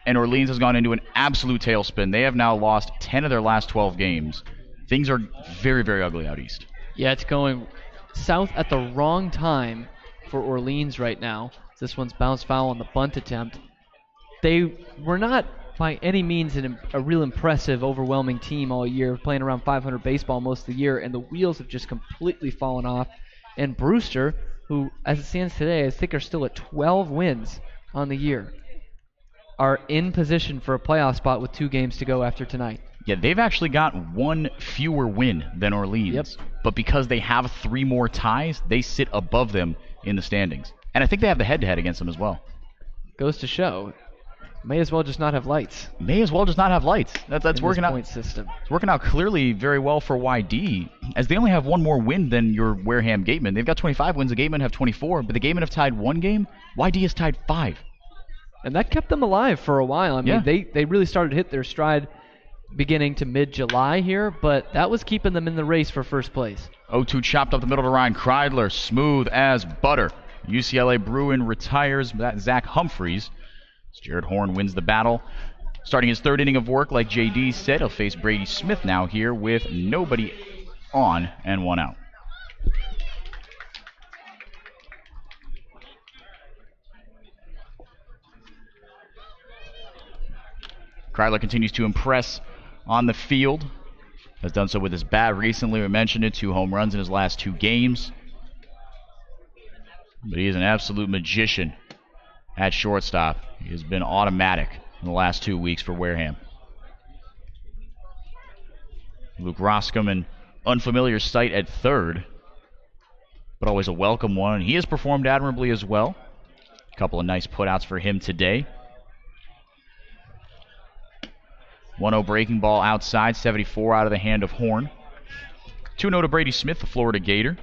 and Orleans has gone into an absolute tailspin. They have now lost 10 of their last 12 games. Things are very, very ugly out east. Yeah, it's going south at the wrong time for Orleans right now. This one's bounced foul on the bunt attempt. They were not by any means a real impressive, overwhelming team all year, playing around 500 baseball most of the year, and the wheels have just completely fallen off. And Brewster, who, as it stands today, I think are still at 12 wins on the year, are in position for a playoff spot with 2 games to go after tonight. Yeah, they've actually got 1 fewer win than Orleans. Yep. But because they have 3 more ties, they sit above them in the standings. And I think they have the head-to-head against them as well. Goes to show. May as well just not have lights. May as well just not have lights. That's working out. Point system. It's working out clearly very well for YD, as they only have 1 more win than your Wareham Gatemen. They've got 25 wins. The Gatemen have 24, but the Gatemen have tied 1 game. YD has tied 5. And that kept them alive for a while. I mean, they really started to hit their stride beginning to mid-July here, but that was keeping them in the race for first place. 0-2 chopped up the middle to Ryan Kreidler, smooth as butter. UCLA Bruin retires Zach Humphreys. Jared Horn wins the battle. Starting his third inning of work, like JD said, he'll face Brady Smith now here with nobody on and one out. Kreidler continues to impress on the field. Has done so with his bat recently. We mentioned it, 2 home runs in his last 2 games. But he is an absolute magician at shortstop. He has been automatic in the last 2 weeks for Wareham. Luke Roscom, an unfamiliar sight at third, but always a welcome one. And he has performed admirably as well. A couple of nice putouts for him today. 1-0 breaking ball outside, 74 out of the hand of Horn. 2-0 to Brady Smith, the Florida Gator.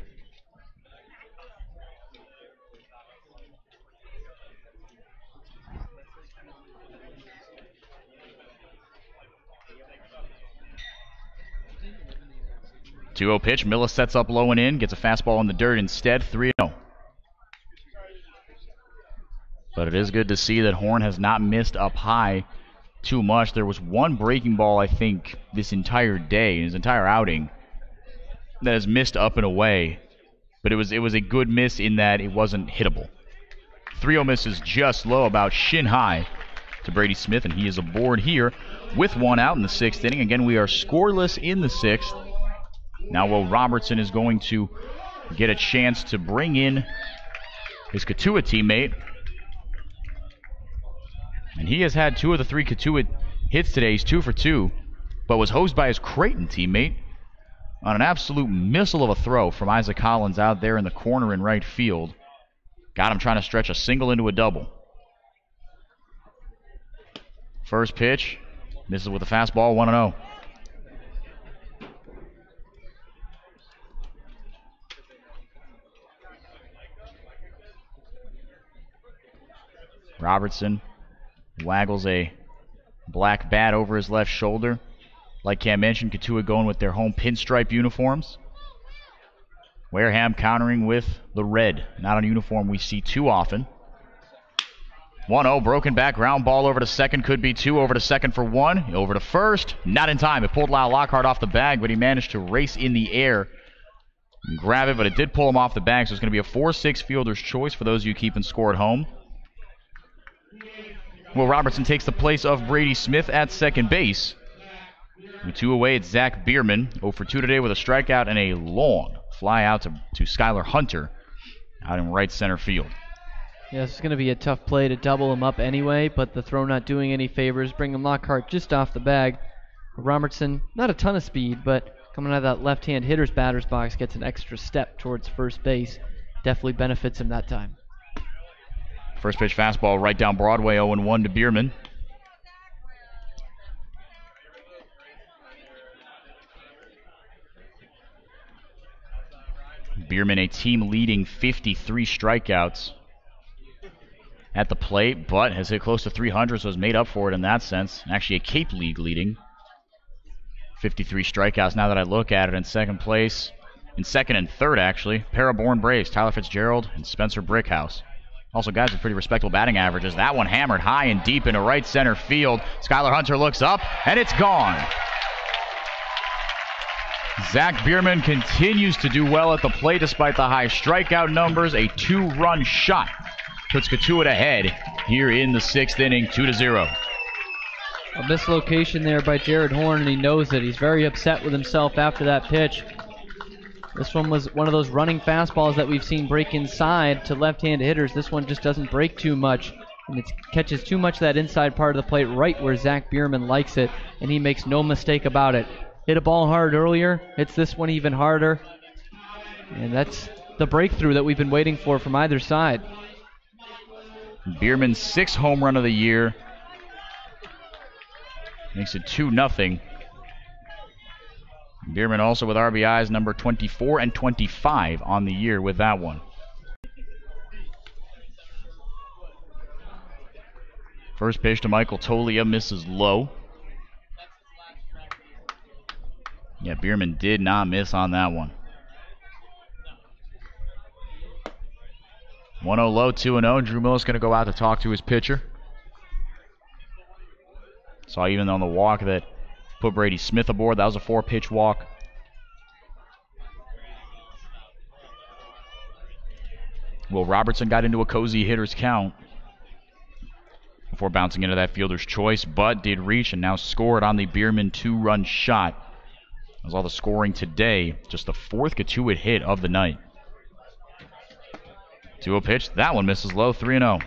Two-0 pitch. Miller sets up low and in, gets a fastball in the dirt instead. 3-0. But it is good to see that Horn has not missed up high too much. There was one breaking ball, I think, this entire day, his entire outing, that has missed up and away. But it was a good miss in that it wasn't hittable. 3-0 misses just low, about shin high to Brady Smith, and he is aboard here with one out in the 6th inning. Again, we are scoreless in the 6th. Now Will Robertson is going to get a chance to bring in his Cotuit teammate. And he has had 2 of the 3 Cotuit hits today. He's 2 for 2, but was hosed by his Creighton teammate on an absolute missile of a throw from Isaac Collins out there in the corner in right field. Got him trying to stretch a single into a double. First pitch, misses with a fastball, 1-0. Robertson waggles a black bat over his left shoulder. Like Cam mentioned, Cotuit going with their home pinstripe uniforms. Wareham countering with the red. Not a uniform we see too often. 1-0, broken back, ground ball over to second, could be 2, over to second for 1, over to first, not in time. It pulled Lyle Lockhart off the bag, but he managed to race in the air and grab it, but it did pull him off the bag, so it's going to be a 4-6 fielder's choice for those of you keeping score at home. Will Robertson takes the place of Brady Smith at second base. With 2 away, it's Zach Bierman, 0 for 2 today with a strikeout and a long fly out to Skylar Hunter out in right center field. Yeah, this is going to be a tough play to double him up anyway, but the throw not doing any favors, bringing Lockhart just off the bag. Robertson, not a ton of speed, but coming out of that left-hand hitter's batter's box, gets an extra step towards first base. Definitely benefits him that time. First pitch fastball right down Broadway, 0-1 to Bierman. Bierman, a team-leading 53 strikeouts at the plate, but has hit close to 300, so has made up for it in that sense. Actually, a Cape League leading 53 strikeouts now that I look at it. In second place, in second and third, actually, Paraborn Braves, Tyler Fitzgerald and Spencer Brickhouse. Also, guys with pretty respectable batting averages. That one hammered high and deep into right center field. Skylar Hunter looks up, and it's gone. Zach Bierman continues to do well at the plate despite the high strikeout numbers. A 2-run shot puts Cotuit ahead here in the 6th inning, 2-0. A mislocation there by Jared Horn, and he knows it. He's very upset with himself after that pitch. This one was one of those running fastballs that we've seen break inside to left-handed hitters. This one just doesn't break too much, and it catches too much of that inside part of the plate right where Zach Bierman likes it, and he makes no mistake about it. Hit a ball hard earlier, hits this one even harder, and that's the breakthrough that we've been waiting for from either side. Bierman's 6th home run of the year makes it 2-0. Bierman also with RBIs number 24 and 25 on the year with that one. First pitch to Michael Tolia, misses low. Yeah, Bierman did not miss on that one. 1-0 low, 2-0. Drew Millis going to go out to talk to his pitcher. Saw even on the walk that put Brady Smith aboard. That was a 4-pitch walk. Will Robertson got into a cozy hitter's count before bouncing into that fielder's choice, but did reach and now scored on the Bierman 2-run shot. That was all the scoring today. Just the 4th Cotuit hit of the night. 2-0 pitch. That one misses low, 3-0.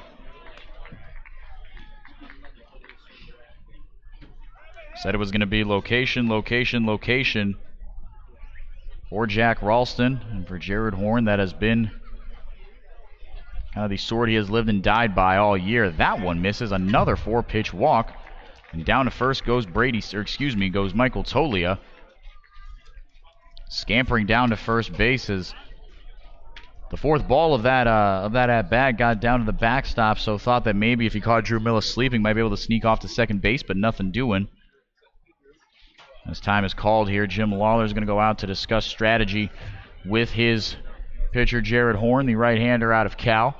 Said it was going to be location, location, location for Jack Ralston and for Jared Horn. That has been kind of the sword he has lived and died by all year. That one misses. Another 4-pitch walk. And down to first goes goes Michael Tolia. Scampering down to first base as the 4th ball of that at-bat got down to the backstop, so thought that maybe if he caught Drew Millis sleeping, might be able to sneak off to second base, but nothing doing. As time is called here, Jim Lawler is going to go out to discuss strategy with his pitcher Jared Horn, the right-hander out of Cal.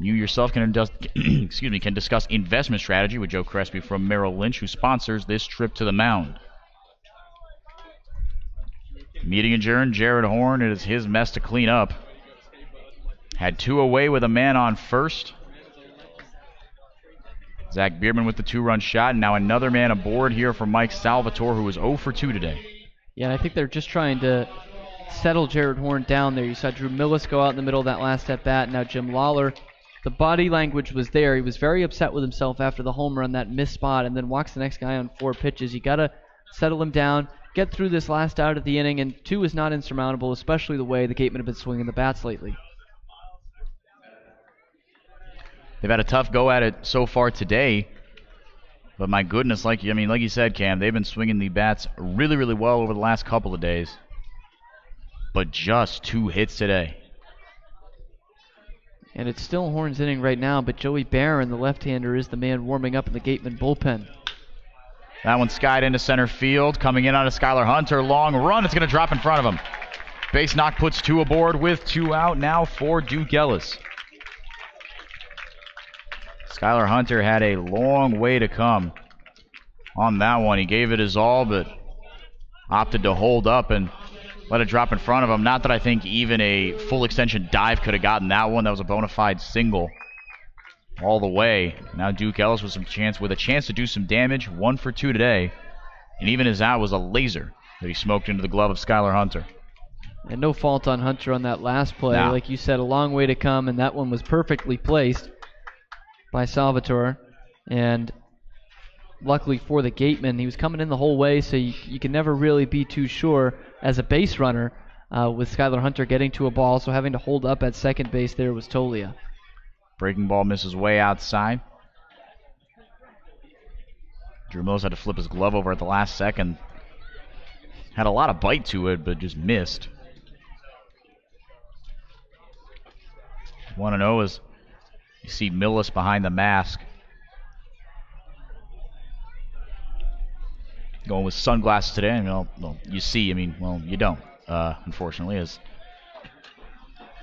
You yourself can discuss investment strategy with Joe Crespi from Merrill Lynch, who sponsors this trip to the mound. Meeting adjourned. Jared Horn, it is his mess to clean up. Had 2 away with a man on first. Zach Bierman with the 2-run shot, and now another man aboard here for Mike Salvatore, who was 0 for 2 today. Yeah, and I think they're just trying to settle Jared Horn down there. You saw Drew Millis go out in the middle of that last at-bat. Now Jim Lawler, the body language was there. He was very upset with himself after the home run, that missed spot, and then walks the next guy on 4 pitches. You got to settle him down, get through this last out of the inning, and 2 is not insurmountable, especially the way the Gatemen have been swinging the bats lately. They've had a tough go at it so far today, but my goodness, like you said, Cam, they've been swinging the bats really, really well over the last couple of days, but just 2 hits today. And it's still Horn's inning right now, but Joey Barron, the left-hander, is the man warming up in the Gatemen bullpen. That one skied into center field. Coming in on a Skylar Hunter. Long run. It's going to drop in front of him. Base knock puts 2 aboard with 2 out now for Duke Ellis. Skylar Hunter had a long way to come on that one. He gave it his all, but opted to hold up and let it drop in front of him. Not that I think even a full extension dive could have gotten that one. That was a bona fide single all the way. Now Duke Ellis with a chance to do some damage. 1 for 2 today. And even his out was a laser that he smoked into the glove of Skylar Hunter. And no fault on Hunter on that last play. No. Like you said, a long way to come, and that one was perfectly placed by Salvatore. And luckily for the Gatemen, he was coming in the whole way, so you can never really be too sure as a base runner with Skylar Hunter getting to a ball, so having to hold up at second base there was Tolia. Breaking ball misses way outside. Drew Millis had to flip his glove over at the last second. Had a lot of bite to it, but just missed. 1-0 as you see Millis behind the mask. Going with sunglasses today. You don't, unfortunately, as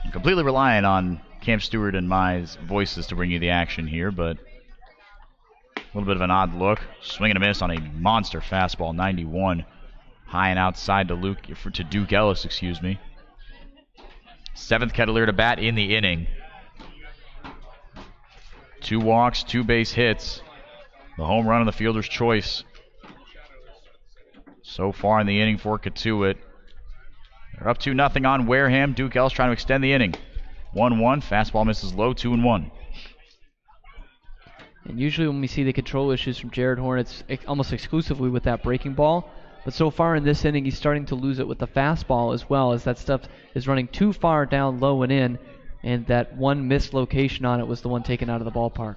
I'm completely relying on Cam Stewart and my voices to bring you the action here, but a little bit of an odd look. Swing and a miss on a monster fastball, 91. High and outside to Duke Ellis, 7th Kettleer to bat in the inning. 2 walks, 2 base hits. The home run and the fielder's choice so far in the inning for Cotuit. They're up 2-0 on Wareham. Duke Ellis trying to extend the inning. 1-1. Fastball misses low, 2-1. And usually when we see the control issues from Jared Horn, it's almost exclusively with that breaking ball. But so far in this inning, he's starting to lose it with the fastball as well, as that stuff is running too far down low and in, and that one missed location on it was the one taken out of the ballpark.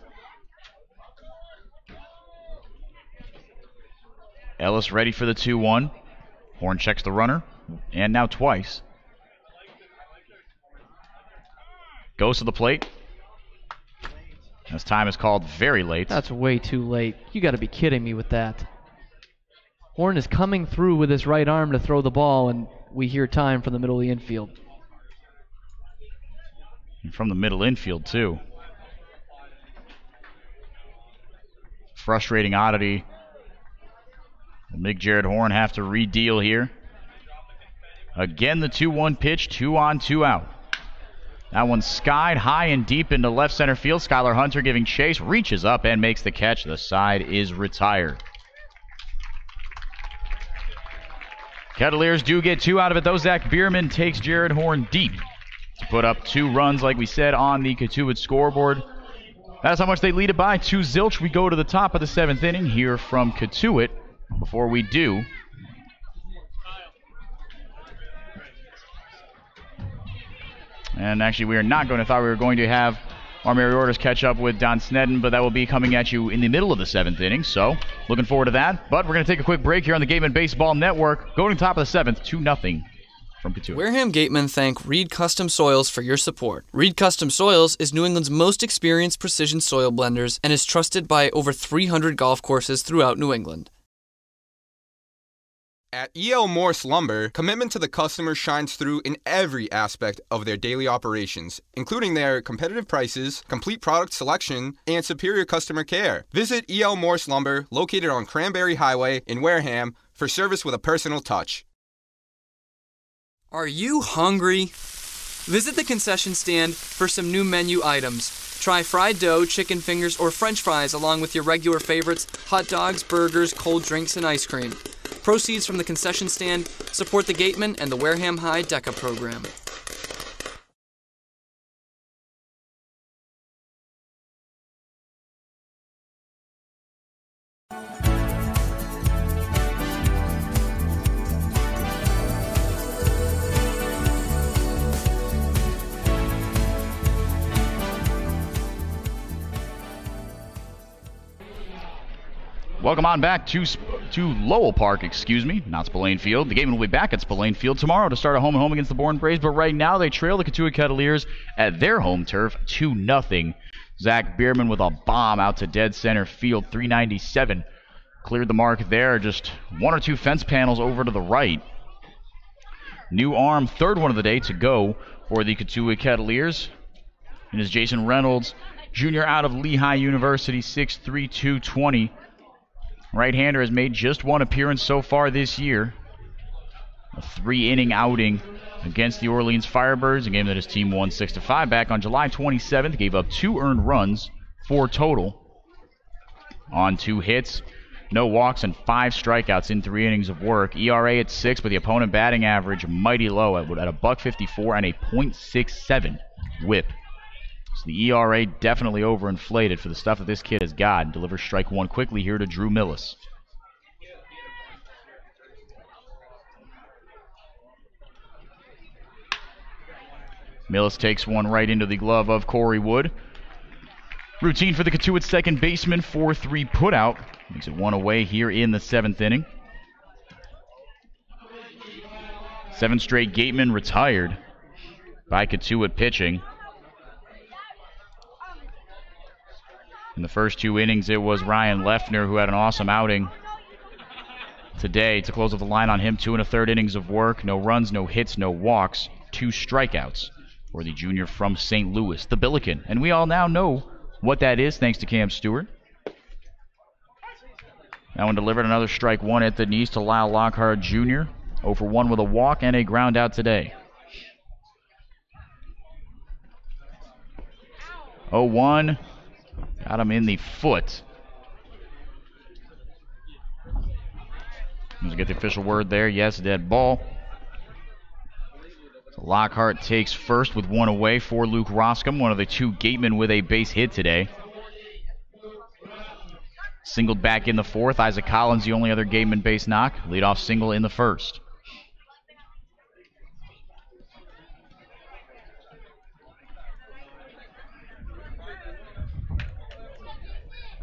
Ellis ready for the 2-1. Horn checks the runner, and now twice. Goes to the plate. As time is called very late. That's way too late. You got to be kidding me with that. Horn is coming through with his right arm to throw the ball, and we hear time from the middle of the infield. And from the middle infield, too. Frustrating oddity. Will make Jared Horn have to re-deal here. Again, the 2-1 pitch, 2 on, 2 out. That one skied high and deep into left center field. Skylar Hunter giving chase, reaches up and makes the catch. The side is retired. Kettleers do get 2 out of it, though. Zach Bierman takes Jared Horn deep to put up 2 runs, like we said, on the Cotuit scoreboard. That's how much they lead it by, 2-0. We go to the top of the 7th inning here from Cotuit. Before we do, and actually we are not going to, thought we were going to have our Mary Orders catch up with Don Snedden, but that will be coming at you in the middle of the 7th inning, so looking forward to that. But we're going to take a quick break here on the Gatemen Baseball Network. Going to the top of the 7th, 2-0 from Cotuit. Wareham Gatemen thank Reed Custom Soils for your support. Reed Custom Soils is New England's most experienced precision soil blenders and is trusted by over 300 golf courses throughout New England. At E.L. Morse Lumber, commitment to the customer shines through in every aspect of their daily operations, including their competitive prices, complete product selection, and superior customer care. Visit E.L. Morse Lumber, located on Cranberry Highway in Wareham, for service with a personal touch. Are you hungry? Visit the concession stand for some new menu items. Try fried dough, chicken fingers, or French fries along with your regular favorites, hot dogs, burgers, cold drinks, and ice cream. Proceeds from the concession stand support the Gatemen and the Wareham High DECA program. Welcome on back to Lowell Park, not Spillane Field. The Gatemen will be back at Spillane Field tomorrow to start a home against the Bourne Braves, but right now they trail the Cotuit Kettleers at their home turf 2-0. Zach Bierman with a bomb out to dead center field, 397. Cleared the mark there, just 1 or 2 fence panels over to the right. New arm, 3rd one of the day to go for the Cotuit Kettleers. And is Jason Reynolds, junior out of Lehigh University, 6'3", 220. Right-hander has made just 1 appearance so far this year. A 3-inning outing against the Orleans Firebirds, a game that his team won 6-5 back on July 27th. Gave up 2 earned runs, 4 total, on 2 hits, no walks, and 5 strikeouts in 3 innings of work. ERA at 6, but the opponent batting average mighty low at a .154 and a .67 whip. So the ERA definitely overinflated for the stuff that this kid has got. And delivers strike 1 quickly here to Drew Millis. Millis takes one right into the glove of Corey Wood. Routine for the Cotuit second baseman, 4-3 putout. Makes it 1 away here in the 7th inning. 7 straight Gatemen retired by Cotuit pitching. In the first 2 innings, it was Ryan Leffner who had an awesome outing today to close up the line on him. 2 1/3 innings of work. No runs, no hits, no walks. 2 strikeouts for the junior from St. Louis, the Billiken. And we all now know what that is thanks to Cam Stewart. That one delivered another strike 1 at the knees to Lyle Lockhart Jr. 0 for 1 with a walk and a ground out today. 0-1. Got him in the foot. Let's get the official word there. Yes, dead ball. So Lockhart takes first with 1 away for Luke Roscom, one of the 2 Gatemen with a base hit today. Singled back in the 4th. Isaac Collins, the only other Gatemen base knock. Leadoff single in the 1st.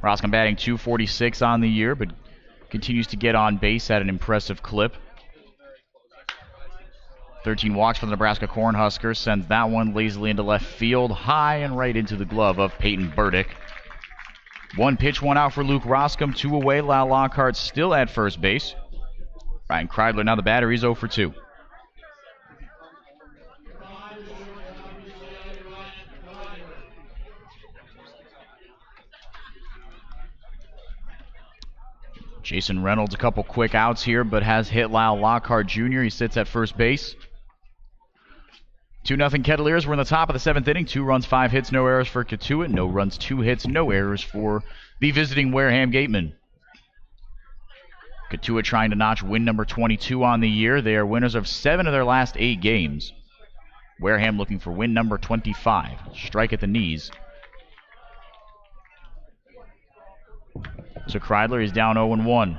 Roscom batting .246 on the year, but continues to get on base at an impressive clip. 13 walks for the Nebraska Cornhuskers. Sends that one lazily into left field, high and right into the glove of Peyton Burdick. 1 pitch, 1 out for Luke Roscom. 2 away. Lyle Lockhart still at first base. Ryan Kreidler, now the batter, he's 0 for 2. Jason Reynolds, a couple quick outs here, but has hit Lyle Lockhart Jr. He sits at first base. 2-0 Kettleers. We're in the top of the 7th inning. 2 runs, 5 hits, no errors for Cotuit. No runs, 2 hits, no errors for the visiting Wareham Gatemen. Cotuit trying to notch win number 22 on the year. They are winners of 7 of their last 8 games. Wareham looking for win number 25. Strike at the knees. So Kreidler, he's down 0-1.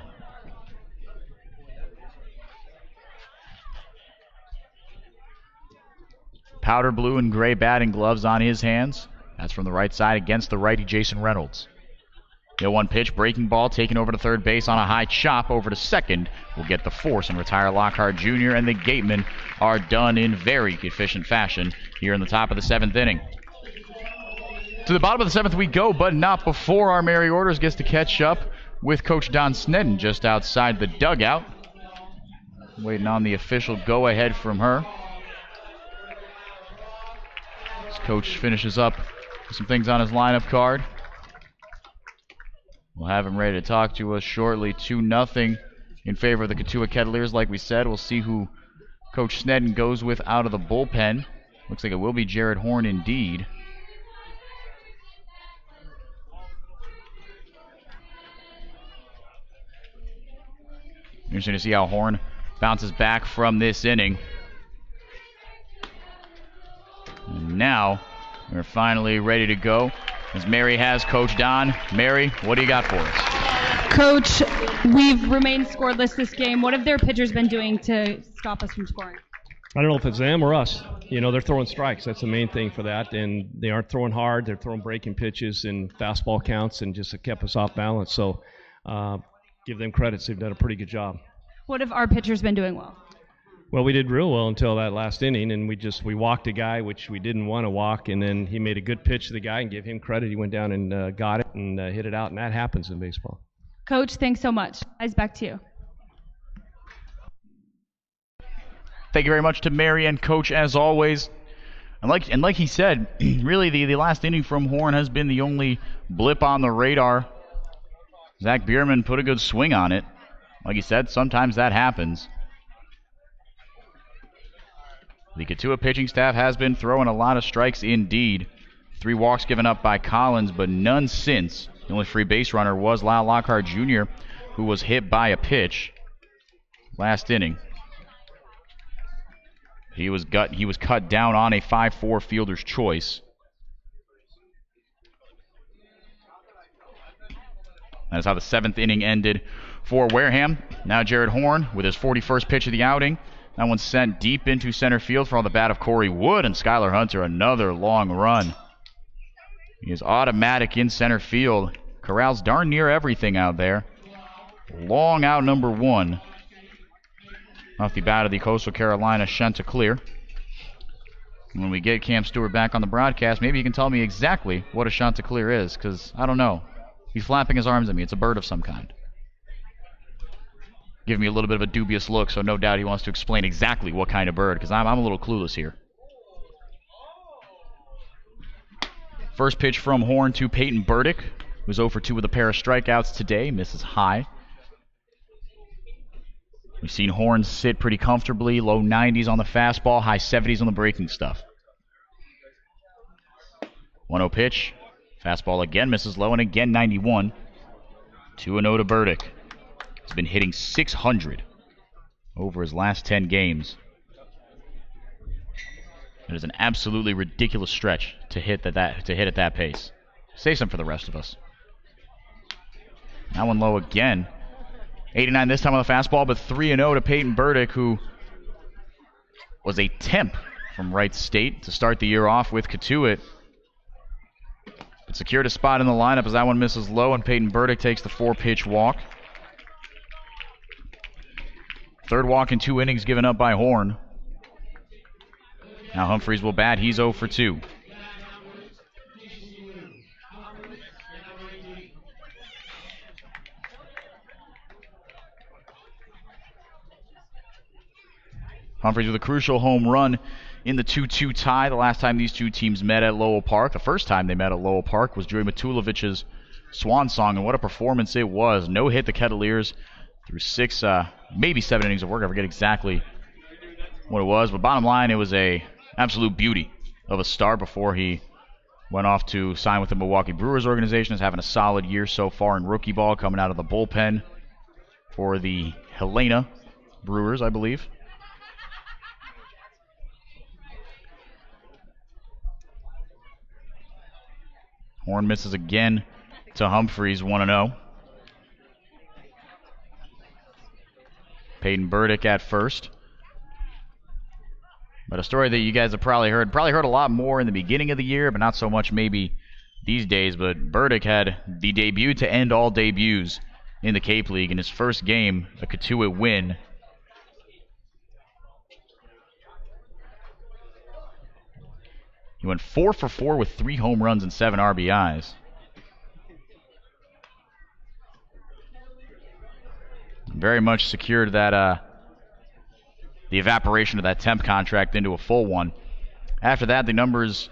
Powder blue and gray batting gloves on his hands. That's from the right side against the righty Jason Reynolds. 0-1 pitch, breaking ball, taken over to third base on a high chop over to second. Will get the force and retire Lockhart Jr. And the Gatemen are done in very efficient fashion here in the top of the 7th inning. To the bottom of the 7th we go, but not before our Merry Orders gets to catch up with Coach Don Snedden just outside the dugout. Waiting on the official go-ahead from her. As Coach finishes up some things on his lineup card. We'll have him ready to talk to us shortly. 2-0 in favor of the Cotuit Kettleers. Like we said, we'll see who Coach Snedden goes with out of the bullpen. Looks like it will be Jared Horn indeed. Interesting to see how Horn bounces back from this inning. And now we're finally ready to go as Mary has Coach Don. Mary, what do you got for us? Coach, we've remained scoreless this game. What have their pitchers been doing to stop us from scoring? I don't know if it's them or us. You know, they're throwing strikes. That's the main thing for that. And they aren't throwing hard. They're throwing breaking pitches and fastball counts and just kept us off balance. So give them credits. They've done a pretty good job. What have our pitchers been doing well? Well, we did real well until that last inning, and we walked a guy, which we didn't want to walk, and then he made a good pitch to the guy and give him credit. He went down and got it and hit it out, and that happens in baseball. Coach, thanks so much. Guys, back to you. Thank you very much to Mary and Coach, as always. And like he said, really the last inning from Horn has been the only blip on the radar. Zach Bierman put a good swing on it. Like he said, sometimes that happens. The Cotuit pitching staff has been throwing a lot of strikes indeed. 3 walks given up by Collins, but none since. The only free base runner was Lyle Lockhart Jr., who was hit by a pitch last inning. He was cut down on a 5-4 fielder's choice. That is how the 7th inning ended for Wareham. Now Jared Horn with his 41st pitch of the outing. That one's sent deep into center field for on the bat of Corey Wood, and Skylar Hunter another long run. He is automatic in center field. Corrals darn near everything out there. Long out number 1. Off the bat of the Coastal Carolina Chanticleer. When we get Cam Stewart back on the broadcast, maybe you can tell me exactly what a Chanticleer is, because I don't know. He's flapping his arms at me. It's a bird of some kind. Give me a little bit of a dubious look, so no doubt he wants to explain exactly what kind of bird, because I'm a little clueless here. First pitch from Horn to Peyton Burdick, who's 0 for 2 with a pair of strikeouts today, misses high. We've seen Horn sit pretty comfortably, low 90s on the fastball, high 70s on the breaking stuff. 1-0 pitch, fastball again misses low, and again 91. 2-0 to Burdick. He's been hitting .600 over his last 10 games. It is an absolutely ridiculous stretch to hit at that pace. Say something for the rest of us. That one low again. 89 this time on the fastball, but 3-0 to Peyton Burdick, who was a temp from Wright State to start the year off with Cotuit. But secured a spot in the lineup as that one misses low, and Peyton Burdick takes the 4-pitch walk. Third walk in 2 innings given up by Horn. Now Humphreys will bat. He's 0 for 2. Humphreys with a crucial home run in the 2-2 tie. The last time these two teams met at Lowell Park, the first time they met at Lowell Park, was Joey Matulovic's swan song, and what a performance it was. No hit the Kettleers through 6, maybe 7 innings of work. I forget exactly what it was, but bottom line, it was a absolute beauty of a start before he went off to sign with the Milwaukee Brewers organization. Is having a solid year so far in rookie ball, coming out of the bullpen for the Helena Brewers, I believe. Horn misses again to Humphreys, 1-0. Peyton Burdick at first. But a story that you guys have probably heard a lot more in the beginning of the year, but not so much maybe these days. But Burdick had the debut to end all debuts in the Cape League in his first game, a Cotuit win. He went 4 for 4 with 3 home runs and 7 RBIs. Very much secured that the evaporation of that temp contract into a full one. After that, the numbers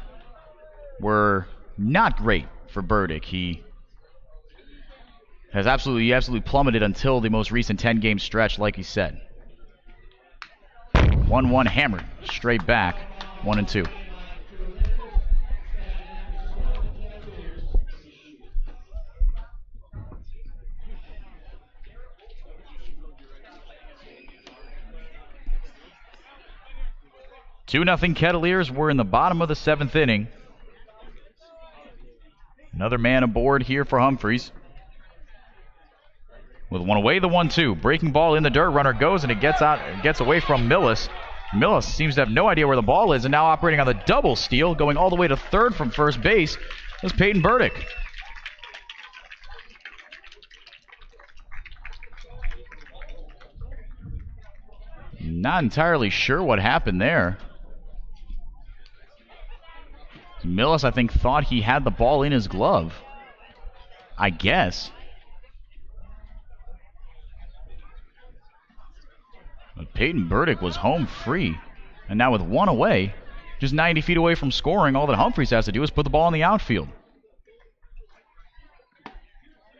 were not great for Burdick. He has absolutely plummeted until the most recent 10-game stretch, like he said. 1-1 hammered straight back, 1-2. Two 2-0 Kettleers. We're in the bottom of the 7th inning. Another man aboard here for Humphreys. With one away, the 1-2. Breaking ball in the dirt. Runner goes, and it gets away from Millis. Millis seems to have no idea where the ball is, and now operating on the double steal, going all the way to third from first base, was Peyton Burdick. Not entirely sure what happened there. Millis, I think, thought he had the ball in his glove. I guess. But Peyton Burdick was home free. And now with one away, just 90 feet away from scoring, all that Humphreys has to do is put the ball in the outfield.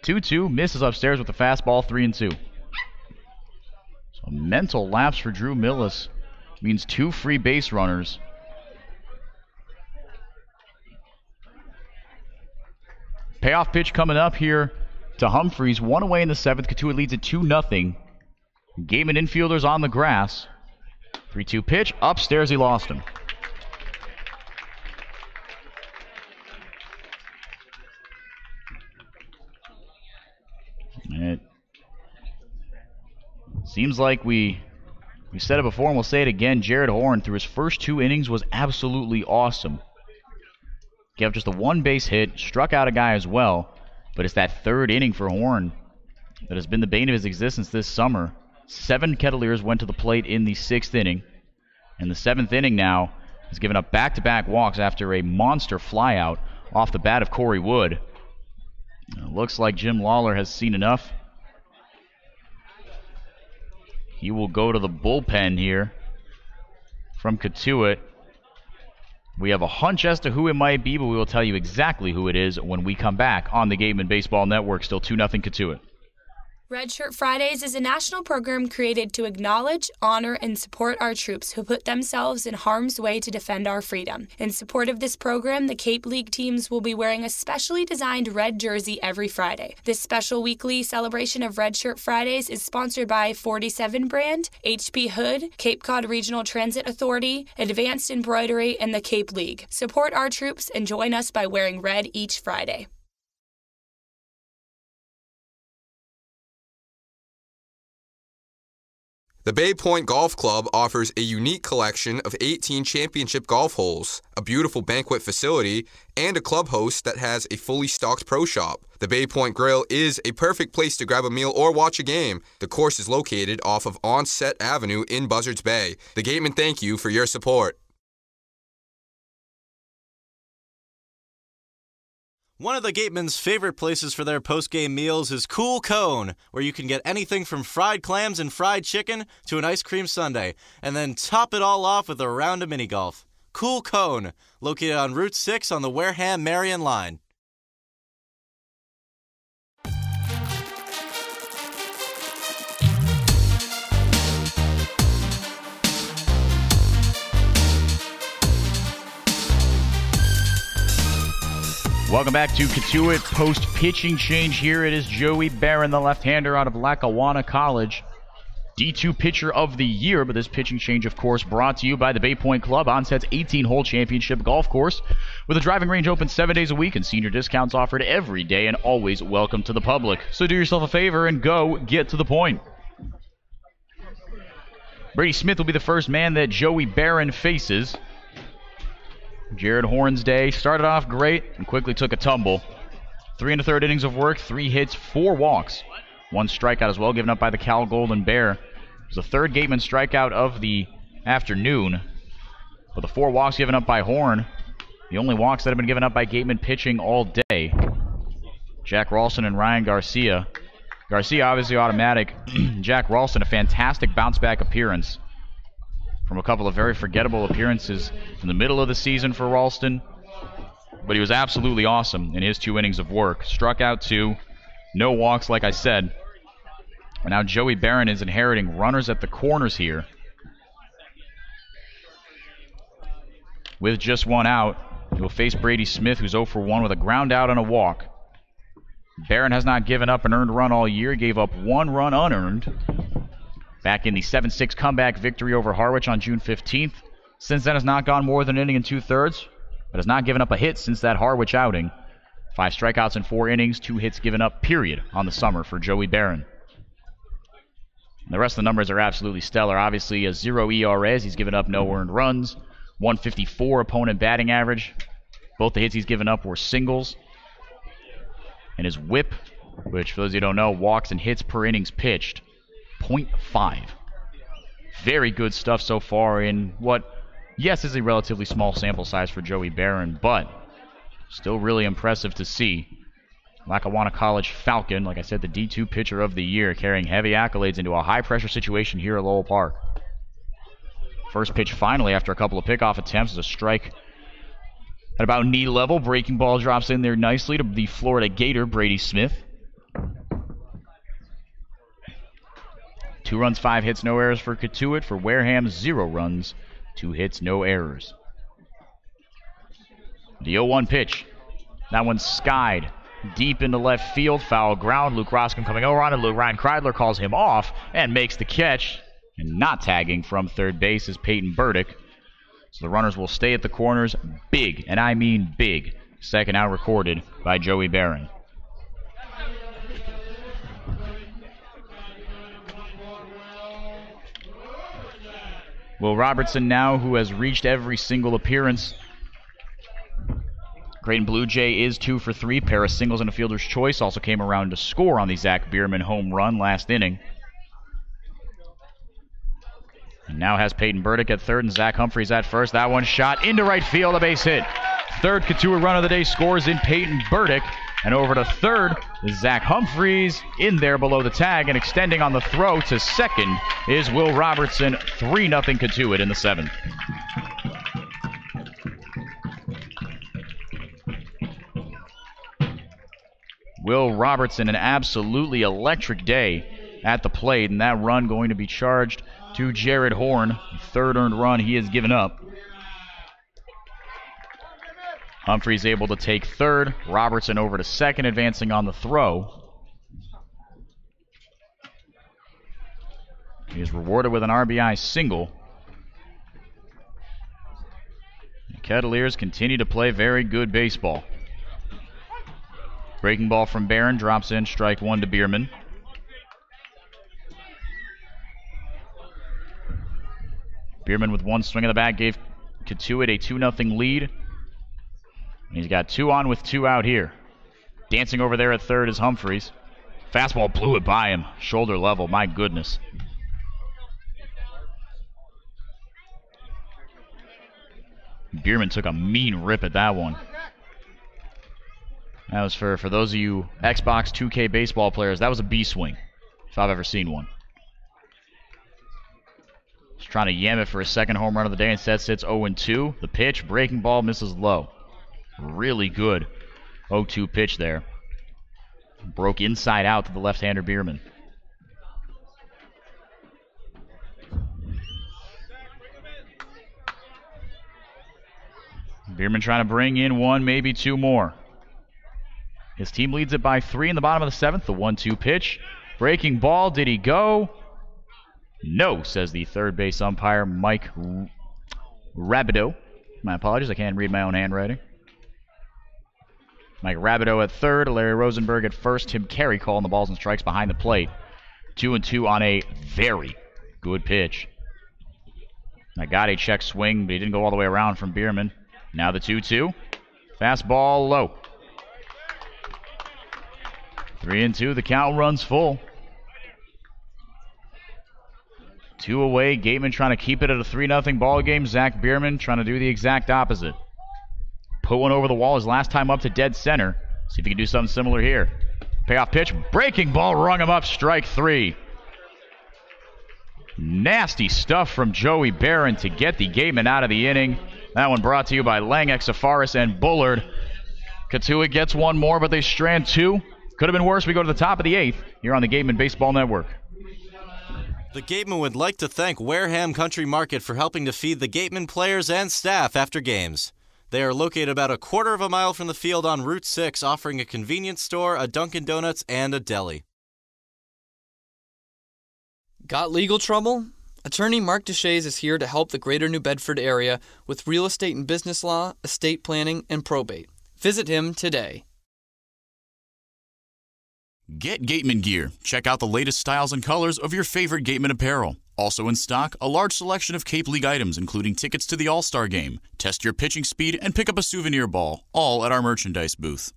2-2, misses upstairs with the fastball, 3-2. So a mental lapse for Drew Millis means 2 free base runners. Payoff pitch coming up here to Humphreys. One away in the 7th. Cotuit leads at 2-0. Gatemen infielders on the grass. 3-2 pitch. Upstairs, he lost him. It seems like we said it before and we'll say it again. Jared Horn, through his first 2 innings, was absolutely awesome. Gave up just a 1 base hit, struck out a guy as well, but it's that 3rd inning for Horn that has been the bane of his existence this summer. 7 Kettleers went to the plate in the 6th inning, and the 7th inning now has given up back-to-back walks after a monster flyout off the bat of Corey Wood. It looks like Jim Lawler has seen enough. He will go to the bullpen here from Cotuit. We have a hunch as to who it might be, but we will tell you exactly who it is when we come back on the Gatemen Baseball Network. Still 2-0 Cotuit. Red Shirt Fridays is a national program created to acknowledge, honor, and support our troops who put themselves in harm's way to defend our freedom. In support of this program, the Cape League teams will be wearing a specially designed red jersey every Friday. This special weekly celebration of Red Shirt Fridays is sponsored by 47 Brand, HP Hood, Cape Cod Regional Transit Authority, Advanced Embroidery, and the Cape League. Support our troops and join us by wearing red each Friday. The Bay Point Golf Club offers a unique collection of 18 championship golf holes, a beautiful banquet facility, and a club host that has a fully stocked pro shop. The Bay Point Grill is a perfect place to grab a meal or watch a game. The course is located off of Onset Avenue in Buzzards Bay. The Gatemen thank you for your support. One of the Gatemen's favorite places for their post-game meals is Cool Cone, where you can get anything from fried clams and fried chicken to an ice cream sundae, and then top it all off with a round of mini golf. Cool Cone, located on Route 6 on the Wareham-Marion line. Welcome back to Cotuit post-pitching change here. It is Joey Barron, the left-hander out of Lackawanna College. D2 Pitcher of the Year, but this pitching change, of course, brought to you by the Bay Point Club, Onset's 18-hole championship golf course, with a driving range open 7 days a week and senior discounts offered every day and always welcome to the public. So do yourself a favor and go get to the point. Brady Smith will be the first man that Joey Barron faces. Jared Horn's day started off great and quickly took a tumble. 3 1/3 innings of work, 3 hits, 4 walks. 1 strikeout as well, given up by the Cal Golden Bear. It was the third Gateman strikeout of the afternoon. But the 4 walks given up by Horn, the only walks that have been given up by Gateman pitching all day. Jack Ralston and Ryan Garcia. Garcia obviously automatic. Jack Ralston, a fantastic bounce-back appearance from a couple of very forgettable appearances in the middle of the season for Ralston. But he was absolutely awesome in his 2 innings of work. Struck out 2, no walks like I said. And now Joey Barron is inheriting runners at the corners here. With just 1 out, he'll face Brady Smith, who's 0 for 1 with a ground out and a walk. Barron has not given up an earned run all year, gave up 1 run unearned back in the 7-6 comeback victory over Harwich on June 15th. Since then has not gone more than an inning and 2/3, but has not given up a hit since that Harwich outing. 5 strikeouts in 4 innings, 2 hits given up, period, on the summer for Joey Barron. And the rest of the numbers are absolutely stellar. Obviously, a 0 ERA as he's given up no earned runs. 154 opponent batting average. Both the hits he's given up were singles. And his whip, which for those of you who don't know, walks and hits per innings pitched, 0.5. Very good stuff so far in what, yes, is a relatively small sample size for Joey Barron, but still really impressive to see. Lackawanna College Falcon, like I said, the D2 Pitcher of the Year, carrying heavy accolades into a high-pressure situation here at Lowell Park. First pitch finally after a couple of pickoff attempts is a strike at about knee level. Breaking ball drops in there nicely to the Florida Gator, Brady Smith. 2 runs, 5 hits, no errors for Cotuit. For Wareham, 0 runs, 2 hits, no errors. The 0-1 pitch. That one's skied deep into left field. Foul ground. Luke Roscom coming over on it. Ryan Kreidler calls him off and makes the catch. And not tagging from third base is Peyton Burdick. So the runners will stay at the corners. Big, and I mean big, second out recorded by Joey Barron. Will Robertson now, who has reached every single appearance. Creighton Blue Jay is 2 for 3. Pair of singles and a fielder's choice. Also came around to score on the Zach Bierman home run last inning. And now has Peyton Burdick at third and Zach Humphreys at first. That one shot into right field, a base hit. Third Cotuit run of the day scores in Peyton Burdick. And over to third is Zach Humphreys in there below the tag, and extending on the throw to second is Will Robertson. 3-0 Cotuit in the 7th. Will Robertson, an absolutely electric day at the plate, and that run going to be charged to Jared Horn. 3rd earned run he has given up. Humphreys able to take third. Robertson over to second, advancing on the throw. He is rewarded with an RBI single. The Kettleers continue to play very good baseball. Breaking ball from Barron, drops in, strike 1 to Bierman. Bierman with 1 swing of the bat gave Cotuit a 2-0 lead. He's got 2 on with 2 out here. Dancing over there at third is Humphreys. Fastball blew it by him. Shoulder level, my goodness. Bierman took a mean rip at that one. That was for those of you Xbox 2K baseball players, that was a B-swing, if I've ever seen one. Just trying to yam it for a second home run of the day. Instead sits 0-2. The pitch, breaking ball, misses low. Really good 0-2 pitch there. Broke inside out to the left-hander Bierman. Bierman trying to bring in one, maybe two more. His team leads it by 3 in the bottom of the 7th. The 1-2 pitch. Breaking ball. Did he go? No, says the third base umpire, Mike Rabideau. My apologies, I can't read my own handwriting. Mike Rabideau at third, Larry Rosenberg at first, Tim Carey calling the balls and strikes behind the plate. 2-2 on a very good pitch. I got a check swing, but he didn't go all the way around from Bierman. Now the 2-2. Fastball low. 3-2, the count runs full. 2 away, Gatemen trying to keep it at a 3-0 ball game. Zach Bierman trying to do the exact opposite. Put one over the wall his last time up to dead center. See if he can do something similar here. Payoff pitch, breaking ball, rung him up, strike 3. Nasty stuff from Joey Barron to get the Gatemen out of the inning. That one brought to you by Langek, Safaris, and Bullard. Cotuit gets one more, but they strand 2. Could have been worse. We go to the top of the 8th here on the Gatemen Baseball Network. The Gatemen would like to thank Wareham Country Market for helping to feed the Gatemen players and staff after games. They are located about a quarter of a mile from the field on Route 6, offering a convenience store, a Dunkin' Donuts, and a deli. Got legal trouble? Attorney Mark Deshays is here to help the greater New Bedford area with real estate and business law, estate planning, and probate. Visit him today. Get Gatemen gear. Check out the latest styles and colors of your favorite Gatemen apparel. Also in stock, a large selection of Cape League items, including tickets to the All-Star Game. Test your pitching speed and pick up a souvenir ball, all at our merchandise booth.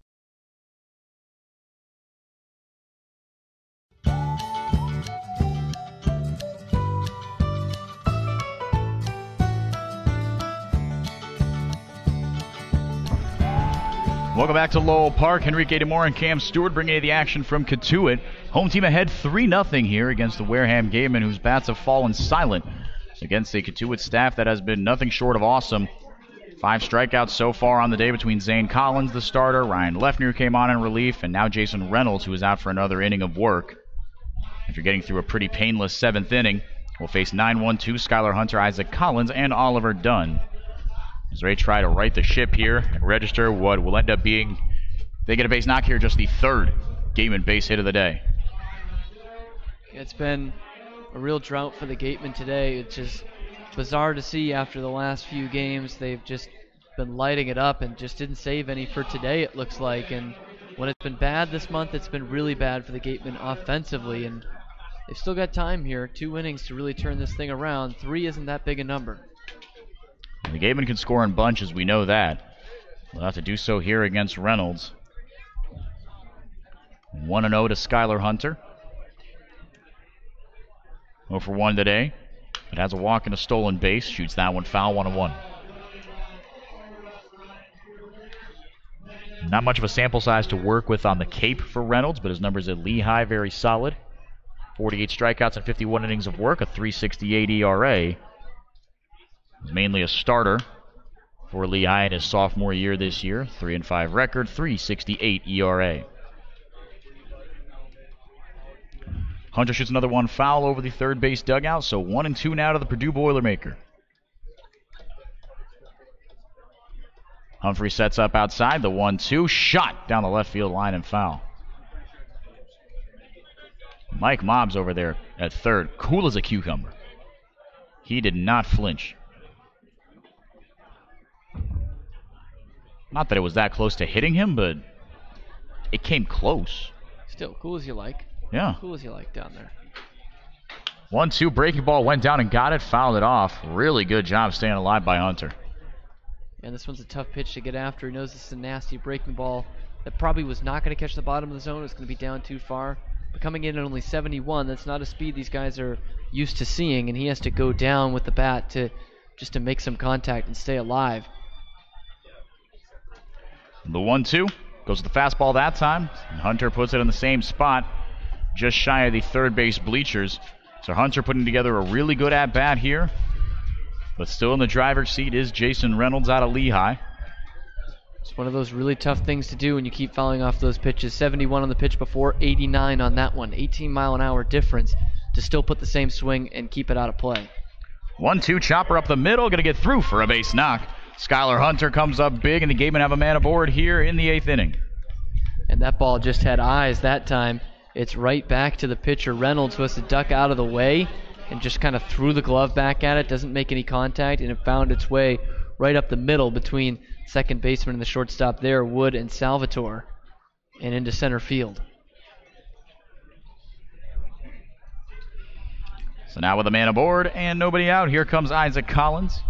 Welcome back to Lowell Park. Enrique DeMore and Cam Stewart bringing you the action from Cotuit. Home team ahead 3-0 here against the Wareham Gatemen, whose bats have fallen silent against a Cotuit staff that has been nothing short of awesome. 5 strikeouts so far on the day between Zane Collins, the starter, Ryan Leffner came on in relief, and now Jason Reynolds, who is out for another inning of work. After getting through a pretty painless 7th inning, we'll face 9-1-2 Skylar Hunter, Isaac Collins, and Oliver Dunn. As they try to right the ship here and register what will end up being, they get a base knock here, just the 3rd Gatemen base hit of the day. It's been a real drought for the Gatemen today. It's just bizarre to see after the last few games. They've just been lighting it up and just didn't save any for today, it looks like. And when it's been bad this month, it's been really bad for the Gatemen offensively. And they've still got time here, 2 innings to really turn this thing around. 3 isn't that big a number. The Gatemen can score in bunches, we know that. We'll have to do so here against Reynolds. 1-0 to Skylar Hunter. 0 for 1 today, but has a walk and a stolen base. Shoots that one foul, 1-1. Not much of a sample size to work with on the Cape for Reynolds, but his numbers at Lehigh very solid. 48 strikeouts and 51 innings of work, a 3.68 ERA. He's mainly a starter for Lehigh in his sophomore year this year. 3-5 record, 3.68 ERA. Hunter shoots another one foul over the third base dugout, so 1-2 now to the Purdue Boilermaker. Humphrey sets up outside, the 1-2, shot down the left field line and foul. Mike Mobbs over there at third, cool as a cucumber. He did not flinch. Not that it was that close to hitting him, but it came close. Still, cool as you like. Yeah. Cool as you like down there. 1-2, breaking ball, went down and got it, fouled it off. Really good job staying alive by Hunter. And this one's a tough pitch to get after. He knows this is a nasty breaking ball that probably was not going to catch the bottom of the zone. It's going to be down too far. But coming in at only 71, that's not a speed these guys are used to seeing, and he has to go down with the bat just to make some contact and stay alive. The 1-2, Goes with the fastball that time. Hunter puts it in the same spot, just shy of the third base bleachers. So Hunter putting together a really good at-bat here. But still in the driver's seat is Jason Reynolds out of Lehigh. It's one of those really tough things to do when you keep fouling off those pitches. 71 on the pitch before, 89 on that one. 18-mile-an-hour difference to still put the same swing and keep it out of play. 1-2 chopper up the middle, going to get through for a base knock. Skylar Hunter comes up big, and the Gatemen have a man aboard here in the 8th inning. And that ball just had eyes that time. It's right back to the pitcher, Reynolds, who has to duck out of the way and just kind of threw the glove back at it, doesn't make any contact, and it found its way right up the middle between second baseman and the shortstop there, Wood and Salvatore, and into center field. So now with a man aboard and nobody out, here comes Isaac Collins.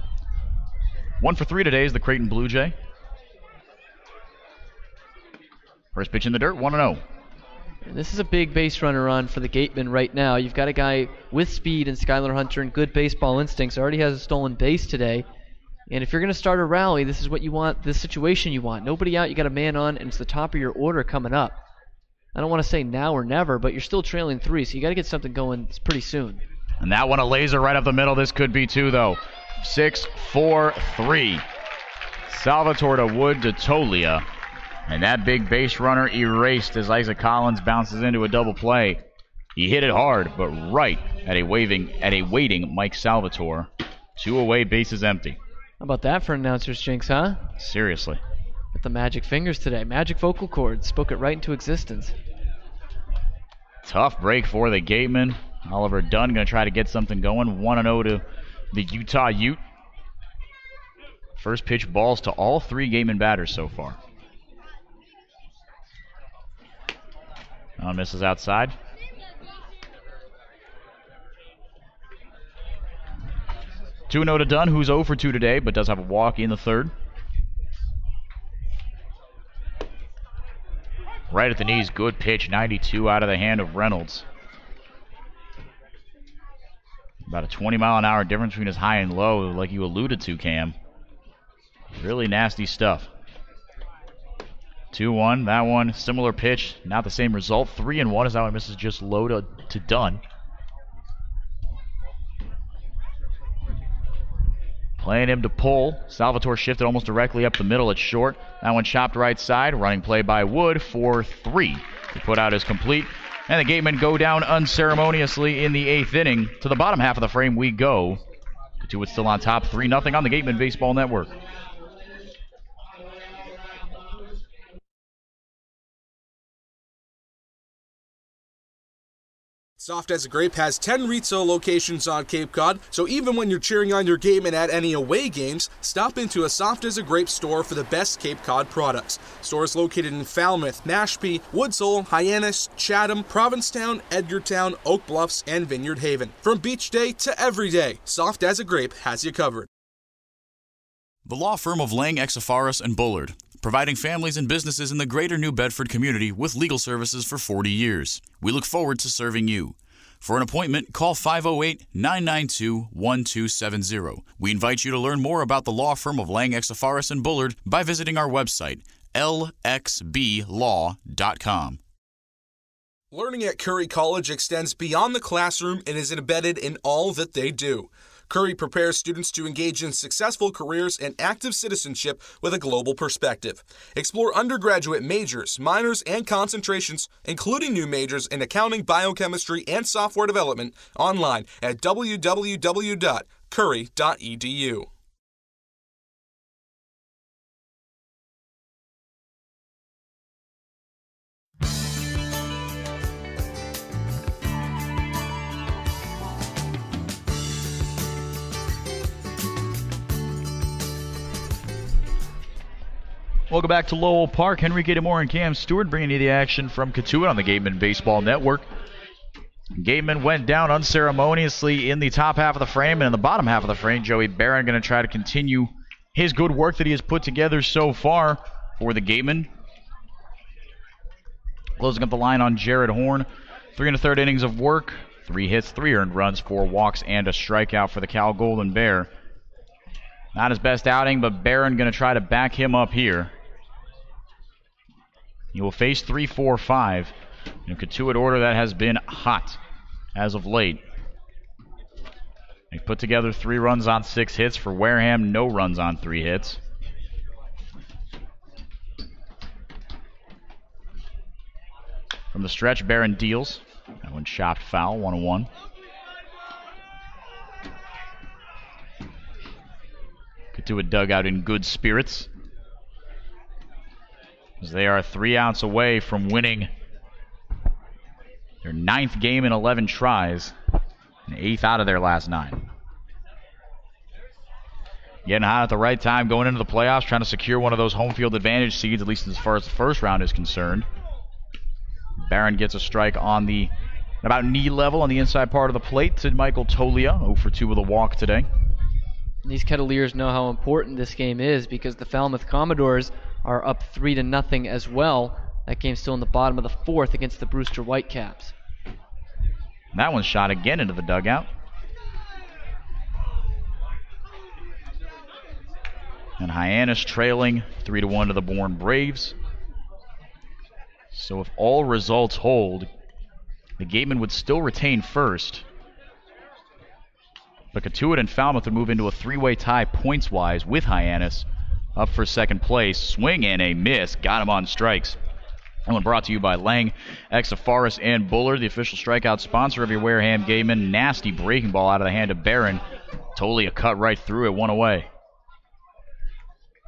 1 for 3 today is the Creighton Blue Jay. First pitch in the dirt, 1-0. This is a big base runner run for the Gatemen right now. You've got a guy with speed and Skylar Hunter and good baseball instincts. Already has a stolen base today. And if you're going to start a rally, this is what you want, this situation you want. Nobody out, you got a man on, and it's the top of your order coming up. I don't want to say now or never, but you're still trailing 3, so you got to get something going pretty soon. And that one a laser right up the middle. This could be 2, though. 6-4-3. Salvatore to Wood to Tolia. And that big base runner erased as Isaac Collins bounces into a double play. He hit it hard, but right at a waiting Mike Salvatore. 2 away, bases empty. How about that for an announcer's jinx, huh? Seriously. With the magic fingers today. Magic vocal cords. Spoke it right into existence. Tough break for the Gatemen. Oliver Dunn going to try to get something going. 1-0 to the Utah Ute. First pitch balls to all 3 Gatemen batters so far. Misses outside. Two 2-0 to Dunn, who's 0 for 2 today, but does have a walk in the third. Right at the knees, good pitch, 92 out of the hand of Reynolds. About a 20-mile-an-hour difference between his high and low, like you alluded to, Cam. Really nasty stuff. 2-1, that one, similar pitch, not the same result. 3-1 as that one misses just low to Dunn. Playing him to pull. Salvatore shifted almost directly up the middle at short. That one chopped right side. Running play by Wood for 3. He put out is complete. And the Gatemen go down unceremoniously in the 8th inning. To the bottom half of the frame we go. Cotuit still on top, 3-0 on the Gatemen Baseball Network. Soft as a Grape has 10 retail locations on Cape Cod, so even when you're cheering on your Gatemen at any away games, stop into a Soft as a Grape store for the best Cape Cod products. Stores located in Falmouth, Mashpee, Woods Hole, Hyannis, Chatham, Provincetown, Edgartown, Oak Bluffs, and Vineyard Haven. From beach day to every day, Soft as a Grape has you covered. The law firm of Lang, Exafaris & Bullard, providing families and businesses in the greater New Bedford community with legal services for 40 years. We look forward to serving you. For an appointment, call 508-992-1270. We invite you to learn more about the law firm of Lang, Exafaris & Bullard by visiting our website, lxblaw.com. Learning at Curry College extends beyond the classroom and is embedded in all that they do. Curry prepares students to engage in successful careers and active citizenship with a global perspective. Explore undergraduate majors, minors, and concentrations, including new majors in accounting, biochemistry, and software development, online at www.curry.edu. Welcome back to Lowell Park. Henry Gatemore and Cam Stewart bringing you the action from Cotuit on the Gatemen Baseball Network. Gatemen went down unceremoniously in the top half of the frame, and in the bottom half of the frame, Joey Barron going to try to continue his good work that he has put together so far for the Gatemen. Closing up the line on Jared Horn. 3 1/3 innings of work, 3 hits, 3 earned runs, 4 walks, and a strikeout for the Cal Golden Bear. Not his best outing, but Barron going to try to back him up here. He will face 3, 4, 5 in a Cotuit order that has been hot as of late. They put together 3 runs on 6 hits. For Wareham, no runs on 3 hits. From the stretch, Barron deals. That one chopped foul, 1-1. Cotuit dugout in good spirits, as they are 3 outs away from winning their 9th game in 11 tries, and 8th out of their last 9. Getting hot at the right time, going into the playoffs, trying to secure one of those home field advantage seeds, at least as far as the first round is concerned. Barron gets a strike on the about knee level on the inside part of the plate to Michael Tolia, 0 for 2 with a walk today. These Kettleers know how important this game is because the Falmouth Commodores are up 3-0 as well. That game's still in the bottom of the 4th against the Brewster Whitecaps. That one's shot again into the dugout. And Hyannis trailing 3-1 to the Bourne Braves. So if all results hold, the Gatemen would still retain first. But Cotuit and Falmouth would move into a 3-way tie points-wise with Hyannis up for second place. Swing and a miss. Got him on strikes. That one brought to you by Lang, Exafaris, and Bullard, the official strikeout sponsor of your Wareham Gatemen. Nasty breaking ball out of the hand of Barron. Totally a cut right through it, 1 away.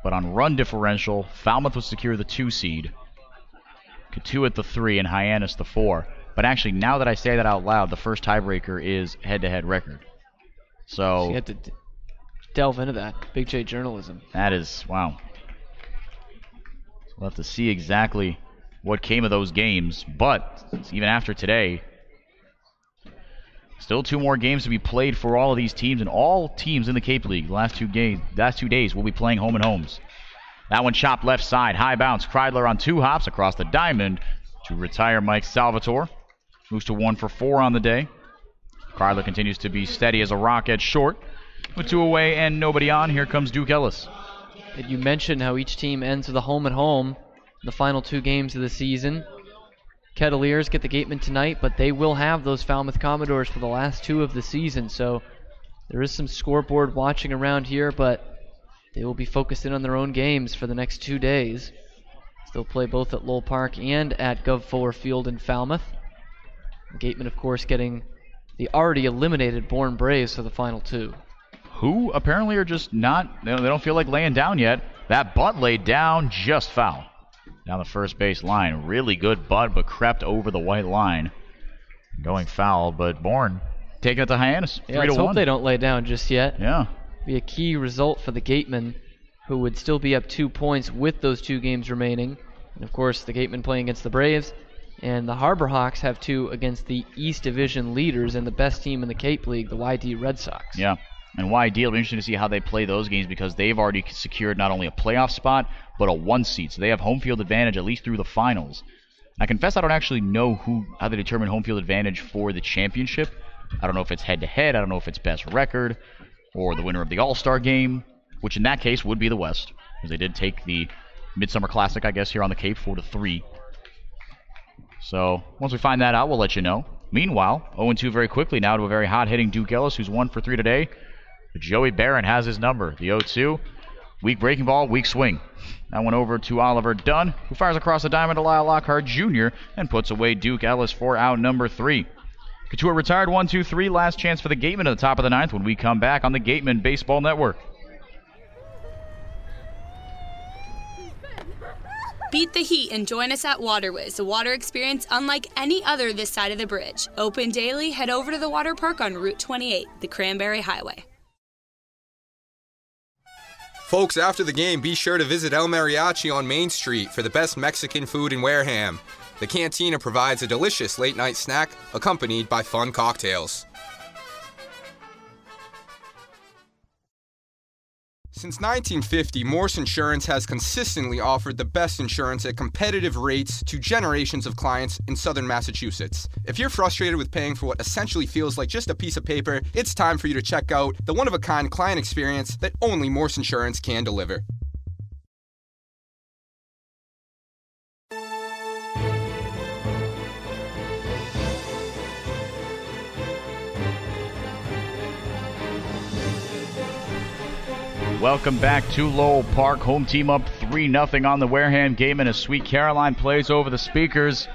But on run differential, Falmouth would secure the 2 seed. Cotuit the 3 and Hyannis the 4. But actually, now that I say that out loud, the first tiebreaker is head-to-head record. So you have to delve into that. Big J journalism. That is, wow. We'll have to see exactly what came of those games. But even after today, still 2 more games to be played for all of these teams, and all teams in the Cape League. The last 2 days will be playing home and homes. That one chopped left side. High bounce. Kreidler on 2 hops across the diamond to retire Mike Salvatore. Moves to 1 for 4 on the day. Kreidler continues to be steady as a rock at short. With 2 away and nobody on, here comes Duke Ellis. And you mentioned how each team ends with a home and home in the final 2 games of the season. Kettleers get the Gatemen tonight, but they will have those Falmouth Commodores for the last 2 of the season. So there is some scoreboard watching around here, but they will be focused in on their own games for the next 2 days. They'll play both at Lowell Park and at Gov Fuller Field in Falmouth. The Gatemen, of course, getting the already eliminated Bourne Braves for the final 2. Who apparently are just not, they don't feel like laying down yet. That butt laid down, just foul. Down the first base line. Really good butt, but crept over the white line. Going foul, but Bourne taking it to Hyannis. Yeah, let's hope they don't lay down just yet. Yeah. Be a key result for the Gatemen, who would still be up 2 points with those 2 games remaining. And of course, the Gatemen playing against the Braves. And the Harbor Hawks have 2 against the East Division leaders and the best team in the Cape League, the YD Red Sox. Yeah, and YD, it'll be interesting to see how they play those games because they've already secured not only a playoff spot, but a 1 seed. So they have home field advantage at least through the finals. I confess I don't actually know how they determine home field advantage for the championship. I don't know if it's head-to-head. I don't know if it's best record or the winner of the All-Star game, which in that case would be the West, because they did take the Midsummer Classic, I guess, here on the Cape, 4-3. So once we find that out, we'll let you know. Meanwhile, 0-2 very quickly now to a very hot-hitting Duke Ellis, who's 1 for 3 today. But Joey Barron has his number. The 0-2. Weak breaking ball, weak swing. That one over to Oliver Dunn, who fires across the diamond to Lyle Lockhart Jr. and puts away Duke Ellis for out number 3. Cotuit retired 1-2-3. Last chance for the Gatemen at the top of the 9th when we come back on the Gatemen Baseball Network. Beat the heat and join us at Waterways, a water experience unlike any other this side of the bridge. Open daily, head over to the water park on Route 28, the Cranberry Highway. Folks, after the game, be sure to visit El Mariachi on Main Street for the best Mexican food in Wareham. The cantina provides a delicious late-night snack accompanied by fun cocktails. Since 1950, Morse Insurance has consistently offered the best insurance at competitive rates to generations of clients in southern Massachusetts. If you're frustrated with paying for what essentially feels like just a piece of paper, it's time for you to check out the one-of-a-kind client experience that only Morse Insurance can deliver. welcome back to Lowell Park. Home team up 3-0 on the Wareham Gatemen as Sweet Caroline plays over the speakers.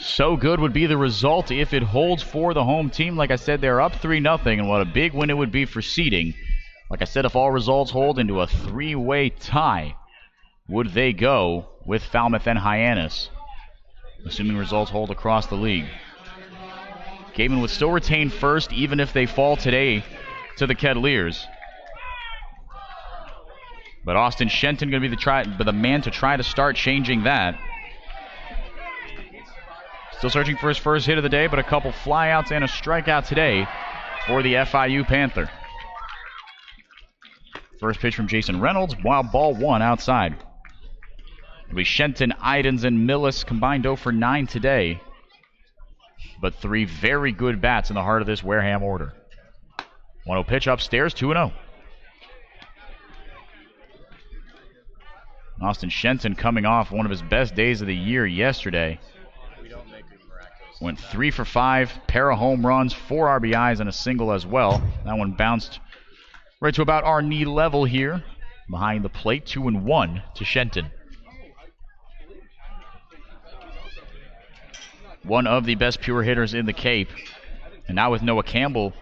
So good would be the result if it holds for the home team. Like I said, they're up 3-0, and what a big win it would be for seeding. Like I said, if all results hold into a 3-way tie, would they go with Falmouth and Hyannis, assuming results hold across the league. Gatemen would still retain first, even if they fall today to the Kettleers. But Austin Shenton going to be the man to try to start changing that. Still searching for his first hit of the day, but a couple flyouts and a strikeout today for the FIU Panther. First pitch from Jason Reynolds, wild ball 1 outside. It'll be Shenton, Idens, and Millis combined 0 for 9 today. But 3 very good bats in the heart of this Wareham order. 1-0 pitch upstairs, 2-0. Austin Shenton coming off one of his best days of the year yesterday. Went 3 for 5, pair of home runs, 4 RBIs, and a single as well. That one bounced right to about our knee level here. Behind the plate, 2-1 to Shenton. One of the best pure hitters in the Cape. And now with Noah Campbell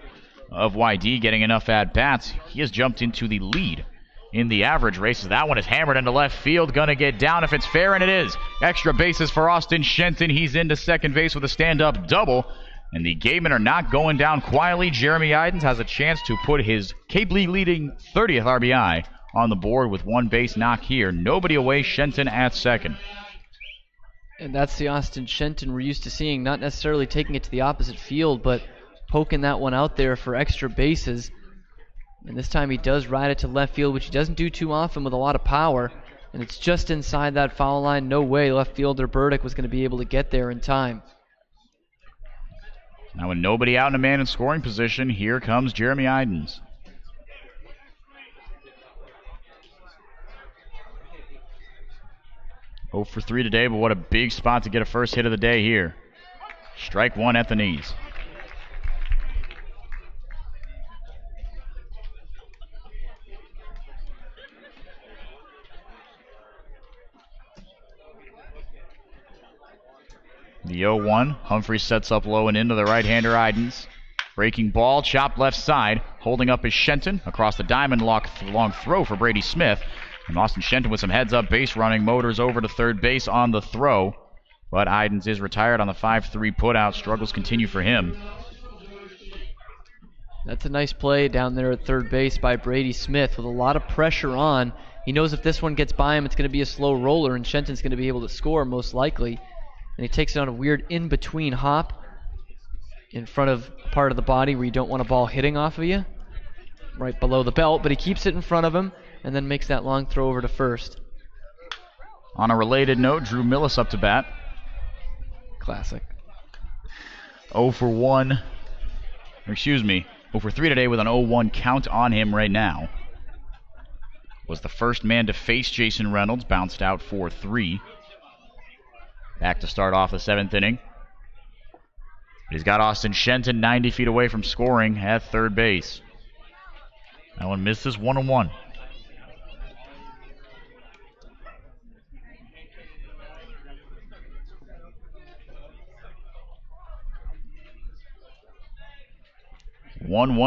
of YD getting enough at-bats, he has jumped into the lead in the average races. That one is hammered into left field. Gonna get down if it's fair, and it is. Extra bases for Austin Shenton. He's into second base with a stand-up double. And the Gatemen are not going down quietly. Jeremy Idens has a chance to put his Cape League leading 30th RBI on the board with one base knock here. Nobody away, Shenton at second. And that's the Austin Shenton we're used to seeing, not necessarily taking it to the opposite field, but poking that one out there for extra bases. And this time he does ride it to left field, which he doesn't do too often with a lot of power. And it's just inside that foul line. No way left fielder Burdick was going to be able to get there in time. Now with nobody out and a man in scoring position, here comes Jeremy Idens. Oh for 3 today, but what a big spot to get a first hit of the day here. Strike 1 at the knees. The 0-1. Humphrey sets up low and into the right-hander Idens. Breaking ball, chopped left side. Holding up is Shenton. Across the diamond, long throw for Brady Smith. And Austin Shenton with some heads-up base running. Motors over to third base on the throw. But Idens is retired on the 5-3 putout. Struggles continue for him. That's a nice play down there at third base by Brady Smith with a lot of pressure on. He knows if this one gets by him, it's going to be a slow roller, and Shenton's going to be able to score most likely. And he takes it on a weird in-between hop in front of part of the body where you don't want a ball hitting off of you, right below the belt, but he keeps it in front of him and then makes that long throw over to first. On a related note, Drew Millis up to bat. Classic. 0 for 3 today with an 0-1 count on him right now. Was the first man to face Jason Reynolds, bounced out 4-3. Back to start off the 7th inning. He's got Austin Shenton 90 feet away from scoring at third base. That one misses 1-1.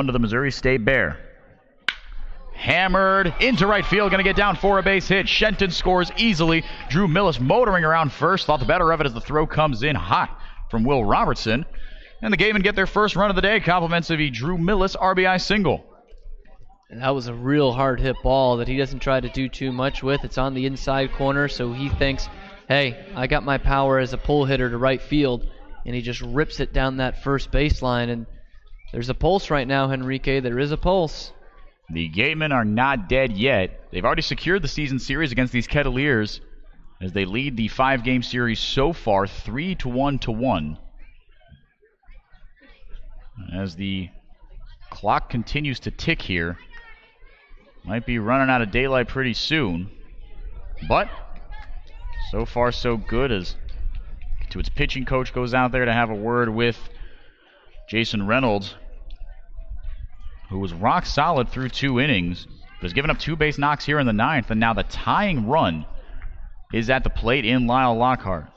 To the Missouri State Bear. Hammered into right field, going to get down for a base hit. Shenton scores easily. Drew Millis motoring around first. Thought the better of it as the throw comes in hot from Will Robertson. And the Gatemen get their first run of the day. Compliments of a Drew Millis RBI single. And that was a real hard hit ball that he doesn't try to do too much with. It's on the inside corner, so he thinks, hey, I got my power as a pull hitter to right field. And he just rips it down that first baseline. And there's a pulse right now, Henrique. There is a pulse. The Gatemen are not dead yet. They've already secured the season series against these Kettleers as they lead the 5-game series so far 3-1. As the clock continues to tick here, might be running out of daylight pretty soon. But so far so good as Cotuit's pitching coach goes out there to have a word with Jason Reynolds, who was rock solid through 2 innings. has given up 2 base knocks here in the 9th, and now the tying run is at the plate in Lyle Lockhart.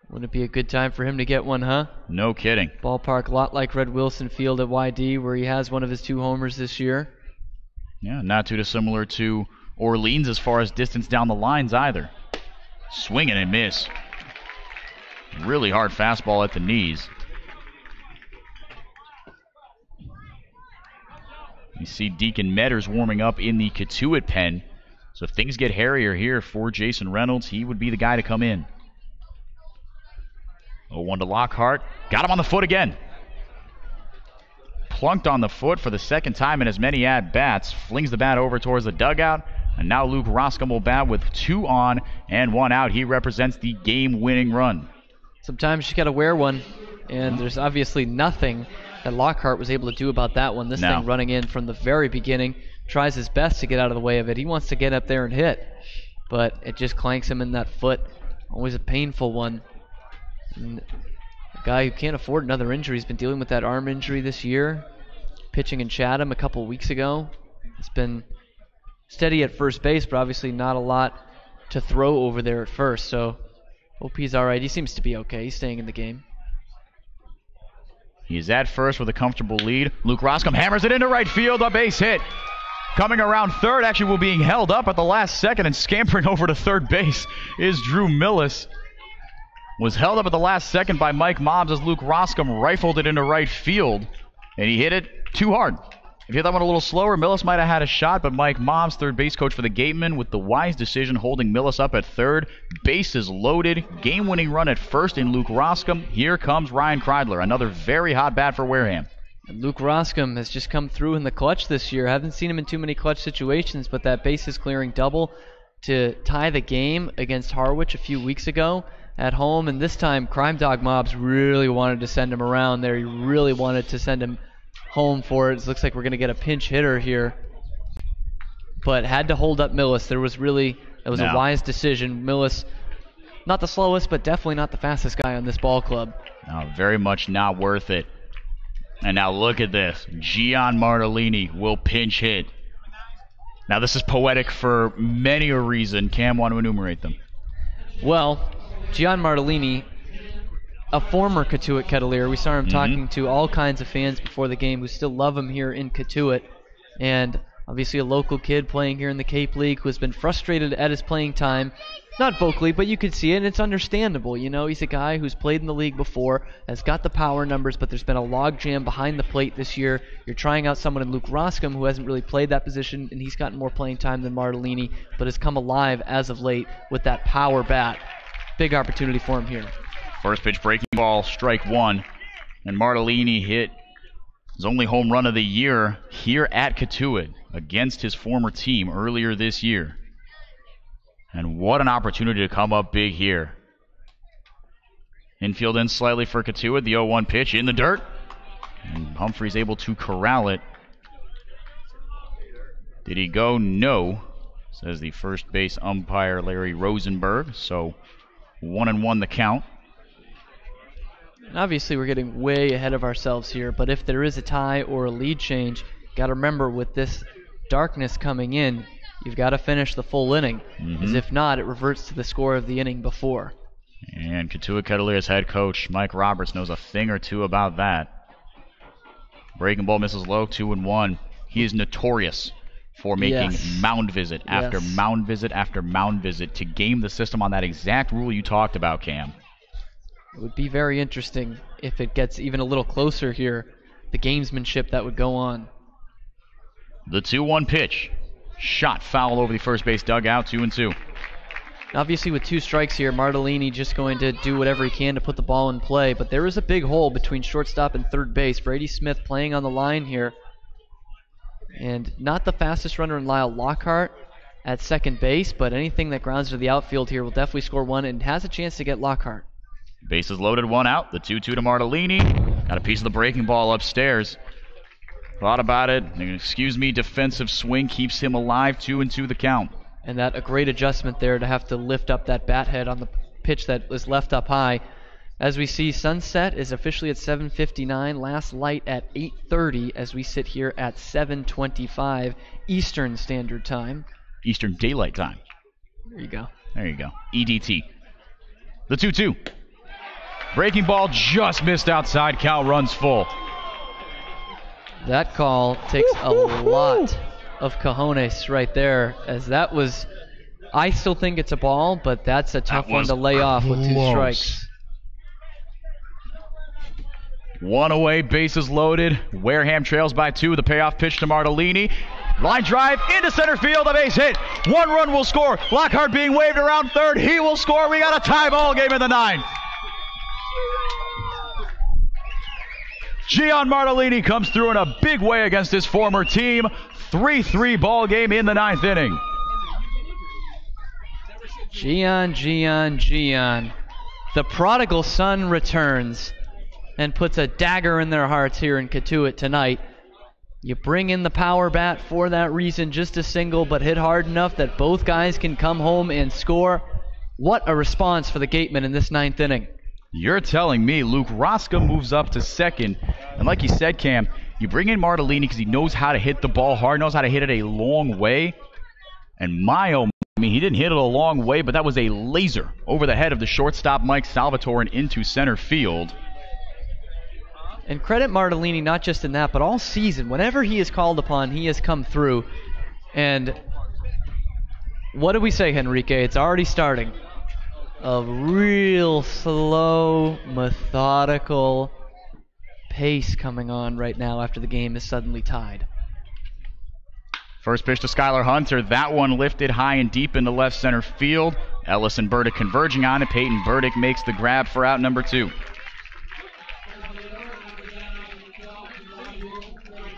Wouldn't it be a good time for him to get one, huh? No kidding. Ballpark, a lot like Red Wilson Field at YD, where he has one of his 2 homers this year. Yeah, not too dissimilar to Orleans as far as distance down the lines either. Swing and a miss. Really hard fastball at the knees. You see Deacon Metters warming up in the Cotuit pen. So if things get hairier here for Jason Reynolds, he would be the guy to come in. 0-1 to Lockhart. Got him on the foot again. Plunked on the foot for the second time in as many at-bats. Flings the bat over towards the dugout. And now Luke Roscom will bat with 2 on and 1 out. He represents the game-winning run. Sometimes you got to wear one, and there's obviously nothing that Lockhart was able to do about that one. This thing running in from the very beginning. Tries his best to get out of the way of it. He wants to get up there and hit, but it just clanks him in that foot. Always a painful one. And a guy who can't afford another injury. He's been dealing with that arm injury this year. Pitching in Chatham a couple weeks ago. It's been steady at first base, but obviously not a lot to throw over there at first. So hope he's all right. He seems to be okay. He's staying in the game. He's at first with a comfortable lead. Luke Roscom hammers it into right field. A base hit. Coming around third, actually will being held up at the last second and scampering over to third base is Drew Millis. Was held up at the last second by Mike Mobbs as Luke Roscom rifled it into right field. And he hit it too hard. If he hit that one a little slower, Millis might have had a shot, but Mike Mobbs, third base coach for the Gatemen, with the wise decision holding Millis up at third. Bases loaded. Game-winning run at first in Luke Roscom. Here comes Ryan Kreidler, another very hot bat for Wareham. And Luke Roscom has just come through in the clutch this year. Haven't seen him in too many clutch situations, but that bases clearing double to tie the game against Harwich a few weeks ago at home. And this time, Crime Dog Mobbs really wanted to send him around there. He really wanted to send him home for it. It looks like we're going to get a pinch hitter here. But had to hold up Millis. That was a wise decision. Millis, not the slowest, but definitely not the fastest guy on this ball club. No, very much not worth it. And now look at this. Gian Martellini will pinch hit. Now this is poetic for many a reason. Cam, want to enumerate them? Well, Gian Martellini, a former Cotuit Kettleer. We saw him talking to all kinds of fans before the game who still love him here in Cotuit. And obviously a local kid playing here in the Cape League who has been frustrated at his playing time. Not vocally, but you could see it, and it's understandable. You know, he's a guy who's played in the league before, has got the power numbers, but there's been a logjam behind the plate this year. You're trying out someone in Luke Roscom who hasn't really played that position, and he's gotten more playing time than Martellini, but has come alive as of late with that power bat. Big opportunity for him here. First pitch breaking ball, strike one, and Martellini hit his only home run of the year here at Cotuit against his former team earlier this year. And what an opportunity to come up big here. Infield in slightly for Cotuit. The 0-1 pitch in the dirt. And Humphrey's able to corral it. Did he go? No, says the first base umpire Larry Rosenberg. So 1-1 the count. Obviously we're getting way ahead of ourselves here, but if there is a tie or a lead change, got to remember with this darkness coming in, you've got to finish the full inning, as if not, it reverts to the score of the inning before. And Cotuit Kettleers head coach Mike Roberts knows a thing or two about that. Breaking ball misses low, 2-1. He is notorious for making mound visit after mound visit after mound visit to game the system on that exact rule you talked about, Cam. It would be very interesting if it gets even a little closer here, the gamesmanship that would go on. The 2-1 pitch. Shot foul over the first base dugout, 2-2. Obviously with 2 strikes here, Martellini just going to do whatever he can to put the ball in play, but there is a big hole between shortstop and third base. Brady Smith playing on the line here. And not the fastest runner in Lyle Lockhart at second base, but anything that grounds to the outfield here will definitely score one and has a chance to get Lockhart. Bases loaded, 1 out. The 2-2 to Martellini. Got a piece of the breaking ball upstairs. Thought about it. Excuse me, defensive swing keeps him alive. 2-2 the count. And that a great adjustment there to have to lift up that bat head on the pitch that was left up high. As we see, sunset is officially at 7:59, last light at 8:30 as we sit here at 7:25 Eastern Standard Time. Eastern Daylight Time. There you go. There you go. EDT. The 2-2. Breaking ball just missed outside. Cal runs full. That call takes a lot of cojones right there, as that was, I still think it's a ball, but that's a tough one to lay off with 2 strikes. One away, bases loaded. Wareham trails by 2. The payoff pitch to Martellini. Line drive into center field, a base hit. 1 run will score. Lockhart being waved around third. He will score. We got a tie ball game in the 9th. Gian Martellini comes through in a big way against his former team. 3-3 ball game in the 9th inning. Gian. The prodigal son returns and puts a dagger in their hearts here in Cotuit tonight. You bring in the power bat for that reason, just a single, but hit hard enough that both guys can come home and score. What a response for the Gatemen in this 9th inning. You're telling me Luke Roska moves up to second. And like you said, Cam, you bring in Martellini because he knows how to hit the ball hard, knows how to hit it a long way. And he didn't hit it a long way, but that was a laser over the head of the shortstop Mike Salvatore and into center field. And credit Martellini not just in that, but all season. Whenever he is called upon, he has come through. And what do we say, Henrique? It's already starting. A real slow, methodical pace coming on right now after the game is suddenly tied. First pitch to Skylar Hunter. That one lifted high and deep into left center field. Ellis and Burdick converging on it. Peyton Burdick makes the grab for out number 2.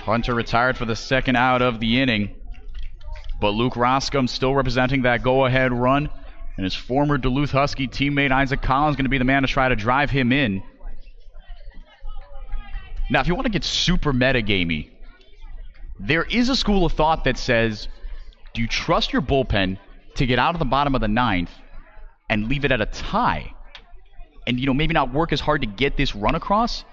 Hunter retired for the second out of the inning. But Luke Roscom still representing that go-ahead run. And his former Duluth Husky teammate Isaac Collins going to be the man to try to drive him in. Now, if you want to get super meta-gamey, there is a school of thought that says, do you trust your bullpen to get out of the bottom of the 9th and leave it at a tie? And, maybe not work as hard to get this run across?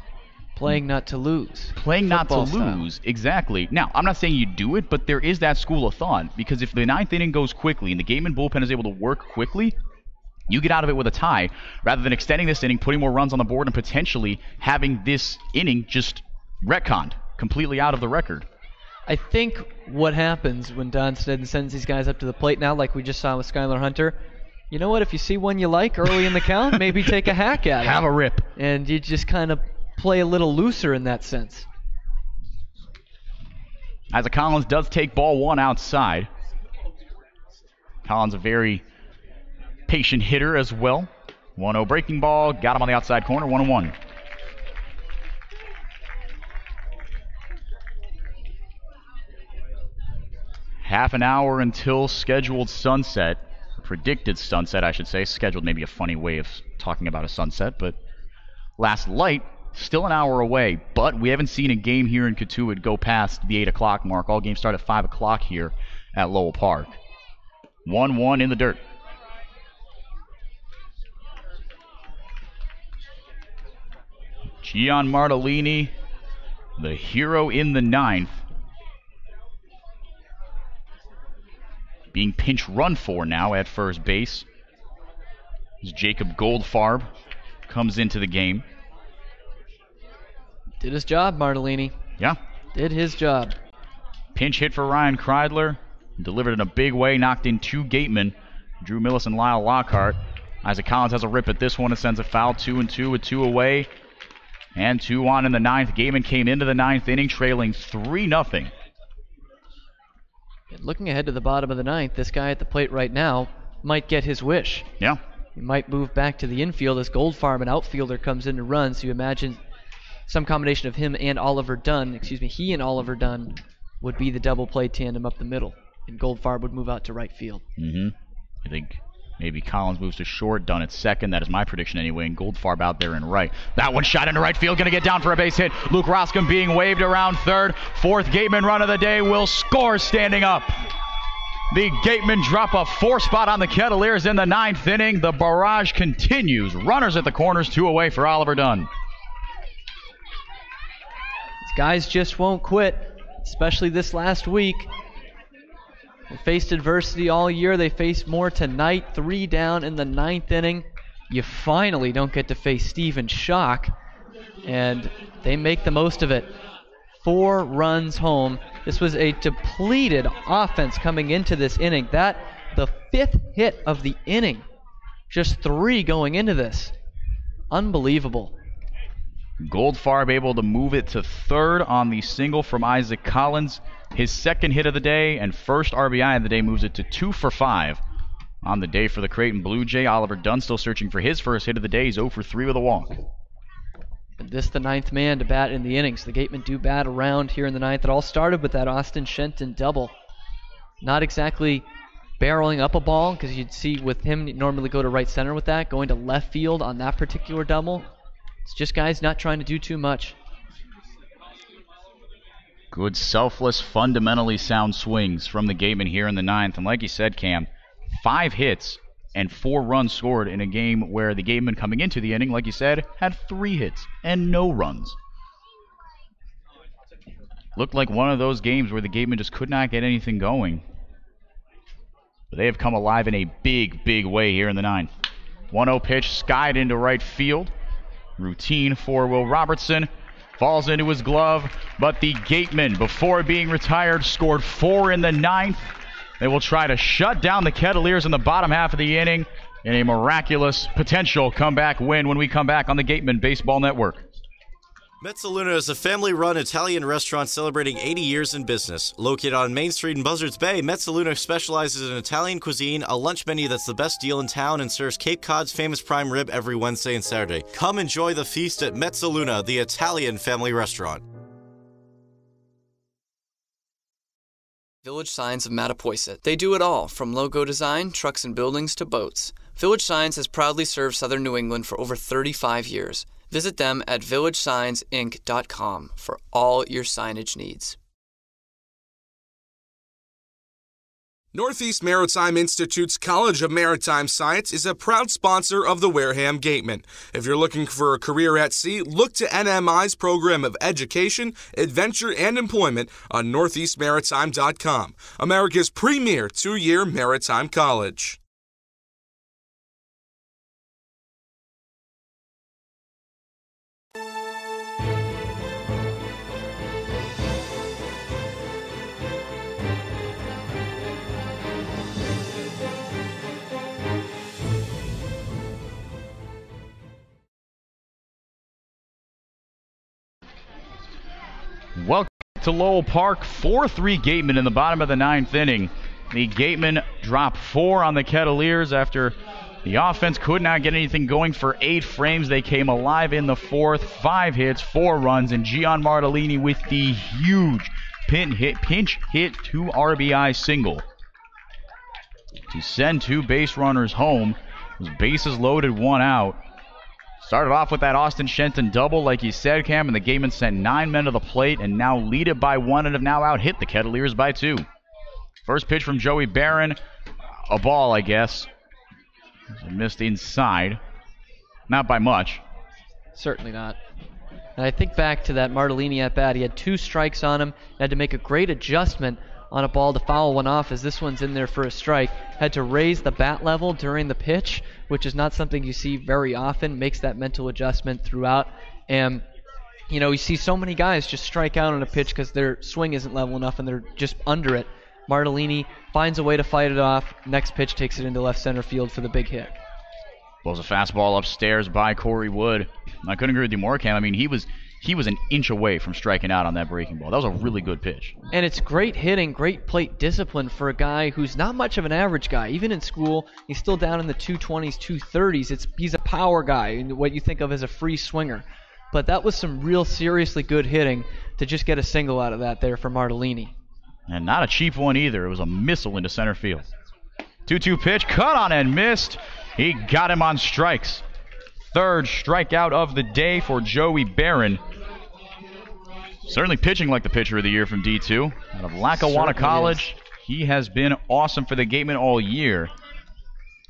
Playing not to lose. Playing not to lose, exactly. Now, I'm not saying you do it, but there is that school of thought. Because if the 9th inning goes quickly and the Gatemen bullpen is able to work quickly, you get out of it with a tie, rather than extending this inning, putting more runs on the board, and potentially having this inning just retconned, completely out of the record. I think what happens when Don Snedden sends these guys up to the plate now, like we just saw with Skylar Hunter, you know what, if you see one you like early in the count, maybe take a hack at it. Have a rip. And you just kind of play a little looser in that sense. Isaac Collins does take ball 1 outside. Collins a very patient hitter as well. 1-0 breaking ball, got him on the outside corner, 1-1. Half an hour until scheduled sunset. Predicted sunset, I should say. Scheduled may be a funny way of talking about a sunset, but last light, still an hour away. But we haven't seen a game here in Cotuit go past the 8 o'clock mark. All games start at 5 o'clock here at Lowell Park. 1-1 in the dirt. Gian Martellini, the hero in the 9th. Being pinch run for now at first base. As Jacob Goldfarb comes into the game. Did his job, Martellini. Yeah. Did his job. Pinch hit for Ryan Kreidler. Delivered in a big way. Knocked in 2 Gatemen. Drew Millis and Lyle Lockhart. Isaac Collins has a rip at this one and sends a foul. 2-2 with 2 away. And 2 on in the 9th. Gatemen came into the 9th inning trailing 3-0. Looking ahead to the bottom of the 9th, this guy at the plate right now might get his wish. Yeah. He might move back to the infield as Goldfarb, an outfielder, comes in to run. So you imagine some combination of him and Oliver Dunn, he and Oliver Dunn would be the double play tandem up the middle. And Goldfarb would move out to right field. I think maybe Collins moves to short, Dunn at second. That is my prediction anyway. And Goldfarb out there in right. That one shot into right field, going to get down for a base hit. Luke Roscom being waved around third. 4th Gateman run of the day will score standing up. The Gatemen drop a 4 spot on the Kettleers in the 9th inning. The barrage continues. Runners at the corners, 2 away for Oliver Dunn. These guys just won't quit, especially this last week. They faced adversity all year. They faced more tonight. 3 down in the 9th inning. You finally don't get to face Steven Schock, and they make the most of it. 4 runs home. This was a depleted offense coming into this inning. The 5th hit of the inning. Just 3 going into this. Unbelievable. Goldfarb able to move it to 3rd on the single from Isaac Collins. His 2nd hit of the day and first RBI of the day moves it to 2 for 5 on the day for the Creighton Blue Jay. Oliver Dunn still searching for his first hit of the day. He's 0 for 3 with a walk. And this the 9th man to bat in the innings. The Gatemen do bat around here in the 9th. It all started with that Austin Shenton double. Not exactly barreling up a ball, because you'd see with him normally go to right center with that, going to left field on that particular double. It's just guys not trying to do too much. Good, selfless, fundamentally sound swings from the Gatemen here in the 9th. And like you said, Cam, 5 hits and 4 runs scored in a game where the Gatemen coming into the inning, like you said, had 3 hits and no runs. Looked like one of those games where the Gatemen just could not get anything going. But they have come alive in a big, big way here in the 9th. 1-0 pitch skied into right field. Routine for Will Robertson. Falls into his glove, but the Gatemen, before being retired, scored 4 in the 9th. They will try to shut down the Kettleers in the bottom half of the inning in a miraculous potential comeback win when we come back on the Gatemen Baseball Network. Mezzaluna is a family-run Italian restaurant celebrating 80 years in business. Located on Main Street in Buzzards Bay, Mezzaluna specializes in Italian cuisine, a lunch menu that's the best deal in town, and serves Cape Cod's famous prime rib every Wednesday and Saturday. Come enjoy the feast at Mezzaluna, the Italian family restaurant. Village Signs of Mattapoisett. They do it all, from logo design, trucks and buildings, to boats. Village Signs has proudly served Southern New England for over 35 years. Visit them at villagesigns.inc.com for all your signage needs. Northeast Maritime Institute's College of Maritime Science is a proud sponsor of the Wareham Gatemen. If you're looking for a career at sea, look to NMI's program of education, adventure, and employment on northeastmaritime.com, America's premier 2-year maritime college. Welcome to Lowell Park. 4-3 Gatemen in the bottom of the 9th inning. The Gatemen drop 4 on the Kettleers after the offense could not get anything going for 8 frames. They came alive in the 4th. 5 hits, 4 runs, and Gian Martellini with the huge pinch hit 2 RBI single to send 2 base runners home. It was bases loaded, 1 out. Started off with that Austin Shenton double, like you said, Cam, and the Gatemen sent 9 men to the plate and now lead it by 1 and have now out-hit the Kettleers by 2. First pitch from Joey Barron, a ball, I guess. It missed inside. Not by much. Certainly not. And I think back to that Martellini at-bat. He had 2 strikes on him, had to make a great adjustment on a ball to foul one off as this one's in there for a strike. Had to raise the bat level during the pitch, which is not something you see very often. Makes that mental adjustment throughout. And, you know, you see so many guys just strike out on a pitch because their swing isn't level enough and they're just under it. Martellini finds a way to fight it off. Next pitch takes it into left center field for the big hit. Blows a fastball upstairs by Corey Wood. I couldn't agree with you more, Cam. I mean, he was an inch away from striking out on that breaking ball. That was a really good pitch. And it's great hitting, great plate discipline for a guy who's not much of an average guy. Even in school, he's still down in the 220s, 230s. He's a power guy, what you think of as a free swinger. But that was some real seriously good hitting to just get a single out of that there for Martellini. And not a cheap one either. It was a missile into center field. 2-2 pitch, cut on and missed. He got him on strikes. 3rd strikeout of the day for Joey Barron. Certainly pitching like the pitcher of the year from D2 out of Lackawanna College. He has been awesome for the Gatemen all year.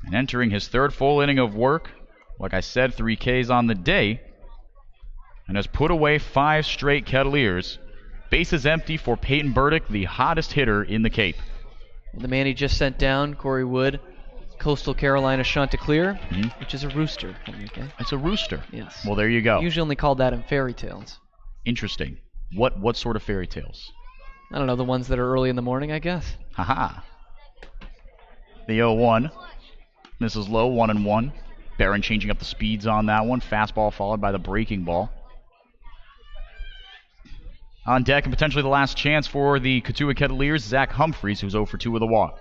And entering his third full inning of work, like I said, 3 Ks on the day, and has put away 5 straight Kettleers. Bases empty for Peyton Burdick, the hottest hitter in the Cape. And the man he just sent down, Corey Wood, Coastal Carolina Chanticleer, which is a rooster. Okay? It's a rooster? Yes. Well, there you go. Usually only called that in fairy tales. Interesting. What sort of fairy tales? I don't know, the ones that are early in the morning, I guess. Haha. The 0-1. Misses low, 1-1. Barron changing up the speeds on that one. Fastball followed by the breaking ball. On deck and potentially the last chance for the Cotuit Kettleers, Zach Humphreys, who's 0 for 2 with a walk.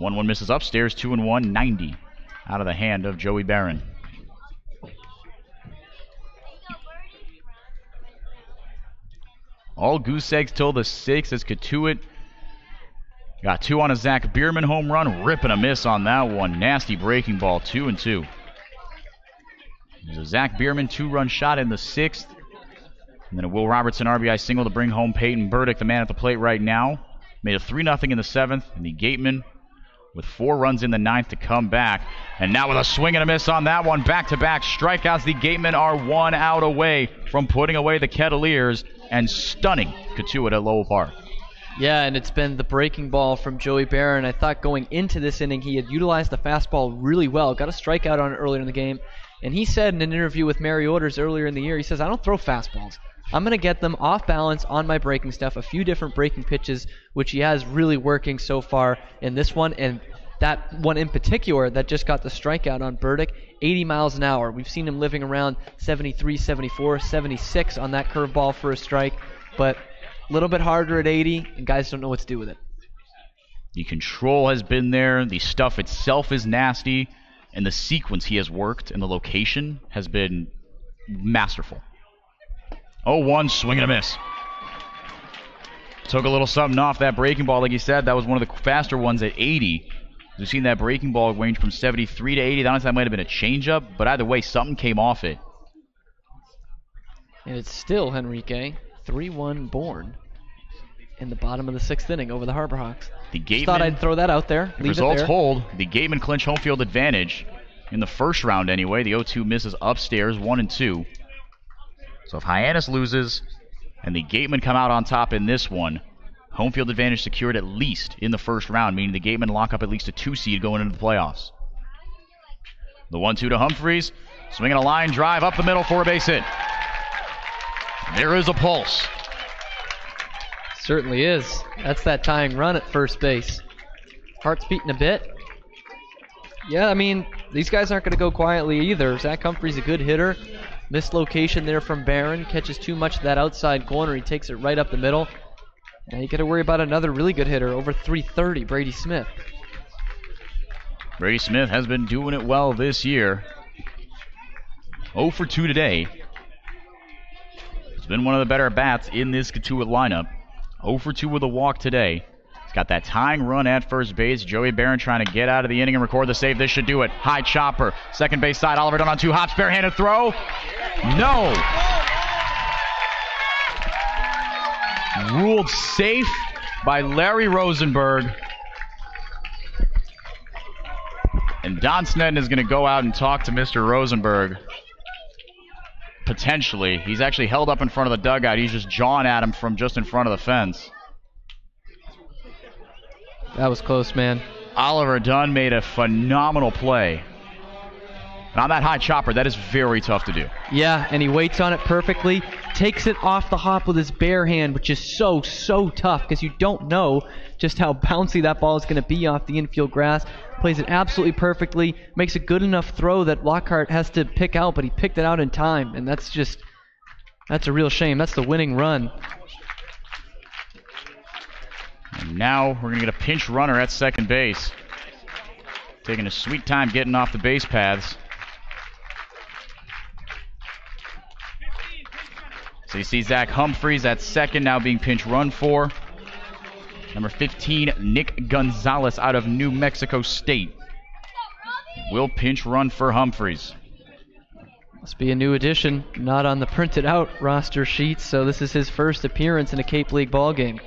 1-1 misses upstairs, 2-1, 90 out of the hand of Joey Barron. All goose eggs till the 6th as Cotuit got 2 on a Zach Bierman home run, ripping a miss on that one. Nasty breaking ball, 2-2. There's a Zach Bierman 2-run shot in the 6th. And then a Will Robertson RBI single to bring home Peyton Burdick, the man at the plate right now. Made it 3-0 in the 7th, and the Gatemen with 4 runs in the 9th to come back. And now with a swing and a miss on that one, back-to-back strikeouts. The Gatemen are 1 out away from putting away the Kettleers and stunning Cotuit at Lowell Park. Yeah, and it's been the breaking ball from Joey Barron. I thought going into this inning he had utilized the fastball really well. Got a strikeout on it earlier in the game. And he said in an interview with Mary Orders earlier in the year, he says, I don't throw fastballs. I'm going to get them off balance on my breaking stuff, a few different breaking pitches, which he has really working so far in this one. And that one in particular that just got the strikeout on Burdick, 80 miles an hour. We've seen him living around 73, 74, 76 on that curveball for a strike. But a little bit harder at 80, and guys don't know what to do with it. The control has been there. The stuff itself is nasty. And the sequence he has worked and the location has been masterful. 0-1, swing and a miss. Took a little something off that breaking ball. Like you said, that was one of the faster ones at 80. We've seen that breaking ball range from 73 to 80. That might have been a changeup, but either way, something came off it. And it's still, Henrique, 3-1 Bourne in the bottom of the 6th inning over the Harbor Hawks. The Gatemen, just thought I'd throw that out there. If results hold, the Gatemen clinch home field advantage in the first round anyway. The 0-2 misses upstairs, 1-2. So if Hyannis loses and the Gatemen come out on top in this one, home field advantage secured at least in the first round, meaning the Gatemen lock up at least a 2 seed going into the playoffs. The 1-2 to Humphreys, swinging a line drive up the middle for a base hit. There is a pulse. Certainly is. That's that tying run at first base. Heart's beating a bit. Yeah, I mean, these guys aren't going to go quietly either. Zach Humphreys a good hitter. Mislocation there from Barron. Catches too much of that outside corner. He takes it right up the middle. Now you got to worry about another really good hitter, over 330, Brady Smith. Brady Smith has been doing it well this year. 0 for 2 today. It's been one of the better bats in this Cotuit lineup. 0 for 2 with a walk today. He's got that tying run at first base. Joey Barron trying to get out of the inning and record the save. This should do it. High chopper. Second base side. Oliver Dunn on 2 hops. Barehanded throw. No. Ruled safe by Larry Rosenberg. And Don Sneddon is going to go out and talk to Mr. Rosenberg. Potentially. He's actually held up in front of the dugout. He's just jawing at him from just in front of the fence. That was close, man. Oliver Dunn made a phenomenal play. And on that high chopper, that is very tough to do. Yeah, and he waits on it perfectly. Takes it off the hop with his bare hand, which is so tough because you don't know just how bouncy that ball is going to be off the infield grass. Plays it absolutely perfectly. Makes a good enough throw that Lockhart has to pick out, but he picked it out in time. And that's a real shame. That's the winning run. And now we're going to get a pinch runner at second base. Taking a sweet time getting off the base paths. So you see Zach Humphreys at second, now being pinch run for. Number 15, Nick Gonzalez out of New Mexico State will pinch run for Humphreys. Must be a new addition, not on the printed out roster sheet, so this is his first appearance in a Cape League ballgame.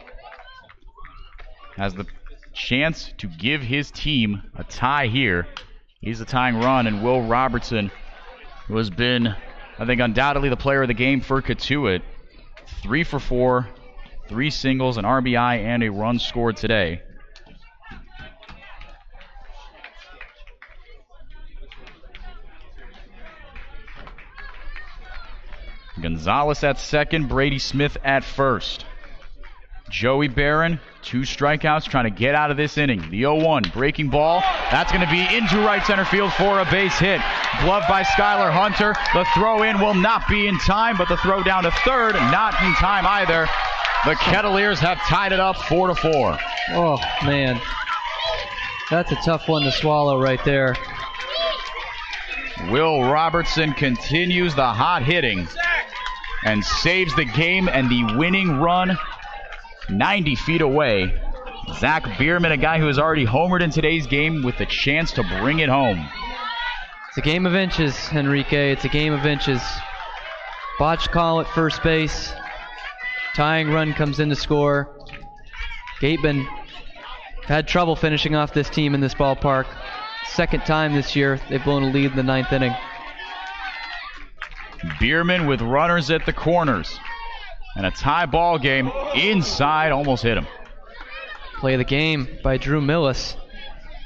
has the chance to give his team a tie here. He's the tying run, and Will Robertson, who has been, I think, undoubtedly the player of the game for Cotuit. 3 for 4, 3 singles, an RBI, and a run scored today. Gonzalez at second, Brady Smith at first. Joey Barron, 2 strikeouts, trying to get out of this inning. The 0-1, breaking ball. That's going to be into right center field for a base hit. Gloved by Skylar Hunter. The throw in will not be in time, but the throw down to third, not in time either. The Kettleers have tied it up 4-4. Oh, man. That's a tough one to swallow right there. Will Robertson continues the hot hitting and saves the game and the winning run 90 feet away. Zach Bierman, a guy who has already homered in today's game, with the chance to bring it home. It's a game of inches, Enrique. It's a game of inches. Botch call at first base. Tying run comes in to score. Gatemen had trouble finishing off this team in this ballpark. Second time this year they've blown a lead in the 9th inning. Bierman with runners at the corners. And a tie ball game inside, almost hit him. Play of the game by Drew Millis.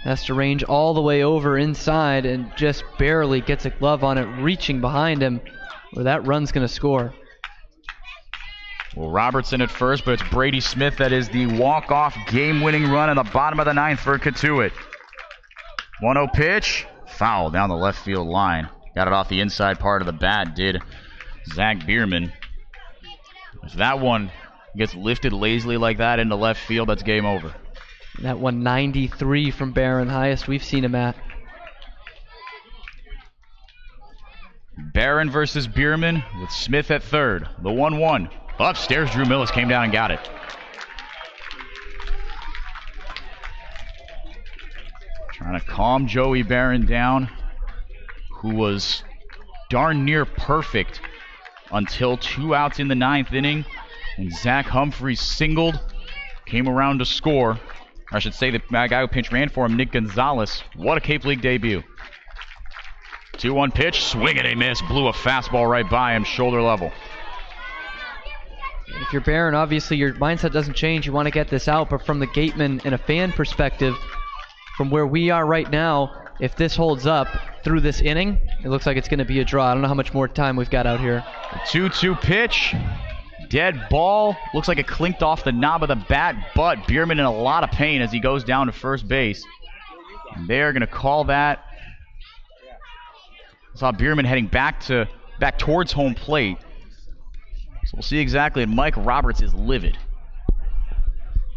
Has to range all the way over inside and just barely gets a glove on it, reaching behind him where that run's going to score. Well, Robertson at first, but it's Brady Smith that is the walk-off game-winning run in the bottom of the 9th for Cotuit. 1-0 pitch, foul down the left field line. Got it off the inside part of the bat, did Zach Bierman. If that one gets lifted lazily like that into left field, that's game over. That 193 from Barron, highest we've seen him at. Barron versus Bierman with Smith at third. The 1-1. Upstairs, Drew Millis came down and got it. Trying to calm Joey Barron down, who was darn near perfect until 2 outs in the 9th inning. And Zach Humphreys singled, came around to score. I should say the guy who pinch ran for him, Nick Gonzalez. What a Cape League debut. 2-1 pitch, swing and a miss. Blew a fastball right by him, shoulder level. If you're Barron, obviously your mindset doesn't change. You want to get this out, but from the Gatemen and a fan perspective, from where we are right now, if this holds up through this inning, it looks like it's going to be a draw. I don't know how much more time we've got out here. The 2-2 pitch. Dead ball. Looks like it clinked off the knob of the bat, but Bierman in a lot of pain as he goes down to first base. And they're going to call that. I saw Bierman heading back towards home plate. So we'll see exactly. And Mike Roberts is livid.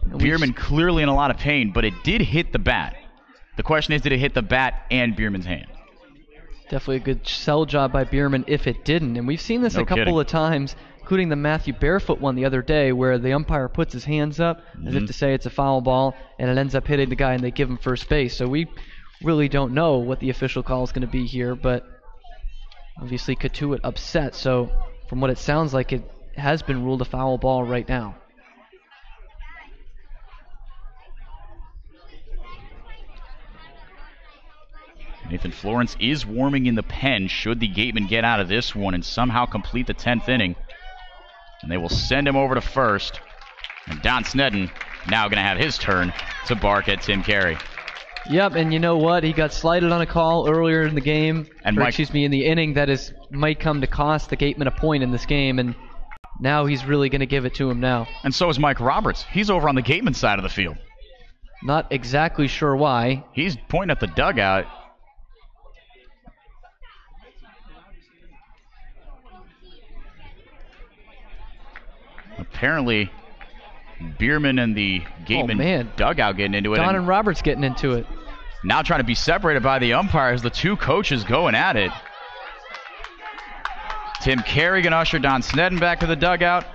Bierman clearly in a lot of pain, but it did hit the bat. The question is, did it hit the bat and Bierman's hand? Definitely a good sell job by Bierman if it didn't. And we've seen this a couple of times, including the Matthew Barefoot one the other day, where the umpire puts his hands up as if to say it's a foul ball, and it ends up hitting the guy and they give him first base. So we really don't know what the official call is going to be here, but obviously Cotuit upset. So from what it sounds like, it has been ruled a foul ball right now. Nathan Florence is warming in the pen should the Gatemen get out of this one and somehow complete the 10th inning. And they will send him over to first. And Don Snedden now going to have his turn to bark at Tim Carey. Yep, and you know what? He got slighted on a call earlier in the game, in the inning that might come to cost the Gatemen a point in this game, and now he's really going to give it to him now. And so is Mike Roberts. He's over on the Gatemen side of the field. Not exactly sure why. He's pointing at the dugout. Apparently, Bierman and the Gatemen dugout getting into it. Don and Roberts getting into it. Now trying to be separated by the umpires. The two coaches going at it. Tim Carey going to usher Don Snedden back to the dugout.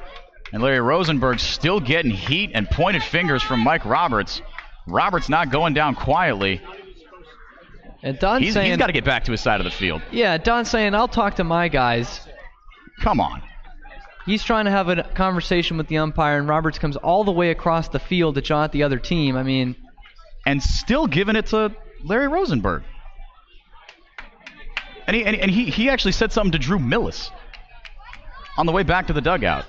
And Larry Rosenberg still getting heat and pointed fingers from Mike Roberts. Roberts not going down quietly. And Don's saying he's got to get back to his side of the field. Yeah, Don's saying, I'll talk to my guys. Come on. He's trying to have a conversation with the umpire, and Roberts comes all the way across the field to jaunt the other team. I mean, and still giving it to Larry Rosenberg. And he actually said something to Drew Millis on the way back to the dugout.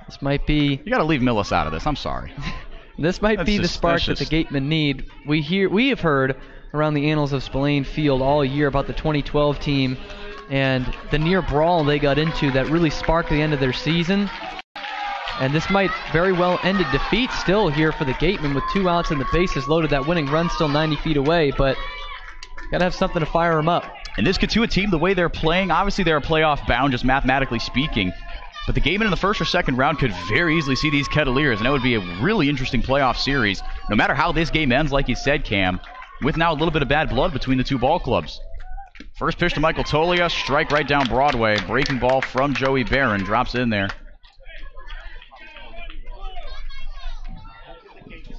This might be... You got to leave Millis out of this. I'm sorry. This might be the spark that the Gatemen need. We have heard around the annals of Spillane Field all year about the 2012 team and the near brawl they got into that really sparked the end of their season. And this might very well end in defeat still here for the Gatemen with 2 outs and the bases loaded. That winning run still 90 feet away, but got to have something to fire them up. And this Cotuit team, the way they're playing, obviously they're playoff bound, just mathematically speaking. But the Gatemen in the first or second round could very easily see these Kettleers, and that would be a really interesting playoff series. No matter how this game ends, like you said, Cam, with now a little bit of bad blood between the two ball clubs. First pitch to Michael Tolia, strike right down Broadway. Breaking ball from Joey Barron, drops in there.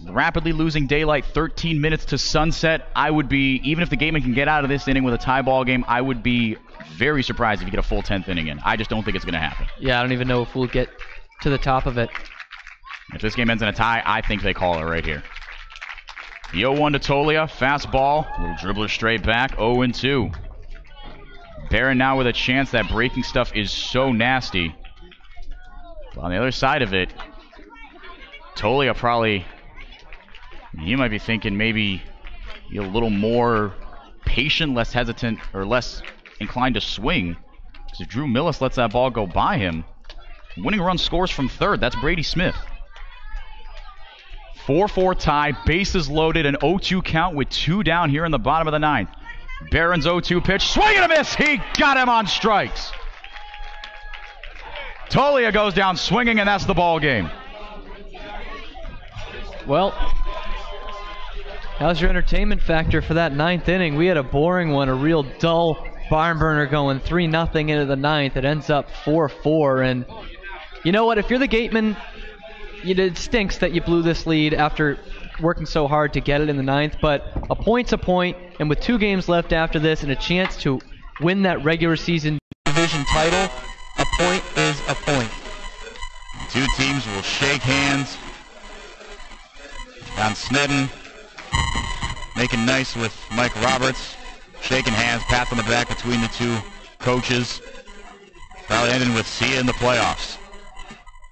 Rapidly losing daylight, 13 minutes to sunset. I would be, even if the Gatemen can get out of this inning with a tie ball game, I would be very surprised if you get a full 10th inning in. I just don't think it's going to happen. Yeah, I don't even know if we'll get to the top of it. If this game ends in a tie, I think they call it right here. The 0-1 to Tolia, fastball, little dribbler straight back, 0-2. Barron now with a chance. That breaking stuff is so nasty. But on the other side of it, Tolia probably, you might be thinking maybe a little more patient, less hesitant, or less inclined to swing. Because if Drew Millis lets that ball go by him, winning run scores from third. That's Brady Smith. 4-4 tie, bases loaded, an 0-2 count with 2 down here in the bottom of the 9th. Barron's 0-2 pitch, swing and a miss. He got him on strikes. Tolia goes down swinging, and that's the ball game. Well, how's your entertainment factor for that 9th inning? We had a boring one, a real dull barn burner going 3-0 into the 9th. It ends up 4-4, and you know what? If you're the Gatemen, it stinks that you blew this lead after working so hard to get it in the 9th, but a point's a point, and with 2 games left after this and a chance to win that regular season division title, a point is a point. 2 teams will shake hands. Don Snedden making nice with Mike Roberts, shaking hands, pat on the back between the 2 coaches. Probably ending with see you in the playoffs.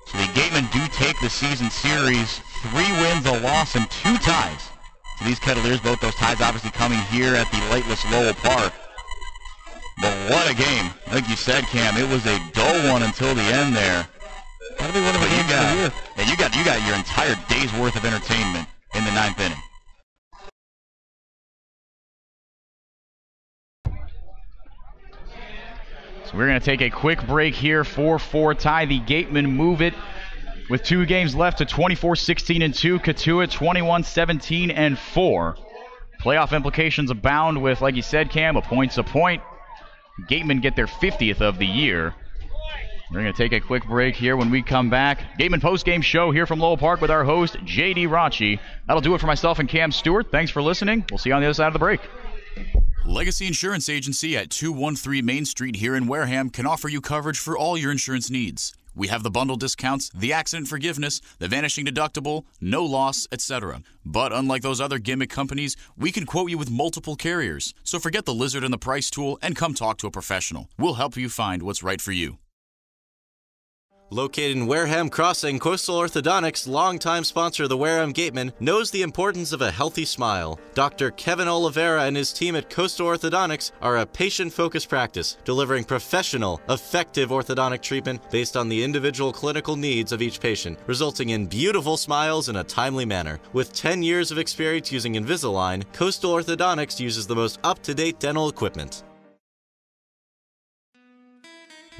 So the Gatemen do take the season series, 3 wins, a loss, and 2 ties. So these Kettleers, both those ties obviously coming here at the lightless Lowell Park. But what a game. Like you said, Cam, it was a dull one until the end there. That'll be one of the games of the year. And you got your entire day's worth of entertainment in the 9th inning. So we're going to take a quick break here. 4-4 tie. The Gatemen move it with 2 games left to 24-16-2. Cotuit 21-17-4. Playoff implications abound with, like you said, Cam, a point's a point. Gatemen get their 50th of the year. We're going to take a quick break here. When we come back, Gatemen Postgame Show here from Lowell Park with our host, J.D. Rachi. That'll do it for myself and Cam Stewart. Thanks for listening. We'll see you on the other side of the break. Legacy Insurance Agency at 213 Main Street here in Wareham can offer you coverage for all your insurance needs. We have the bundle discounts, the accident forgiveness, the vanishing deductible, no loss, etc. But unlike those other gimmick companies, we can quote you with multiple carriers. So forget the lizard and the price tool and come talk to a professional. We'll help you find what's right for you. Located in Wareham Crossing, Coastal Orthodontics, longtime sponsor of the Wareham Gatemen, knows the importance of a healthy smile. Dr. Kevin Oliveira and his team at Coastal Orthodontics are a patient-focused practice, delivering professional, effective orthodontic treatment based on the individual clinical needs of each patient, resulting in beautiful smiles in a timely manner. With 10 years of experience using Invisalign, Coastal Orthodontics uses the most up-to-date dental equipment.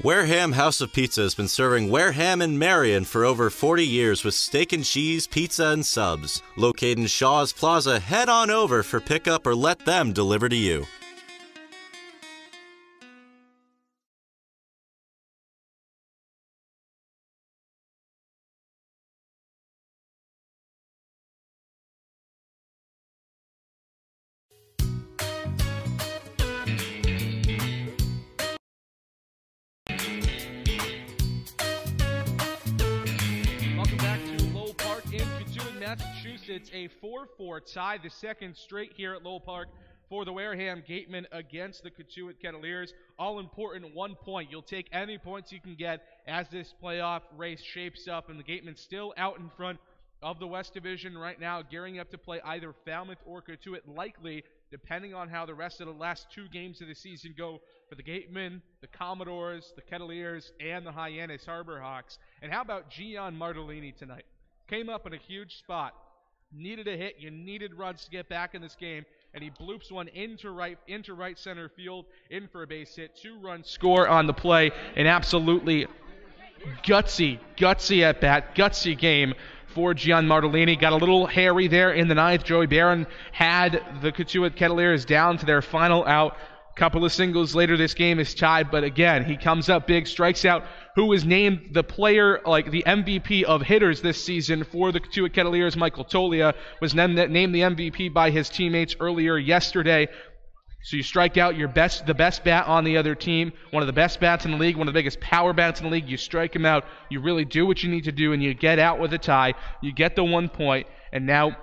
Wareham House of Pizza has been serving Wareham and Marion for over 40 years with steak and cheese, pizza, and subs. Located in Shaw's Plaza, head on over for pickup or let them deliver to you. Cotuit, Massachusetts, a 4-4 tie, the second straight here at Lowell Park for the Wareham Gatemen against the Cotuit Kettleers. All important 1 point. You'll take any points you can get as this playoff race shapes up, and the Gatemen still out in front of the West Division right now, gearing up to play either Falmouth or Cotuit, likely, depending on how the rest of the last two games of the season go for the Gatemen, the Commodores, the Kettleers, and the Hyannis Harbor Hawks. And how about Gian Martellini tonight? Came up in a huge spot. Needed a hit. You needed runs to get back in this game. And he bloops one into right center field, in for a base hit. 2-run score on the play. An absolutely gutsy at bat, gutsy game for Gian Martellini. Got a little hairy there in the ninth. Joey Barron had the Cotuit Kettleers down to their final out. Couple of singles later, this game is tied, but again, he comes up big, strikes out who was named the player, like the MVP of hitters this season for the Cotuit Kettleers. Michael Tolia was named the MVP by his teammates earlier yesterday. So you strike out the best bat on the other team, one of the best bats in the league, one of the biggest power bats in the league. You strike him out, you really do what you need to do, and you get out with a tie. You get the 1 point, and now,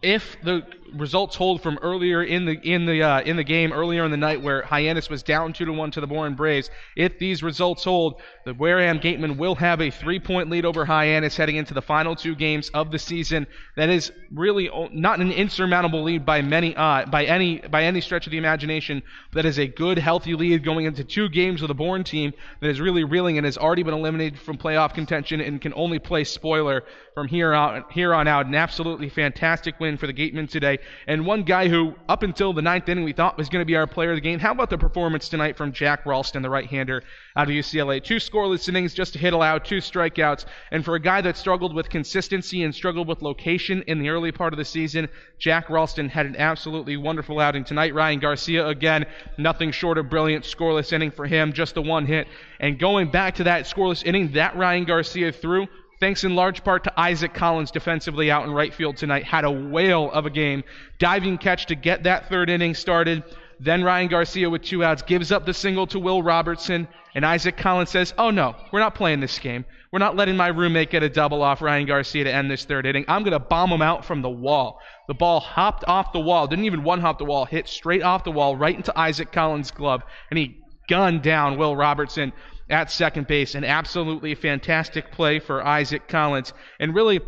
if the results hold from earlier in the game, earlier in the night, where Hyannis was down 2-1 to the Bourne Braves, if these results hold, the Wareham Gatemen will have a 3-point lead over Hyannis heading into the final two games of the season. That is really not an insurmountable lead by any stretch of the imagination. That is a good, healthy lead going into two games with a Bourne team that is really reeling and has already been eliminated from playoff contention and can only play spoiler from here on out. An absolutely fantastic win for the Gatemen today. And one guy who, up until the ninth inning, we thought was going to be our player of the game. How about the performance tonight from Jack Ralston, the right-hander out of UCLA? 2 scoreless innings, just a hit allowed, 2 strikeouts. And for a guy that struggled with consistency and struggled with location in the early part of the season, Jack Ralston had an absolutely wonderful outing tonight. Ryan Garcia, again, nothing short of brilliant. Scoreless inning for him, just the 1 hit. And going back to that scoreless inning that Ryan Garcia threw, thanks in large part to Isaac Collins defensively out in right field tonight, had a whale of a game. Diving catch to get that third inning started. Then Ryan Garcia with 2 outs gives up the single to Will Robertson, and Isaac Collins says, "Oh no, we're not playing this game. We're not letting my roommate get a double off Ryan Garcia to end this third inning. I'm going to bomb him out from the wall." The ball hopped off the wall, didn't even one-hop the wall, hit straight off the wall right into Isaac Collins' glove, and he gunned down Will Robertson at second base. An absolutely fantastic play for Isaac Collins. And really,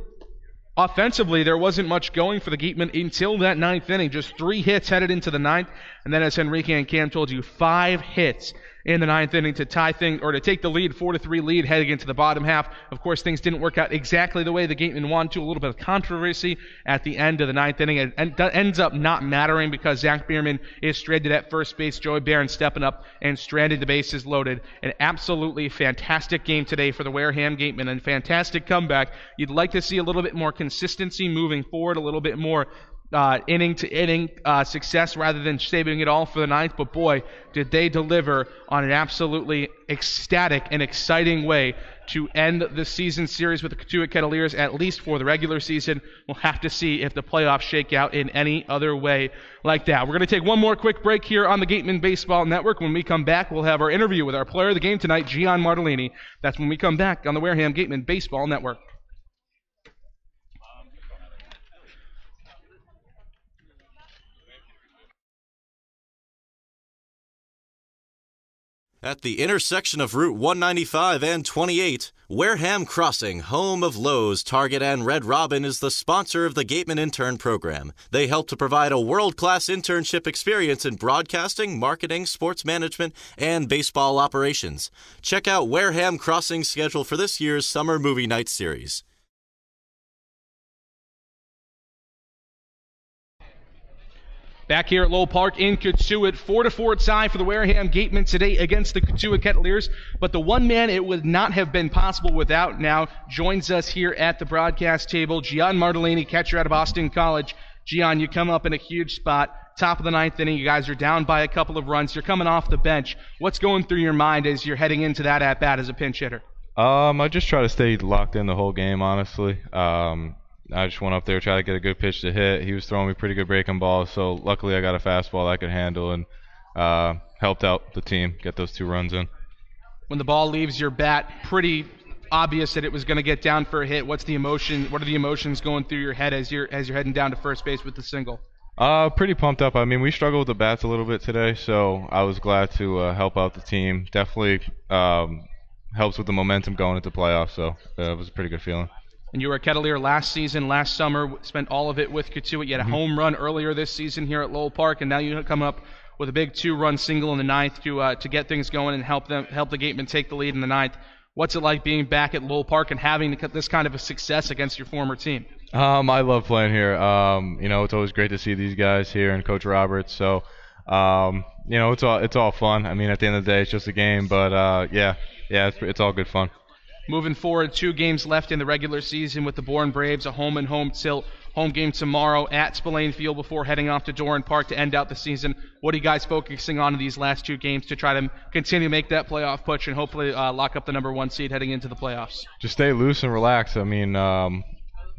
offensively, there wasn't much going for the Gatemen until that ninth inning. Just 3 hits headed into the ninth. And then, as Enrique and Cam told you, 5 hits in the ninth inning to tie things, or to take the lead, 4-3 lead heading into the bottom half. Of course, things didn't work out exactly the way the Gatemen wanted to. A little bit of controversy at the end of the ninth inning. It ends up not mattering because Zach Bierman is stranded at first base. Joey Barron stepping up and stranded, the bases loaded. An absolutely fantastic game today for the Wareham Gatemen, and fantastic comeback. You'd like to see a little bit more consistency moving forward, a little bit more inning-to-inning success rather than saving it all for the ninth. But boy, did they deliver on an absolutely ecstatic and exciting way to end the season series with the Cotuit Kettleers, at least for the regular season. We'll have to see if the playoffs shake out in any other way like that. We're going to take one more quick break here on the Gatemen Baseball Network. When we come back, we'll have our interview with our player of the game tonight, Gian Martellini. That's when we come back on the Wareham Gatemen Baseball Network. At the intersection of Route 195 and 28, Wareham Crossing, home of Lowe's, Target, and Red Robin, is the sponsor of the Gatemen Intern Program. They help to provide a world-class internship experience in broadcasting, marketing, sports management, and baseball operations. Check out Wareham Crossing's schedule for this year's Summer Movie Night Series. Back here at Lowell Park in Cotuit, 4-4 tie for the Wareham Gatemen today against the Cotuit Kettleers. But the one man it would not have been possible without now joins us here at the broadcast table, Gian Martellini, catcher out of Boston College. Gian, you come up in a huge spot, top of the ninth inning. You guys are down by a couple of runs. You're coming off the bench. What's going through your mind as you're heading into that at-bat as a pinch hitter? I just try to stay locked in the whole game, honestly. I just went up there, tried to get a good pitch to hit. He was throwing me pretty good breaking balls, so luckily I got a fastball that I could handle and helped out the team get those 2 runs in. When the ball leaves your bat pretty obvious that it was going to get down for a hit. What's the emotion? What are the emotions going through your head as you're heading down to first base with the single? Pretty pumped up. I mean, we struggled with the bats a little bit today, so I was glad to help out the team. Definitely helps with the momentum going into playoffs, so it was a pretty good feeling. And you were a Kettleer last season, last summer, spent all of it with Cotuit. You had a home run earlier this season here at Lowell Park, and now you come up with a big 2-run single in the ninth to get things going and help the Gatemen take the lead in the ninth. What's it like being back at Lowell Park and having this kind of a success against your former team? I love playing here. It's always great to see these guys here and Coach Roberts. So, it's all fun. I mean, at the end of the day, it's just a game, but it's all good fun. Moving forward, 2 games left in the regular season with the Bourne Braves, a home and home tilt. Home game tomorrow at Spillane Field before heading off to Doran Park to end out the season. What are you guys focusing on in these last 2 games to try to continue to make that playoff push and hopefully lock up the number 1 seed heading into the playoffs? Just stay loose and relax. I mean,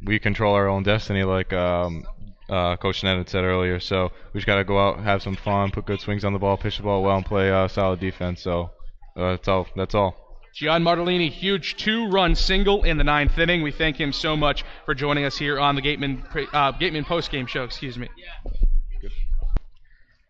we control our own destiny like Coach Ned had said earlier. So we just got to go out, have some fun, put good swings on the ball, pitch the ball well, and play solid defense. So that's all. Gian Martellini, huge 2-run single in the 9th inning. We thank him so much for joining us here on the Gatemen Postgame Show.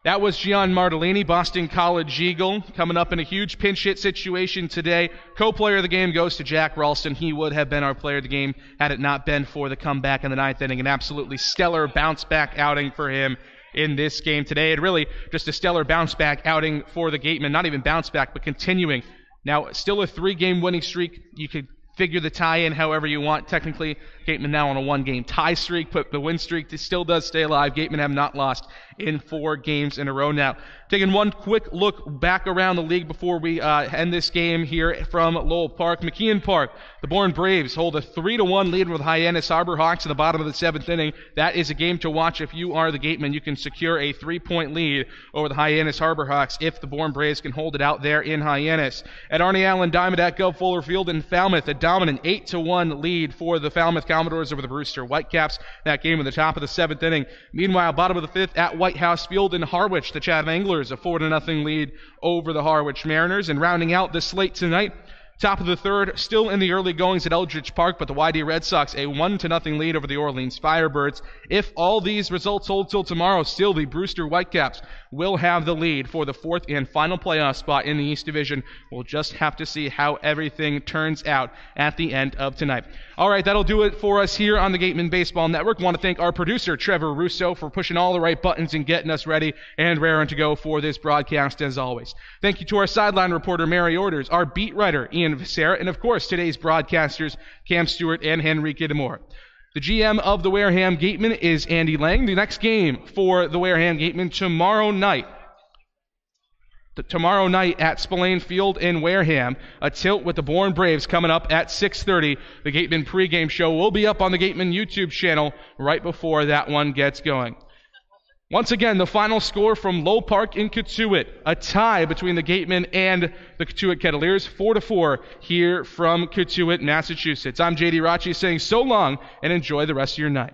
That was Gian Martellini, Boston College Eagle, coming up in a huge pinch hit situation today. Co-player of the game goes to Jack Ralston. He would have been our player of the game had it not been for the comeback in the 9th inning. An absolutely stellar bounce-back outing for him in this game today. And really just a stellar bounce-back outing for the Gatemen. Not even bounce-back, but continuing. Now, still a 3-game winning streak. You could figure the tie in however you want. Technically, Gatemen now on a 1-game tie streak, but the win streak still does stay alive. Gatemen have not lost in 4 games in a row now. Taking one quick look back around the league before we end this game here from Lowell Park. McKeon Park, the Bourne Braves hold a 3-1 lead with Hyannis Harbor Hawks at the bottom of the 7th inning. That is a game to watch if you are the Gatemen. You can secure a 3-point lead over the Hyannis Harbor Hawks if the Bourne Braves can hold it out there in Hyannis. At Arnie Allen Diamond at Gov Fuller Field in Falmouth, a dominant 8-1 lead for the Falmouth Commodores over the Brewster Whitecaps. That game at the top of the 7th inning. Meanwhile, bottom of the 5th at White House Field in Harwich, the Chatham Anglers a 4-0 lead over the Harwich Mariners. And rounding out the slate tonight, top of the 3rd, still in the early goings at Eldridge Park, but the YD Red Sox a 1-0 lead over the Orleans Firebirds. If all these results hold till tomorrow, still the Brewster Whitecaps will have the lead for the 4th and final playoff spot in the East Division. We'll just have to see how everything turns out at the end of tonight. All right, that'll do it for us here on the Gatemen Baseball Network. Want to thank our producer, Trevor Russo, for pushing all the right buttons and getting us ready and raring to go for this broadcast as always. Thank you to our sideline reporter, Mary Orders, our beat writer, Ian Visera, and of course, today's broadcasters, Cam Stewart and Henrique Demore. The GM of the Wareham Gatemen is Andy Lang. The next game for the Wareham Gatemen tomorrow night at Spillane Field in Wareham, a tilt with the Bourne Braves coming up at 6:30. The Gatemen Pregame Show will be up on the Gatemen YouTube channel right before that one gets going. Once again, the final score from Lowell Park in Cotuit, a tie between the Gatemen and the Cotuit Kettleers, 4-4 here from Cotuit, Massachusetts. I'm JD Rachi saying so long and enjoy the rest of your night.